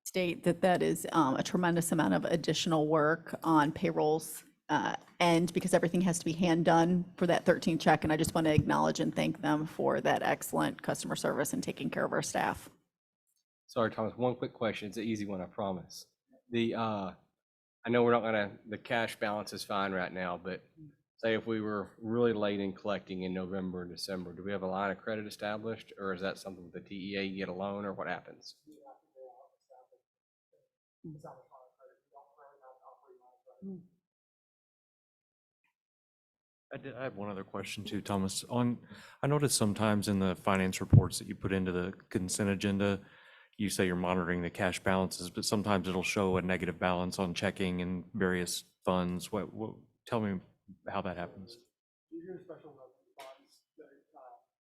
State that is a tremendous amount of additional work on payrolls end because everything has to be hand done for that 13th check. And I just want to acknowledge and thank them for that excellent customer service and taking care of our staff. Sorry, Thomas, one quick question. It's an easy one, I promise. I know we're not gonna, the cash balance is fine right now, but say if we were really late in collecting in November and December, do we have a line of credit established, or is that something the TEA can get a loan, or what happens? I have one other question too, Thomas. I noticed sometimes in the finance reports that you put into the consent agenda, you say you're monitoring the cash balances, but sometimes it'll show a negative balance on checking and various funds. Tell me how that happens. These are special revenue funds that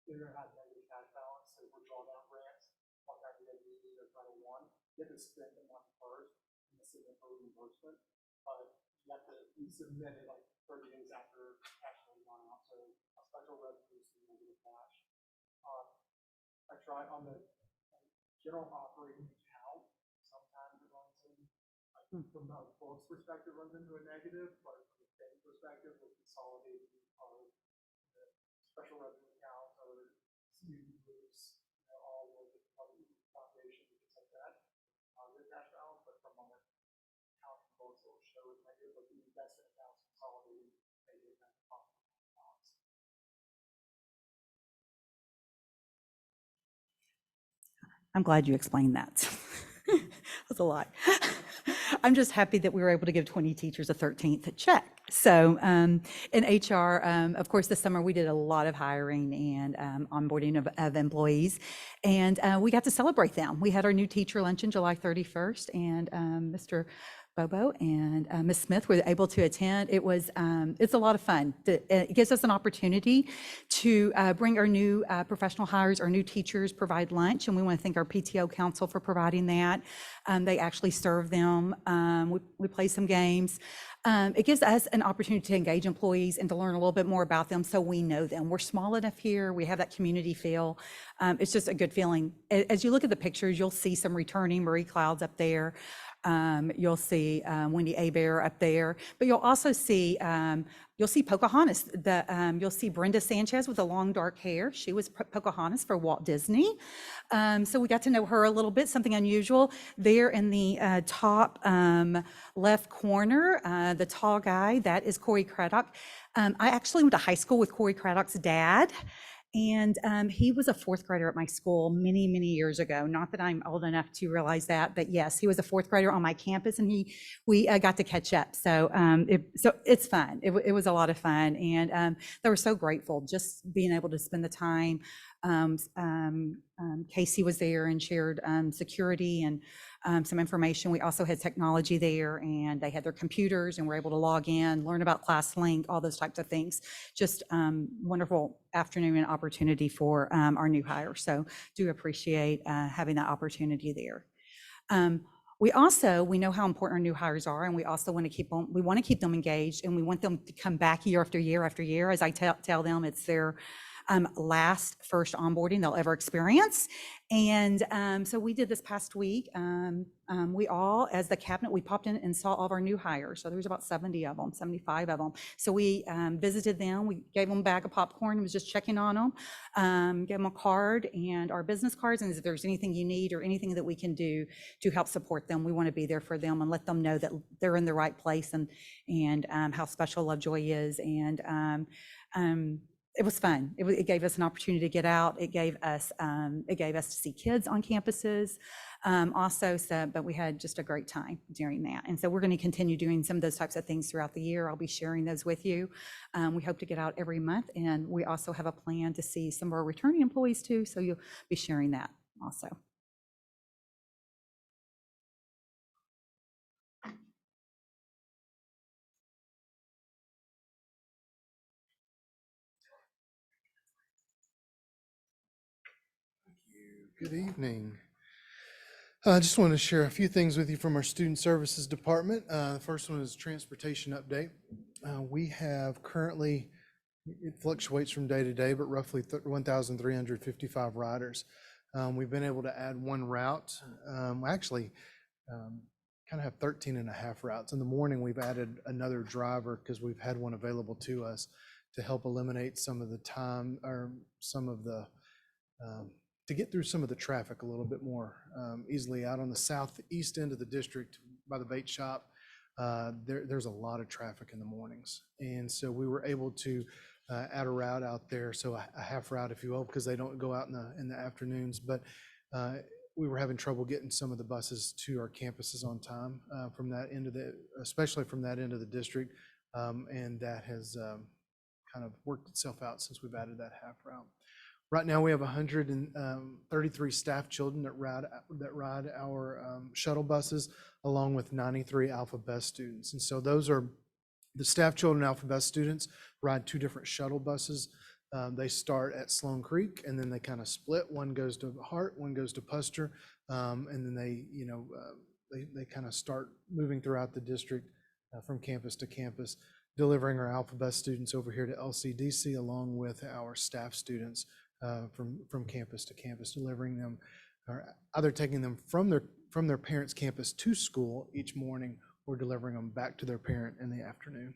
either have negative cash balance, so for drawdown grants, one time they use their Title I, you have to spend the money first and submit for reimbursement. But you have to submit it like 30 days after actually going out. So a special revenue is negative cash. I try on the general operating account, sometimes it runs in, like from a books perspective, runs into a negative, but from a bank perspective, we're consolidating our special revenue account or student groups, all with the foundation, things like that. With cash balance, but from our account books, it will show as negative, but the investment accounts consolidating negative balance. I'm glad you explained that. That's a lot. I'm just happy that we were able to give 20 teachers a 13th check. So in HR, of course, this summer we did a lot of hiring and onboarding of employees, and we got to celebrate them. We had our new teacher luncheon July 31st, and Mr. Bobo and Ms. Smith were able to attend. It's a lot of fun. It gives us an opportunity to bring our new professional hires, our new teachers, provide lunch, and we want to thank our PTO council for providing that. They actually serve them. We play some games. It gives us an opportunity to engage employees and to learn a little bit more about them so we know them. We're small enough here. We have that community feel. It's just a good feeling. As you look at the pictures, you'll see some returning Marie Clouds up there. You'll see Wendy Abear up there, but you'll also see Pocahontas. You'll see Brenda Sanchez with the long dark hair. She was Pocahontas for Walt Disney. So we got to know her a little bit, something unusual. There in the top left corner, the tall guy, that is Corey Craddock. I actually went to high school with Corey Craddock's dad. And he was a fourth grader at my school many, many years ago. Not that I'm old enough to realize that, but yes, he was a fourth grader on my campus, and we got to catch up. So it's fun. It was a lot of fun, and they were so grateful just being able to spend the time. Casey was there and shared security and some information. We also had technology there, and they had their computers and were able to log in, learn about ClassLink, all those types of things. Just wonderful afternoon and opportunity for our new hires. So do appreciate having that opportunity there. We know how important our new hires are, and we also want to keep them engaged, and we want them to come back year after year after year. As I tell them, it's their first onboarding they'll ever experience. And so we did this past week. We all, as the cabinet, we popped in and saw all of our new hires. So there was about 70 of them, 75 of them. So we visited them. We gave them a bag of popcorn and was just checking on them, gave them a card and our business cards. And if there's anything you need or anything that we can do to help support them, we want to be there for them and let them know that they're in the right place and how special Lovejoy is. And it was fun. It gave us an opportunity to get out. It gave us to see kids on campuses also. But we had just a great time during that. And so we're going to continue doing some of those types of things throughout the year. I'll be sharing those with you. We hope to get out every month. And we also have a plan to see some of our returning employees too. So you'll be sharing that also. Good evening. I just want to share a few things with you from our Student Services Department. The first one is transportation update. We have currently, it fluctuates from day to day, but roughly 1,355 riders. We've been able to add one route. kind of have 13 and a half routes. In the morning, we've added another driver because we've had one available to us to help eliminate some of the time or some of the, to get through some of the traffic a little bit more easily. Out on the southeast end of the district by the bait shop, there's a lot of traffic in the mornings. And so we were able to add a route out there, so a half route, if you will, because they don't go out in the afternoons. But we were having trouble getting some of the buses to our campuses on time from that end of especially from that end of the district. And that has kind of worked itself out since we've added that half route. Right now, we have 133 staff children that ride our shuttle buses, along with 93 Alpha Best students. And so those are the staff children Alpha Best students ride 2 different shuttle buses. They start at Sloan Creek, and then they kind of split. One goes to Hart, one goes to Puster, and then they kind of start moving throughout the district from campus to campus, delivering our Alpha Best students over here to LCDC, along with our staff students from campus to campus, delivering them, or either taking them from their parents' campus to school each morning, or delivering them back to their parent in the afternoon.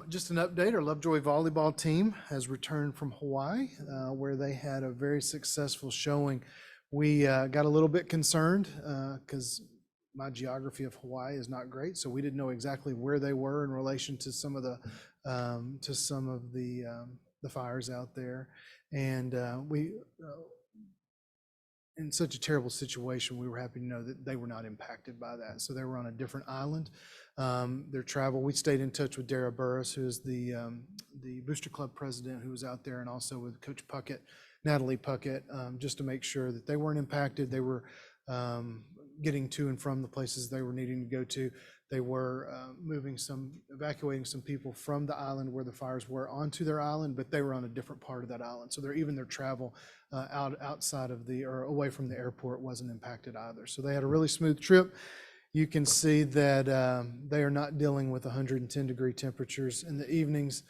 Just an update, our Lovejoy volleyball team has returned from Hawaii, where they had a very successful showing. We got a little bit concerned because my geography of Hawaii is not great, so we didn't know exactly where they were in relation to some of the fires out there. And we in such a terrible situation, we were happy to know that they were not impacted by that. So they were on a different island. Their travel, we stayed in touch with Dara Burris, who is the Booster Club president, who was out there, and also with Coach Puckett, Natalie Puckett, just to make sure that they weren't impacted. They were getting to and from the places they were needing to go to. They were evacuating some people from the island where the fires were onto their island, but they were on a different part of that island. So even their travel outside of or away from the airport wasn't impacted either. So they had a really smooth trip. You can see that they are not dealing with 110-degree temperatures in the evenings.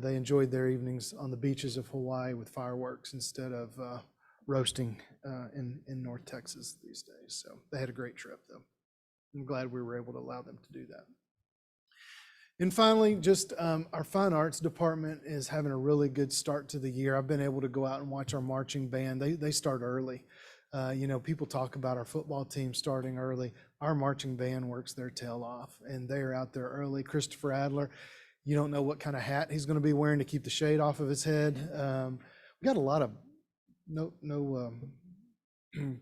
They enjoyed their evenings on the beaches of Hawaii with fireworks instead of roasting in North Texas these days. So they had a great trip, though. I'm glad we were able to allow them to do that. And finally, just our fine arts department is having a really good start to the year. I've been able to go out and watch our marching band. They start early. People talk about our football team starting early. Our marching band works their tail off, and they are out there early. Christopher Adler, you don't know what kind of hat he's going to be wearing to keep the shade off of his head. We got a lot of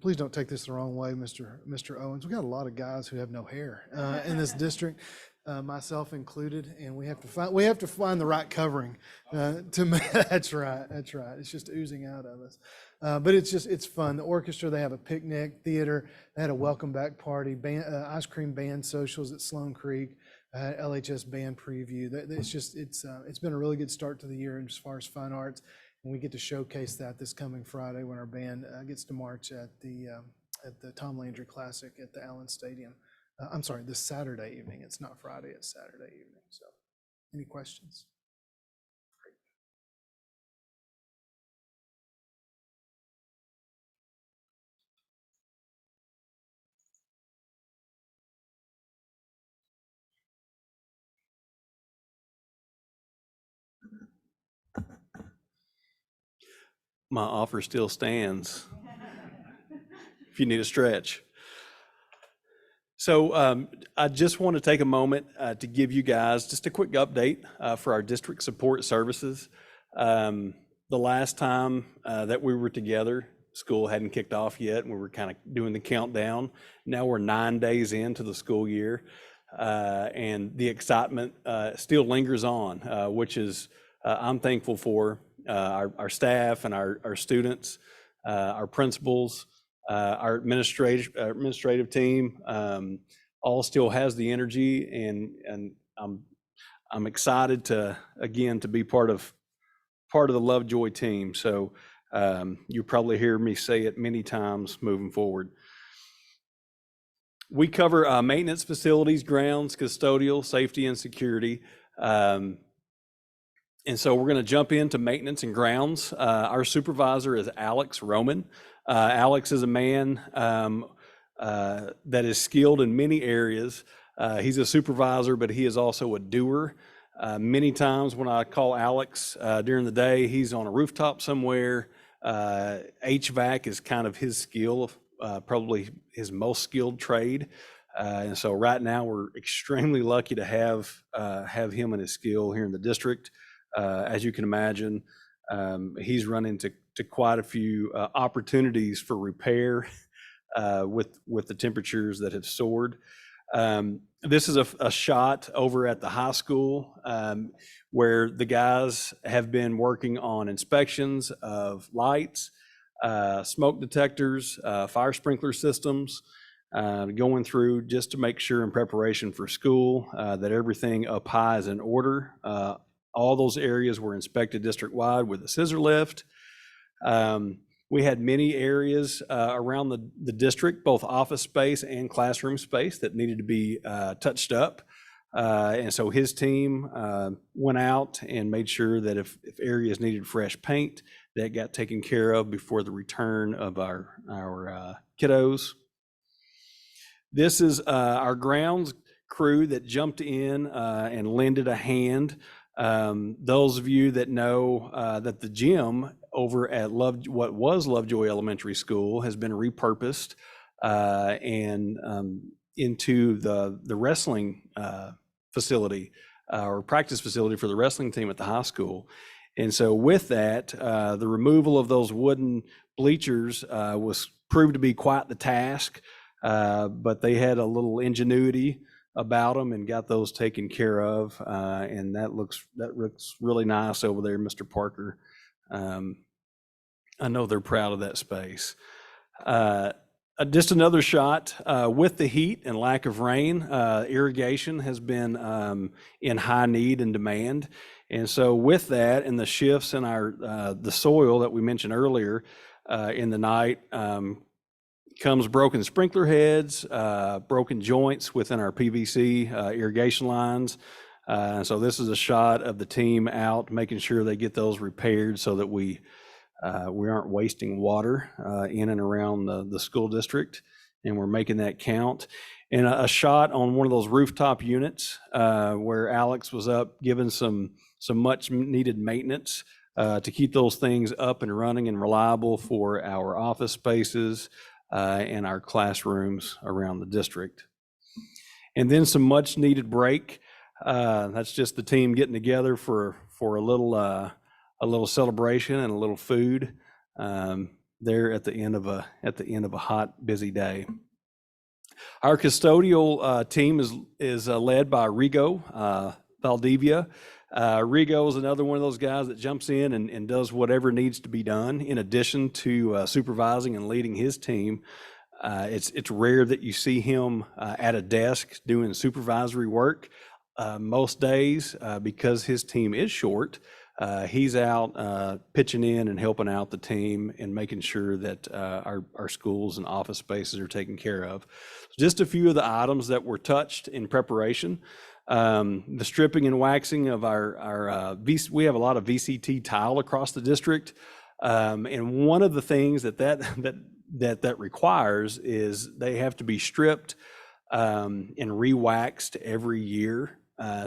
please don't take this the wrong way, Mr. Owens. We got a lot of guys who have no hair in this district, myself included, and we have to find the right covering to make. That's right. It's just oozing out of us, but it's fun. The orchestra, they have a picnic, theater. They had a welcome back party, ice cream band socials at Sloan Creek, LHS band preview. It's been a really good start to the year as far as fine arts. And we get to showcase that this coming Friday when our band gets to march at the Tom Landry Classic at the Allen Stadium. I'm sorry, this Saturday evening. It's not Friday, it's Saturday evening. So, any questions? Great. My offer still stands if you need a stretch. So I just want to take a moment to give you guys just a quick update for our district support services. The last time that we were together, school hadn't kicked off yet, and we were kind of doing the countdown. Now we're 9 days into the school year, and the excitement still lingers on, which is I'm thankful for. Our staff and our students, our principals, our administrative team, all still has the energy, and I'm excited to be part of the Lovejoy team. So you'll probably hear me say it many times moving forward. We cover maintenance, facilities, grounds, custodial, safety, and security. And so we're going to jump into maintenance and grounds. Our supervisor is Alex Roman. Alex is a man that is skilled in many areas. He's a supervisor, but he is also a doer. Many times when I call Alex during the day, he's on a rooftop somewhere. HVAC is kind of his skill, probably his most skilled trade. And so right now we're extremely lucky to have him and his skill here in the district. As you can imagine, he's run into quite a few opportunities for repair with the temperatures that have soared. This is a shot over at the high school where the guys have been working on inspections of lights, smoke detectors, fire sprinkler systems, going through just to make sure in preparation for school that everything up high is in order. All those areas were inspected district-wide with a scissor lift. We had many areas around the district, both office space and classroom space, that needed to be touched up. And so his team went out and made sure that if areas needed fresh paint, that got taken care of before the return of our kiddos. This is our grounds crew that jumped in and lended a hand. Those of you that know that the gym over at what was Lovejoy Elementary School has been repurposed and into the wrestling facility or practice facility for the wrestling team at the high school. And so with that, the removal of those wooden bleachers was proved to be quite the task, but they had a little ingenuity about them and got those taken care of. And that looks really nice over there, Mr. Parker. I know they're proud of that space. Just another shot with the heat and lack of rain, irrigation has been in high need and demand. And so with that and the shifts in the soil that we mentioned earlier in the night, comes broken sprinkler heads, broken joints within our PVC irrigation lines. So this is a shot of the team out making sure they get those repaired so that we aren't wasting water in and around the school district, and we're making that count. And a shot on one of those rooftop units where Alex was up giving some much needed maintenance to keep those things up and running and reliable for our office spaces and our classrooms around the district. And then some much needed break. That's just the team getting together for a little celebration and a little food there at the end of a hot, busy day. Our custodial team is led by Rigo Valdivia. Rigo is another one of those guys that jumps in and does whatever needs to be done in addition to supervising and leading his team. It's rare that you see him at a desk doing supervisory work. Most days, because his team is short, he's out pitching in and helping out the team and making sure that our schools and office spaces are taken care of. Just a few of the items that were touched in preparation. The stripping and waxing of we have a lot of VCT tile across the district. And one of the things that requires is they have to be stripped and re-waxed every year.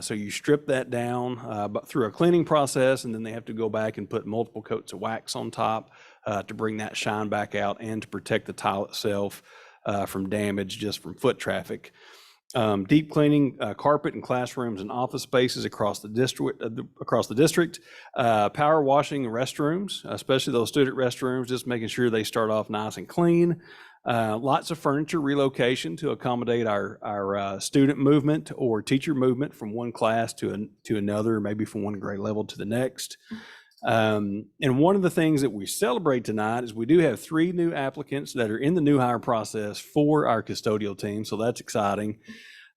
So you strip that down through a cleaning process, and then they have to go back and put multiple coats of wax on top to bring that shine back out and to protect the tile itself from damage just from foot traffic. Deep cleaning carpet in classrooms and office spaces across the district. Power washing restrooms, especially those student restrooms, just making sure they start off nice and clean. Lots of furniture relocation to accommodate our student movement or teacher movement from one class to another, maybe from one grade level to the next. And one of the things that we celebrate tonight is we do have 3 new applicants that are in the new hire process for our custodial team, so that's exciting.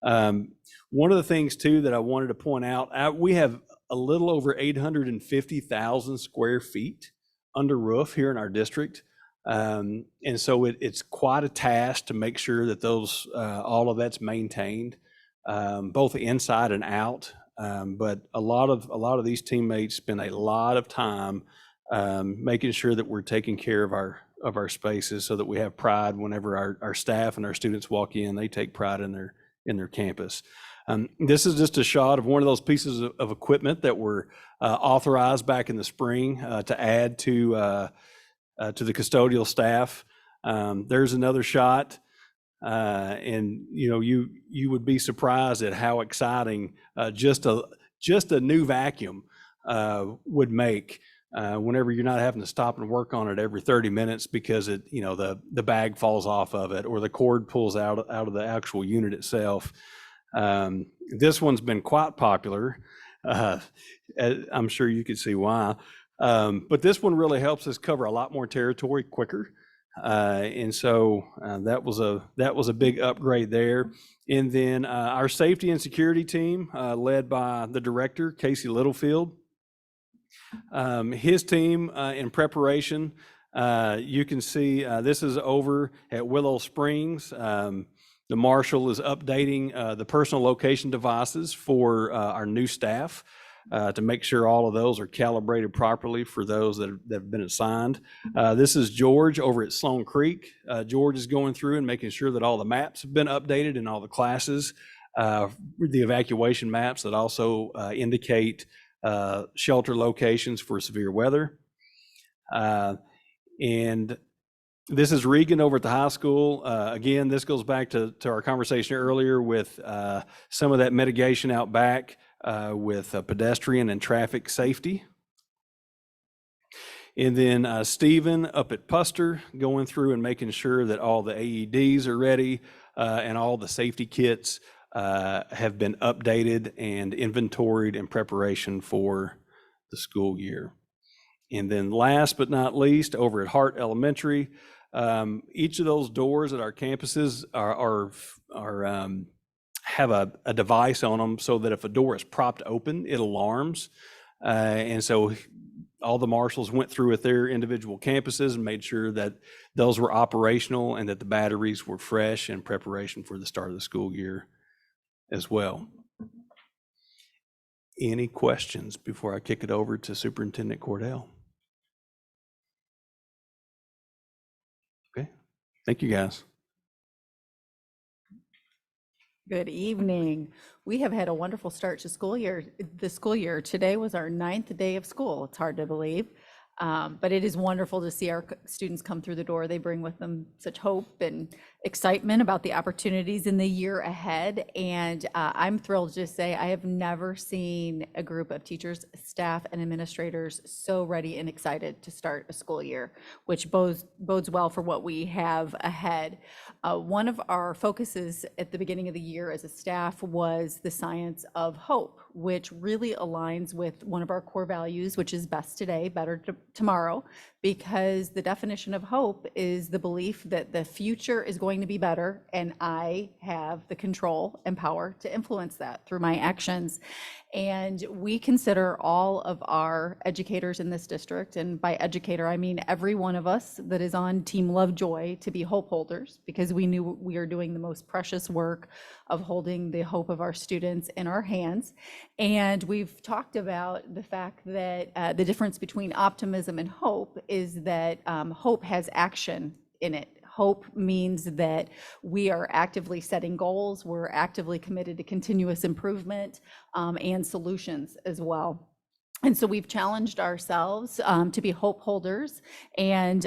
One of the things too that I wanted to point out, we have a little over 850,000 square feet under roof here in our district. And so it's quite a task to make sure that all of that's maintained, both inside and out. But a lot of these teammates spend a lot of time making sure that we're taking care of of our spaces so that we have pride whenever our staff and our students walk in. They take pride in their campus. This is just a shot of one of those pieces of equipment that were authorized back in the spring to add to the custodial staff. There's another shot. And you would be surprised at how exciting just a new vacuum would make whenever you're not having to stop and work on it every 30 minutes because the bag falls off of it or the cord pulls out of the actual unit itself. This one's been quite popular. I'm sure you could see why. But this one really helps us cover a lot more territory quicker. And so that was a big upgrade there. And then our safety and security team, led by the director, Casey Littlefield, his team in preparation, you can see this is over at Willow Springs. The marshal is updating the personal location devices for our new staff to make sure all of those are calibrated properly for those that have been assigned. This is George over at Sloan Creek. George is going through and making sure that all the maps have been updated in all the classes, the evacuation maps that also indicate shelter locations for severe weather. And this is Regan over at the high school. Again, this goes back to our conversation earlier with some of that mitigation out back with pedestrian and traffic safety. And then Stephen up at Puster going through and making sure that all the AEDs are ready and all the safety kits have been updated and inventoried in preparation for the school year. And then last but not least, over at Hart Elementary, each of those doors at our campuses have a device on them so that if a door is propped open, it alarms. And so all the marshals went through at their individual campuses and made sure that those were operational and that the batteries were fresh in preparation for the start of the school year as well. Any questions before I kick it over to Superintendent Cordell? Okay, thank you guys. Good evening. We have had a wonderful start to the school year. Today was our 9th day of school. It's hard to believe, but it is wonderful to see our students come through the door. They bring with them such hope and excitement about the opportunities in the year ahead. And I'm thrilled to say I have never seen a group of teachers, staff, and administrators so ready and excited to start a school year, which bodes well for what we have ahead. One of our focuses at the beginning of the year as a staff was the science of hope, which really aligns with one of our core values, which is best today, better tomorrow, because the definition of hope is the belief that the future is going to be better and I have the control and power to influence that through my actions. And we consider all of our educators in this district, and by educator, I mean every one of us that is on Team Lovejoy, to be hope holders, because we knew we are doing the most precious work of holding the hope of our students in our hands. And we've talked about the fact that the difference between optimism and hope is that hope has action in it. Hope means that we are actively setting goals, we're actively committed to continuous improvement and solutions as well. And so we've challenged ourselves to be hope holders and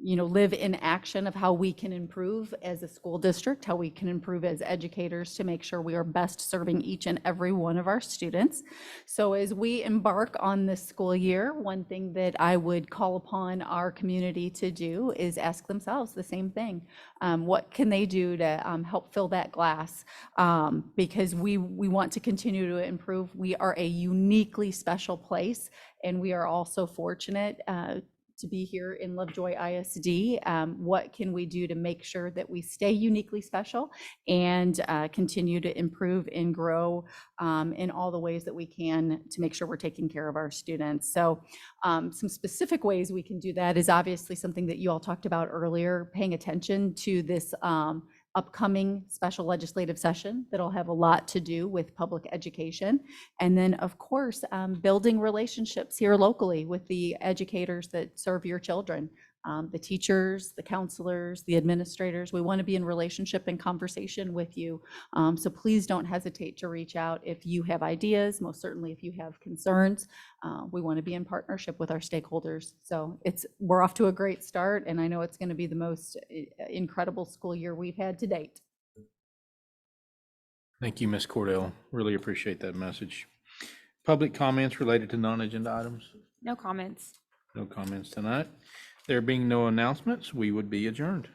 live in action of how we can improve as a school district, how we can improve as educators to make sure we are best serving each and every one of our students. So as we embark on this school year, one thing that I would call upon our community to do is ask themselves the same thing. What can they do to help fill that glass? Because we want to continue to improve. We are a uniquely special place, and we are also fortunate to be here in Lovejoy ISD. What can we do to make sure that we stay uniquely special and continue to improve and grow in all the ways that we can to make sure we're taking care of our students? So some specific ways we can do that is obviously something that you all talked about earlier, paying attention to this upcoming special legislative session that'll have a lot to do with public education. And then, of course, building relationships here locally with the educators that serve your children. the teachers, the counselors, the administrators. We want to be in relationship and conversation with you. So please don't hesitate to reach out if you have ideas, most certainly if you have concerns. We want to be in partnership with our stakeholders. So we're off to a great start, and I know it's going to be the most incredible school year we've had to date. Thank you, Ms. Cordell. Really appreciate that message. Public comments related to non-agenda items? No comments. No comments tonight. There being no announcements, we would be adjourned.